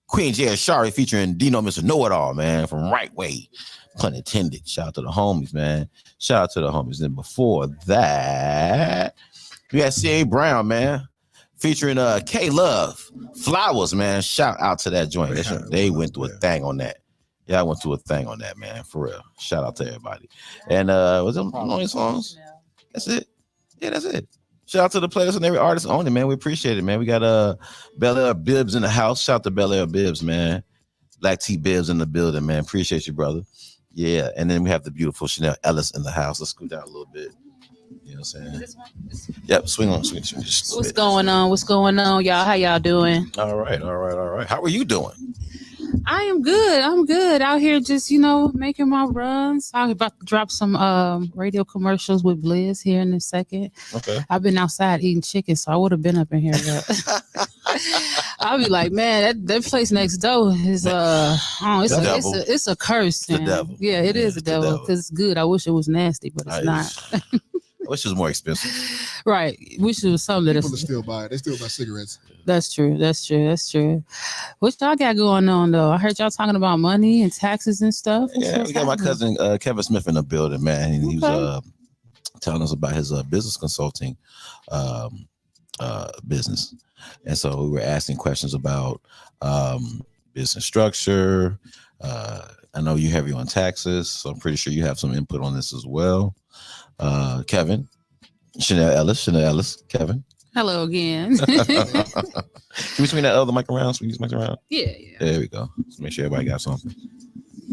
[SPEAKER 2] Queen J. Ashari featuring Dino Mr. Know-It-All, man, from Right Way. Pun intended. Shout out to the homies, man. Shout out to the homies. And before that, we had C.A. Brown, man, featuring K Love. Flowers, man. Shout out to that joint. They went through a thing on that. Yeah, I went through a thing on that, man. For real. Shout out to everybody. And was them only songs? That's it. Yeah, that's it. Shout out to the players and every artist on it, man. We appreciate it, man. We got Bel Air Bibbs in the house. Shout out to Bel Air Bibbs, man. Black T Bibbs in the building, man. Appreciate you, brother. Yeah, and then we have the beautiful Chanel Ellis in the house. Let's scoot down a little bit. You know what I'm saying? Yep, swing on.
[SPEAKER 3] What's going on, y'all? How y'all doing?
[SPEAKER 2] All right. How are you doing?
[SPEAKER 3] I am good. I'm good out here, just making my runs. I'm about to drop some radio commercials with Blizz here in a second.
[SPEAKER 2] Okay.
[SPEAKER 3] I've been outside eating chicken, so I would have been up in here. But I'll be like, man, that place next door is it's a curse.
[SPEAKER 2] The devil.
[SPEAKER 3] Yeah, it is a devil because it's good. I wish it was nasty, but it's not.
[SPEAKER 2] I wish it was more expensive.
[SPEAKER 3] Right. Wish it was something
[SPEAKER 11] People still buy it. They still buy cigarettes.
[SPEAKER 3] That's true. What y'all got going on though? I heard y'all talking about money and taxes and stuff.
[SPEAKER 2] Yeah, we got my cousin Kevin Smith in the building, man. And he was telling us about his business consulting business. And so we were asking questions about business structure. I know you heavy on taxes, so I'm pretty sure you have some input on this as well. Kevin, Chanel Ellis, Kevin.
[SPEAKER 3] Hello again.
[SPEAKER 2] Can we swing that other mic around? Swing this mic around?
[SPEAKER 3] Yeah.
[SPEAKER 2] There we go. Let's make sure everybody got something.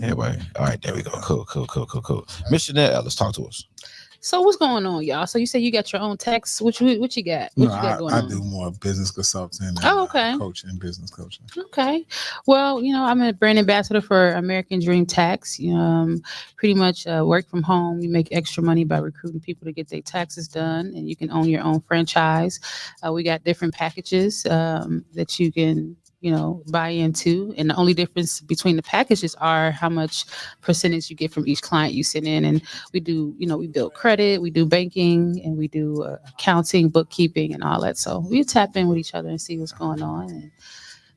[SPEAKER 2] Everybody. All right, there we go. Cool. Miss Chanel Ellis, talk to us.
[SPEAKER 3] So what's going on, y'all? So you say you got your own tax. What you got?
[SPEAKER 6] I do more business consulting and coaching, business coaching.
[SPEAKER 3] Okay. Well, I'm a brand ambassador for American Dream Tax. Pretty much work from home. You make extra money by recruiting people to get their taxes done, and you can own your own franchise. We got different packages that you can buy into, and the only difference between the packages are how much percentage you get from each client you send in. And we do, we build credit, we do banking, and we do accounting, bookkeeping, and all that. So we tap in with each other and see what's going on. And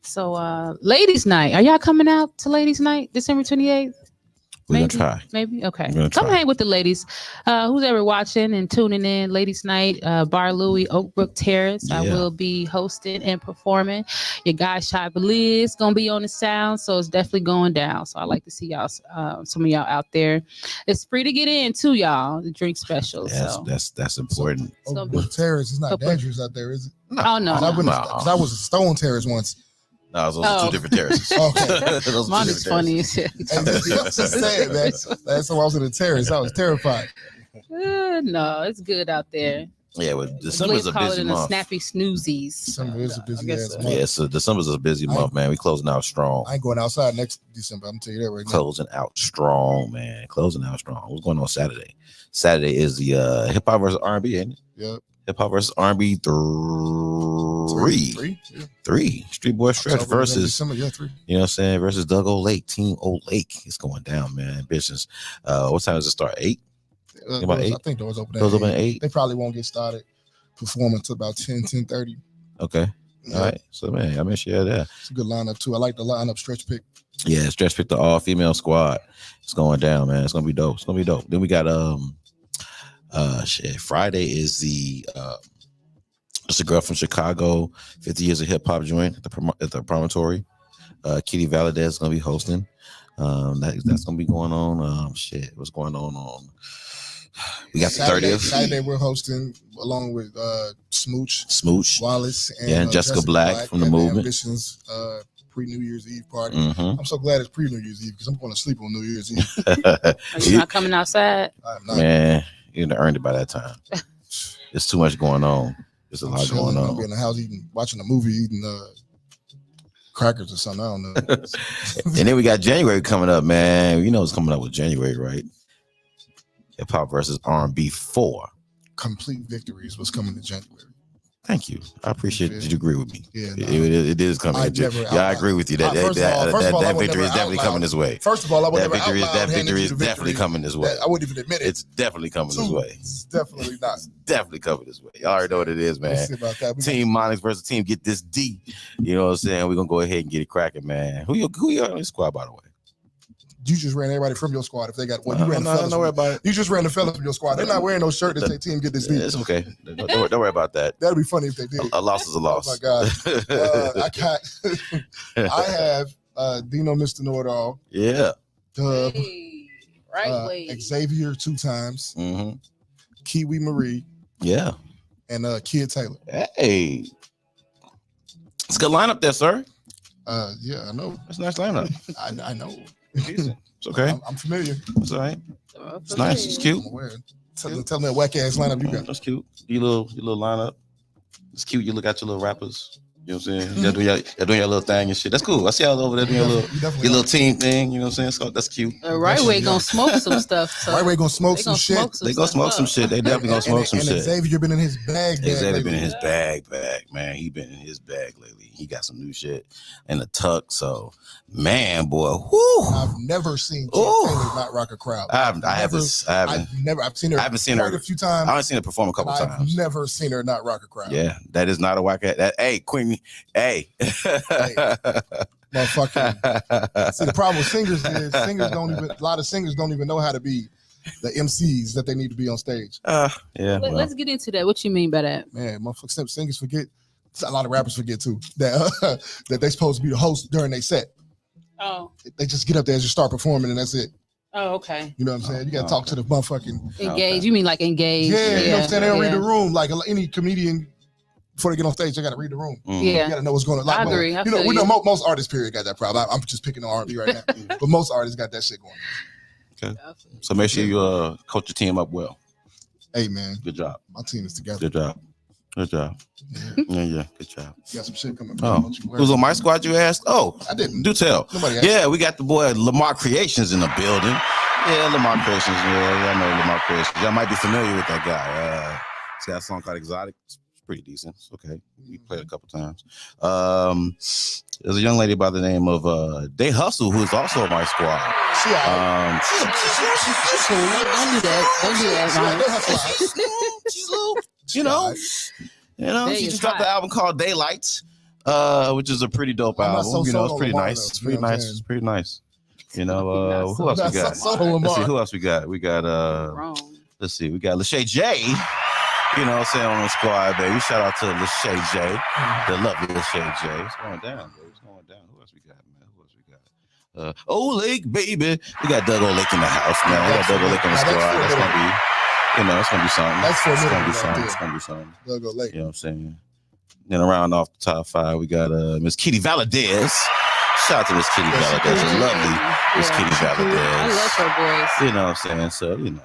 [SPEAKER 3] so ladies night, are y'all coming out to ladies night December 28th?
[SPEAKER 2] We're going to try.
[SPEAKER 3] Maybe? Okay. Come hang with the ladies. Who's ever watching and tuning in, Ladies Night, Bar Louie, Oakbrook Terrace. Yeah. I will be hosting and performing. Your guy, Shy Belize, going to be on the sound, so it's definitely going down. So I'd like to see y'all, some of y'all out there. It's free to get in, too, y'all, the drink special.
[SPEAKER 2] Yes, so. That's important.
[SPEAKER 11] Oakbrook Terrace is not dangerous out there, is it?
[SPEAKER 3] No. Oh, no.
[SPEAKER 11] I was a Stone Terrace once.
[SPEAKER 2] No, those are two different terraces.
[SPEAKER 11] Okay.
[SPEAKER 3] Mine is funny as shit.
[SPEAKER 11] Just saying, man. That's why I was in the terrace. I was terrified.
[SPEAKER 3] No, it's good out there.
[SPEAKER 2] Yeah, well, December's a busy month.
[SPEAKER 3] Snappy snoozies.
[SPEAKER 11] December is a busy ass month.
[SPEAKER 2] Yeah, so December's a busy month, man. We closing out strong.
[SPEAKER 11] I ain't going outside next December. I'm gonna tell you that right now.
[SPEAKER 2] Closing out strong, man. Closing out strong. What's going on Saturday? Saturday is the hip hop versus R&B, ain't it?
[SPEAKER 11] Yep.
[SPEAKER 2] Hip hop versus R&B three. Street Boy Stretch versus
[SPEAKER 11] December, 3.
[SPEAKER 2] You know what I'm saying? Versus Doug Old Lake, Team Old Lake. It's going down, man. Business. What time does it start? 8? About 8?
[SPEAKER 11] I think doors open
[SPEAKER 2] at 8.
[SPEAKER 11] They probably won't get started performing until about 10:30.
[SPEAKER 2] Okay. Yeah. All right. So man, I make sure you're there.
[SPEAKER 11] It's a good lineup too. I like the lineup Stretch pick.
[SPEAKER 2] Yeah, Stretch picked the all-female squad. It's going down, man. It's gonna be dope. Then we got Friday is the it's a girl from Chicago, 50 years of hip hop joint at the promontory. Kitty Valadez is gonna be hosting. That's gonna be going on. Shit, what's going on? We got
[SPEAKER 11] Saturday,
[SPEAKER 2] the 30th.
[SPEAKER 11] Saturday we're hosting along with Smooch
[SPEAKER 2] Wallace,
[SPEAKER 11] and
[SPEAKER 2] Jessica Black from the
[SPEAKER 11] at
[SPEAKER 2] movement.
[SPEAKER 11] Ambitions pre-New Year's Eve party.
[SPEAKER 2] Mm-hmm.
[SPEAKER 11] I'm so glad it's pre-New Year's Eve because I'm going to sleep on New Year's Eve.
[SPEAKER 3] Are you not coming outside?
[SPEAKER 11] I'm not.
[SPEAKER 2] Man, you'd have earned it by that time. There's too much going on. There's a lot going on.
[SPEAKER 11] I'll be in the house watching a movie, eating crackers or something. I don't know.
[SPEAKER 2] And then we got January coming up, man. You know what's coming up with January, right? Hip Hop versus R&B 4.
[SPEAKER 11] Complete Victory is what's coming to January.
[SPEAKER 2] Thank you. I appreciate that you agree with me.
[SPEAKER 11] Yeah,
[SPEAKER 2] it is coming. I agree with you. That victory is definitely coming this way.
[SPEAKER 11] First of all, I would never
[SPEAKER 2] that victory is definitely coming this way.
[SPEAKER 11] I wouldn't even admit it.
[SPEAKER 2] It's definitely coming this way.
[SPEAKER 11] It's definitely not.
[SPEAKER 2] It's definitely coming this way. Y'all already know what it is, man.
[SPEAKER 11] Let's see about that.
[SPEAKER 2] Team Monix versus Team Get This D. You know what I'm saying? We're gonna go ahead and get it cracking, man. Who you on your squad, by the way?
[SPEAKER 11] You just ran everybody from your squad. If they got you ran the fellas.
[SPEAKER 2] Don't worry about it.
[SPEAKER 11] You just ran the fellas from your squad. They're not wearing no shirt that say Team Get This D.
[SPEAKER 2] It's okay. Don't worry about that.
[SPEAKER 11] That'd be funny if they did.
[SPEAKER 2] A loss is a loss.
[SPEAKER 11] Oh my God. I have Dino Mr. Know-It-All.
[SPEAKER 2] Yeah.
[SPEAKER 11] Dub.
[SPEAKER 3] Right.
[SPEAKER 11] Xavier 2 times.
[SPEAKER 2] Mm-hmm.
[SPEAKER 11] Kiwi Marie.
[SPEAKER 2] Yeah.
[SPEAKER 11] And Kid Taylor.
[SPEAKER 2] Hey. It's a good lineup there, sir.
[SPEAKER 11] Yeah, I know.
[SPEAKER 2] That's a nice lineup.
[SPEAKER 11] I know.
[SPEAKER 2] It's okay.
[SPEAKER 11] I'm familiar.
[SPEAKER 2] It's all right. It's nice. It's cute.
[SPEAKER 11] Tell me that whack ass lineup you got.
[SPEAKER 2] That's cute. Your little lineup. It's cute. You look at your little rappers. You know what I'm saying? Y'all doing your little thing and shit. That's cool. I see y'all over there doing your little team thing. You know what I'm saying? So that's cute.
[SPEAKER 3] Right way gonna smoke some stuff. So
[SPEAKER 11] right way gonna smoke some shit.
[SPEAKER 2] They gonna smoke some shit. They definitely gonna smoke some shit.
[SPEAKER 11] And Xavier been in his bag.
[SPEAKER 2] Xavier been in his bag, man. He been in his bag lately. He got some new shit in the tuck. So, man, boy, whoo.
[SPEAKER 11] I've never seen Kid Taylor not rock a crowd.
[SPEAKER 2] I've seen her.
[SPEAKER 11] I've seen her a few times.
[SPEAKER 2] I've seen her perform a couple times.
[SPEAKER 11] I've never seen her not rock a crowd.
[SPEAKER 2] Yeah, that is not a whack. Hey, Queen. Hey.
[SPEAKER 11] Motherfucking. See, the problem with singers is a lot of singers don't even know how to be the MCs that they need to be on stage.
[SPEAKER 3] Let's get into that. What you mean by that?
[SPEAKER 11] Man, motherfuckers, singers forget. A lot of rappers forget too that that they supposed to be the host during their set.
[SPEAKER 3] Oh.
[SPEAKER 11] They just get up there and just start performing and that's it.
[SPEAKER 3] Oh, okay.
[SPEAKER 11] You know what I'm saying? You got to talk to the motherfucking
[SPEAKER 3] engage. You mean like engage?
[SPEAKER 11] Yeah, you know what I'm saying? They don't read the room like any comedian. Before they get on stage, they got to read the room.
[SPEAKER 3] Yeah,
[SPEAKER 11] you got to know what's going on. Like,
[SPEAKER 3] I agree.
[SPEAKER 11] We know most artists period got that problem. I'm just picking on R&B right now, but most artists got that shit going.
[SPEAKER 2] Okay, so make sure you coach your team up well.
[SPEAKER 11] Hey man,
[SPEAKER 2] good job.
[SPEAKER 11] My team is together.
[SPEAKER 2] Good job. Good job. Yeah, good job.
[SPEAKER 11] You got some shit coming.
[SPEAKER 2] Oh, who's on my squad? You asked. Oh,
[SPEAKER 11] I didn't.
[SPEAKER 2] Do tell.
[SPEAKER 11] Nobody asked.
[SPEAKER 2] Yeah, we got the boy Lamar Creations in the building. Yeah, Lamar Creations. Yeah, I know Lamar Creations. Y'all might be familiar with that guy. He's got a song called Exotic. It's pretty decent. It's okay. We played it a couple times. There's a young lady by the name of Day Hustle who's also on my squad.
[SPEAKER 3] Don't do that.
[SPEAKER 2] You know, she just dropped an album called Daylights, which is a pretty dope album. You know, it's pretty nice. It's pretty nice. It's pretty nice. You know, who else we got? Let's see, who else we got? We got let's see, we got Lachey J. You know what I'm saying, on the squad, baby. Shout out to Lachey J. The lovely Lachey J. It's going down, baby. It's going down. Who else we got, man? Who else we got? Old Lake, baby. We got Doug Old Lake in the house, man. We got Doug Old Lake on the squad. That's gonna be, it's gonna be something. It's gonna be something.
[SPEAKER 11] Doug Old Lake.
[SPEAKER 2] You know what I'm saying? Then around off the top 5, we got Miss Kitty Valadez. Shout out to Miss Kitty Valadez. It's lovely. Miss Kitty Valadez.
[SPEAKER 3] I love her voice.
[SPEAKER 2] You know what I'm saying? So,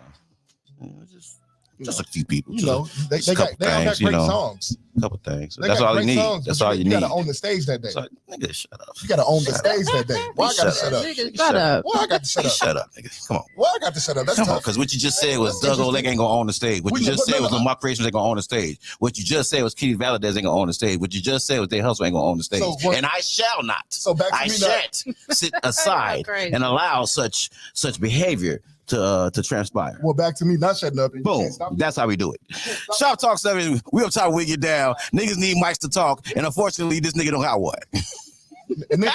[SPEAKER 2] just a few people.
[SPEAKER 11] You know, they got great songs.
[SPEAKER 2] A couple things. That's all you need. That's all you need.
[SPEAKER 11] You got to own the stage that day.
[SPEAKER 2] Nigga, shut up.
[SPEAKER 11] You got to own the stage that day. Why I got to shut up?
[SPEAKER 3] Shut up.
[SPEAKER 11] Why I got to shut up?
[SPEAKER 2] Shut up, nigga. Come on.
[SPEAKER 11] Why I got to shut up? That's tough.
[SPEAKER 2] Because what you just said was Doug Oleg ain't gonna own the stage. What you just said was Lamar Creations ain't gonna own the stage. What you just said was Kitty Valadez ain't gonna own the stage. What you just said was Day Hustle ain't gonna own the stage. And I shall not.
[SPEAKER 11] So back to
[SPEAKER 2] I shan't sit aside and allow such behavior to transpire.
[SPEAKER 11] Well, back to me not shutting up.
[SPEAKER 2] Boom. That's how we do it. Shoptalk 7. We up top, we get down. Niggas need mics to talk, and unfortunately, this nigga don't got one.
[SPEAKER 11] And they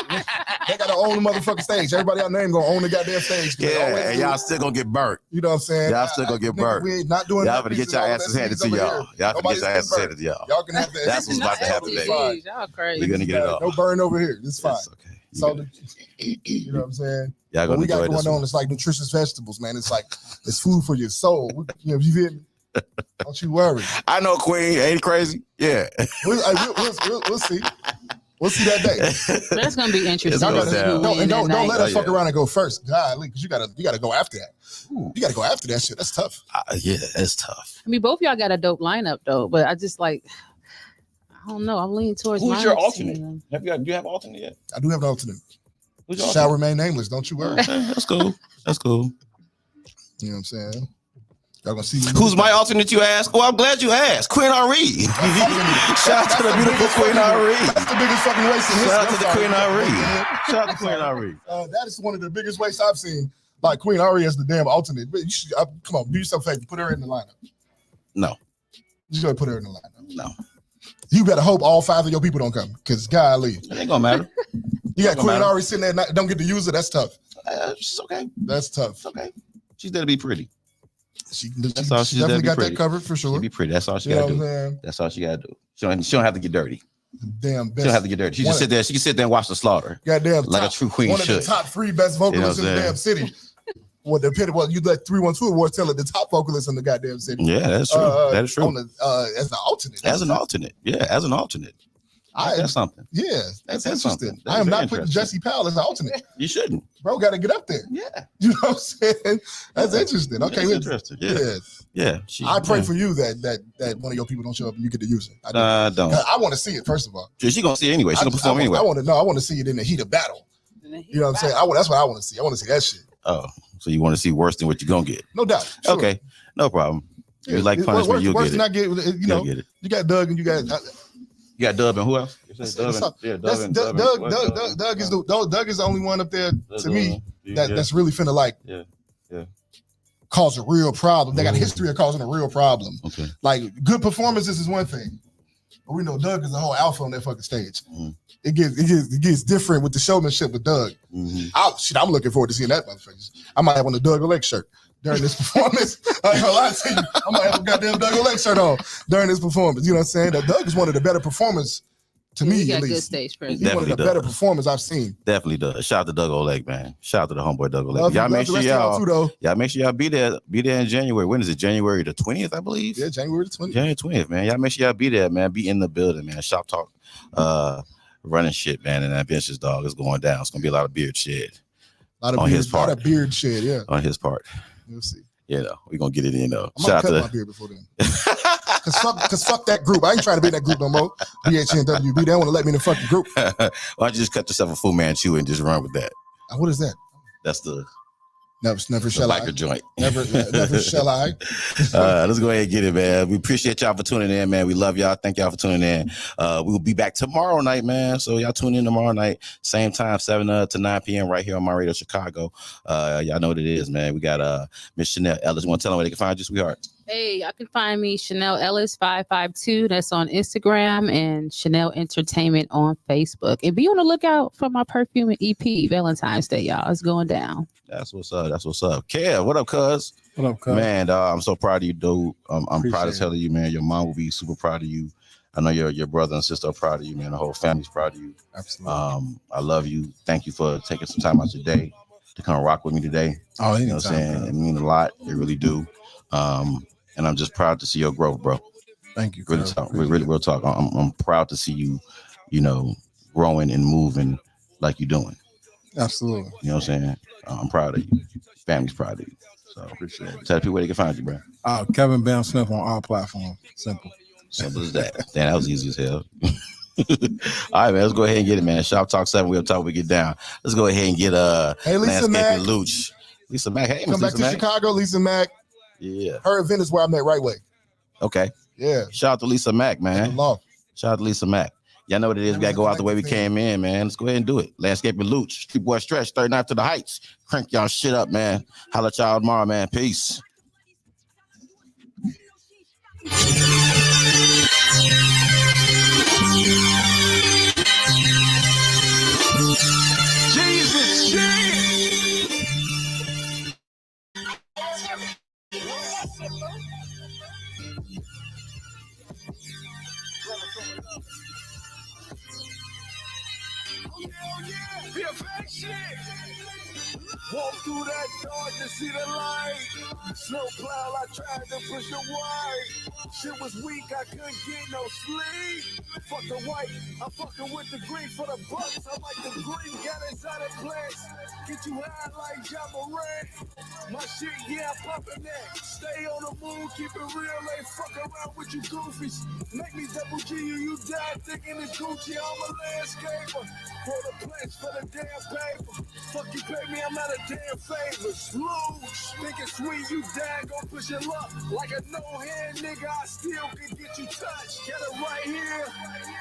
[SPEAKER 11] gotta own the motherfucking stage. Everybody out there ain't gonna own the goddamn stage.
[SPEAKER 2] Yeah, and y'all still gonna get burnt.
[SPEAKER 11] You know what I'm saying?
[SPEAKER 2] Y'all still gonna get burnt.
[SPEAKER 11] We ain't not doing
[SPEAKER 2] y'all gonna get your asses handed to y'all. Y'all gonna get your asses handed to y'all.
[SPEAKER 11] Y'all can have that.
[SPEAKER 2] That's what's about to happen, baby.
[SPEAKER 3] Y'all crazy.
[SPEAKER 2] We're gonna get it off.
[SPEAKER 11] No burn over here. It's fine.
[SPEAKER 2] It's okay.
[SPEAKER 11] So, you know what I'm saying?
[SPEAKER 2] Y'all
[SPEAKER 11] What
[SPEAKER 2] gonna
[SPEAKER 11] we got
[SPEAKER 2] enjoy this
[SPEAKER 11] going on
[SPEAKER 2] one.
[SPEAKER 11] is like nutritious vegetables, man. It's like it's food for your soul. You know, you feel me? Don't you worry.
[SPEAKER 2] I know, Queen. Ain't it crazy? Yeah.
[SPEAKER 11] We'll see. We'll see that day.
[SPEAKER 3] That's gonna be interesting.
[SPEAKER 2] Y'all gotta-
[SPEAKER 11] Don't let us
[SPEAKER 2] Oh,
[SPEAKER 11] fuck
[SPEAKER 2] yeah.
[SPEAKER 11] around and go first, golly, because you gotta go after that. You gotta go after that shit. That's tough.
[SPEAKER 2] Yeah, that's tough.
[SPEAKER 3] I mean, both y'all got a dope lineup though, but I just like, I don't know. I'm leaning towards.
[SPEAKER 2] Who's your
[SPEAKER 3] Myers
[SPEAKER 2] alternate?
[SPEAKER 3] team.
[SPEAKER 2] Do you have alternate yet?
[SPEAKER 11] I do have an alternate.
[SPEAKER 2] Who's your
[SPEAKER 11] Shall
[SPEAKER 2] alternate?
[SPEAKER 11] remain nameless. Don't you worry.
[SPEAKER 2] Okay, that's cool. That's cool.
[SPEAKER 11] You know what I'm saying? Y'all gonna see me.
[SPEAKER 2] Who's my alternate, you ask? Well, I'm glad you asked. Queen Ari. Shout out to the beautiful Queen Ari.
[SPEAKER 11] That's the biggest fucking waste in history.
[SPEAKER 2] Shout out to the
[SPEAKER 11] I'm
[SPEAKER 2] Queen
[SPEAKER 11] sorry.
[SPEAKER 2] Ari. Shout out to Queen Ari.
[SPEAKER 11] That is one of the biggest wastes I've seen. Like Queen Ari as the damn alternate. But you should come on, do yourself a favor. Put her in the lineup.
[SPEAKER 2] No.
[SPEAKER 11] You gotta put her in the lineup.
[SPEAKER 2] No.
[SPEAKER 11] You better hope all 5 of your people don't come. Because golly.
[SPEAKER 2] It ain't gonna matter.
[SPEAKER 11] You got
[SPEAKER 2] Don't
[SPEAKER 11] Queen
[SPEAKER 2] matter.
[SPEAKER 11] Ari sitting there, don't get to use her. That's tough.
[SPEAKER 2] It's okay.
[SPEAKER 11] That's tough.
[SPEAKER 2] It's okay. She's there to be pretty.
[SPEAKER 11] She
[SPEAKER 2] That's all. She's
[SPEAKER 11] definitely
[SPEAKER 2] there
[SPEAKER 11] got
[SPEAKER 2] to be pretty.
[SPEAKER 11] that covered for sure.
[SPEAKER 2] She be pretty. That's all she
[SPEAKER 11] You know
[SPEAKER 2] gotta
[SPEAKER 11] what I'm
[SPEAKER 2] do.
[SPEAKER 11] saying?
[SPEAKER 2] That's all she gotta do. She don't have to get dirty.
[SPEAKER 11] Damn
[SPEAKER 2] She
[SPEAKER 11] best.
[SPEAKER 2] don't have to get dirty. She just sit there. She can sit there and watch the slaughter.
[SPEAKER 11] Goddamn
[SPEAKER 2] Like
[SPEAKER 11] top,
[SPEAKER 2] a true queen
[SPEAKER 11] one
[SPEAKER 2] should.
[SPEAKER 11] of the top 3 best vocalists
[SPEAKER 2] You know
[SPEAKER 11] in the
[SPEAKER 2] what I'm
[SPEAKER 11] damn city. Well, you let 312 Awards tell it the top vocalist in the goddamn city.
[SPEAKER 2] Yeah, that's true. That is true.
[SPEAKER 11] On the, as an alternate.
[SPEAKER 2] As an alternate. Yeah, as an alternate. That's something.
[SPEAKER 11] Yeah, that's interesting.
[SPEAKER 2] something. That's
[SPEAKER 11] I am
[SPEAKER 2] very
[SPEAKER 11] not putting
[SPEAKER 2] interesting.
[SPEAKER 11] Jesse Powell as an alternate.
[SPEAKER 2] You shouldn't.
[SPEAKER 11] Bro, got to get up there.
[SPEAKER 2] Yeah.
[SPEAKER 11] You know what I'm saying? That's interesting. Okay,
[SPEAKER 2] That's interesting. Yeah. Yeah.
[SPEAKER 11] I pray for you that one of your people don't show up and you get to use it.
[SPEAKER 2] Don't.
[SPEAKER 11] I want to see it, first of all.
[SPEAKER 2] She gonna see it anyway. She gonna perform anyway.
[SPEAKER 11] I want to see it in the heat of battle. You know what I'm saying? That's what I want to see. I want to see that shit.
[SPEAKER 2] Oh, so you want to see worse than what you're gonna get?
[SPEAKER 11] No doubt. Sure.
[SPEAKER 2] Okay, no problem. If you like punishment, you'll get it.
[SPEAKER 11] I get, you know,
[SPEAKER 2] get it.
[SPEAKER 11] You got Doug and you got.
[SPEAKER 2] You got Dub and who else? Doug is
[SPEAKER 11] the only one up there to me that's really finna like cause a real problem. They got a history of causing a real problem.
[SPEAKER 2] Okay.
[SPEAKER 11] Like good performances is one thing, but we know Doug is the whole alpha on that fucking stage. Mm-hmm. It gets different with the showmanship with Doug. Mm-hmm. I'm looking forward to seeing that motherfucker. I might have on the Doug Lake shirt during this performance. I ain't gonna lie to you. I might have a goddamn Doug Lake shirt on during this performance. You know what I'm saying? That Doug is one of the better performers to me,
[SPEAKER 3] got
[SPEAKER 11] at
[SPEAKER 3] good
[SPEAKER 11] least.
[SPEAKER 3] stage presence.
[SPEAKER 11] He's one of the better performers I've seen.
[SPEAKER 2] Definitely does. Shout out to Doug Oleg, man. Shout out to the homeboy Doug Oleg.
[SPEAKER 11] Love
[SPEAKER 2] Y'all
[SPEAKER 11] you,
[SPEAKER 2] make
[SPEAKER 11] love the
[SPEAKER 2] sure
[SPEAKER 11] rest of y'all too, though.
[SPEAKER 2] y'all make sure y'all be there in January. When is it? January the 20th, I believe.
[SPEAKER 11] Yeah, January the 20th.
[SPEAKER 2] January 20th, man. Y'all make sure y'all be there, man. Be in the building, man. Shoptalk, running shit, man. And that Vince's dog is going down. It's gonna be a lot of beard shed. His part.
[SPEAKER 11] A lot of beard shed, yeah.
[SPEAKER 2] On his part.
[SPEAKER 11] We'll see.
[SPEAKER 2] You know, we're gonna get it in though.
[SPEAKER 11] I'm gonna cut my beard before then. Cause fuck that group. I ain't trying to be in that group no more. BHNWB, they don't want to let me in the fucking group.
[SPEAKER 2] Why don't you just cut yourself a Fu Manchu and just run with that?
[SPEAKER 11] What is that?
[SPEAKER 2] That's the
[SPEAKER 11] never shall I.
[SPEAKER 2] biker joint.
[SPEAKER 11] Never shall I.
[SPEAKER 2] Let's go ahead and get it, man. We appreciate y'all for tuning in, man. We love y'all. Thank y'all for tuning in. We'll be back tomorrow night, man. So y'all tune in tomorrow night, same time, 7 to 9 p.m. right here on my radio, Chicago. Y'all know what it is, man. We got Miss Chanel Ellis. Want to tell them where they can find you, sweetheart?
[SPEAKER 3] Hey, y'all can find me Chanel Ellis 552. That's on Instagram, and Chanel Entertainment on Facebook. And be on the lookout for my perfume and EP Valentine's Day, y'all. It's going down.
[SPEAKER 2] That's what's up. That's what's up. Kev, what up, cuz?
[SPEAKER 6] What up, cuz?
[SPEAKER 2] Man, I'm so proud of you, dude. I'm proud as
[SPEAKER 6] Appreciate
[SPEAKER 2] hell of you, man. Your mom will be super proud of you. I know your brother and sister are proud of you, man. The whole family's proud of you.
[SPEAKER 6] Absolutely.
[SPEAKER 2] I love you. Thank you for taking some time out your day to come rock with me today.
[SPEAKER 6] Oh,
[SPEAKER 2] you know what I'm saying? It means a lot. It really do. And I'm just proud to see your growth, bro.
[SPEAKER 6] Thank you.
[SPEAKER 2] Really talk. Real talk. I'm proud to see you, you know, growing and moving like you're doing.
[SPEAKER 6] Absolutely.
[SPEAKER 2] You know what I'm saying? I'm proud of you. Family's proud of you. So appreciate it. Tell the people where they can find you, bro.
[SPEAKER 6] Kevin Bam Smith on all platforms. Simple
[SPEAKER 2] as that. Damn, that was easy as hell. All right, man. Let's go ahead and get it, man. Shoptalk 7. We'll talk. We get down. Let's go ahead and get
[SPEAKER 11] Hey, Lisa Mack.
[SPEAKER 2] Looch. Lisa Mack. Hey,
[SPEAKER 11] come back to Chicago, Lisa Mack.
[SPEAKER 2] Yeah.
[SPEAKER 11] Her event is where I met Right Way.
[SPEAKER 2] Okay.
[SPEAKER 11] Yeah.
[SPEAKER 2] Shout out to Lisa Mack, man. Shout out to Lisa Mack. Y'all know what it is. We gotta go out the way we came in, man. Let's go ahead and do it. Landscaping Looch. Street Boy Stretch, 39 to the Heights. Crank y'all shit up, man. Holla at y'all tomorrow, man. Peace.
[SPEAKER 1] Jesus, shit. yeah. The affection. Walk through that door to see the light. Snow plow, I tried to push it wide. Shit was weak, I couldn't get no sleep. Fuck the white, I'm fucking with the green for the bucks. I like the green, got exotic plants. Get you high like Jabba Ray. My shit, yeah, I'm pumping that. Stay on the moon, keep it real, ain't fuck around with you goofies. Make me double G you die thinking it's Gucci. I'm a landscaper. For the plants, for the damn paper. Fuck you pay me, I'm out of damn favors. Lose, think it's sweet, you die, gon' push your luck. Like a no-hand nigga, I still can get you touched. Get it right here.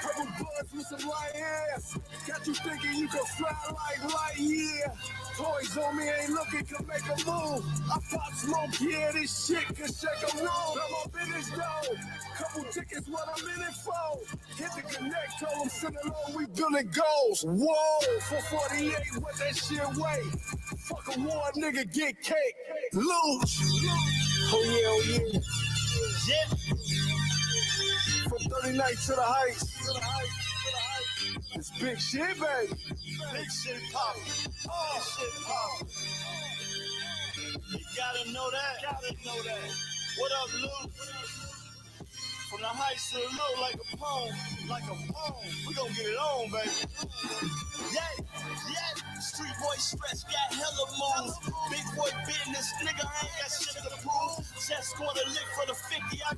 [SPEAKER 1] Purple buds with some light hair. Got you thinking you can fly like light year. Toys on me ain't looking, can make a move. I pop smoke, yeah, this shit can shake a room. I'm up in this dough. Couple tickets, what I'm in it for. Hit the connect, told them send it low, we building goals. Whoa, 448, what that shit weigh? Fuck a war, nigga, get cake. Lose. Oh yeah, oh yeah. Yeah. From 39th to the heights. It's big shit, baby. Big shit poppin'. Big shit poppin'. You gotta know that. What up, Lou? From the heights to the low, like a poem. We gon' get it on, baby. Yeah. Street boy stretch, got hella moves. Big boy business, nigga, I ain't got shit to prove. Just scored a lick for the 50.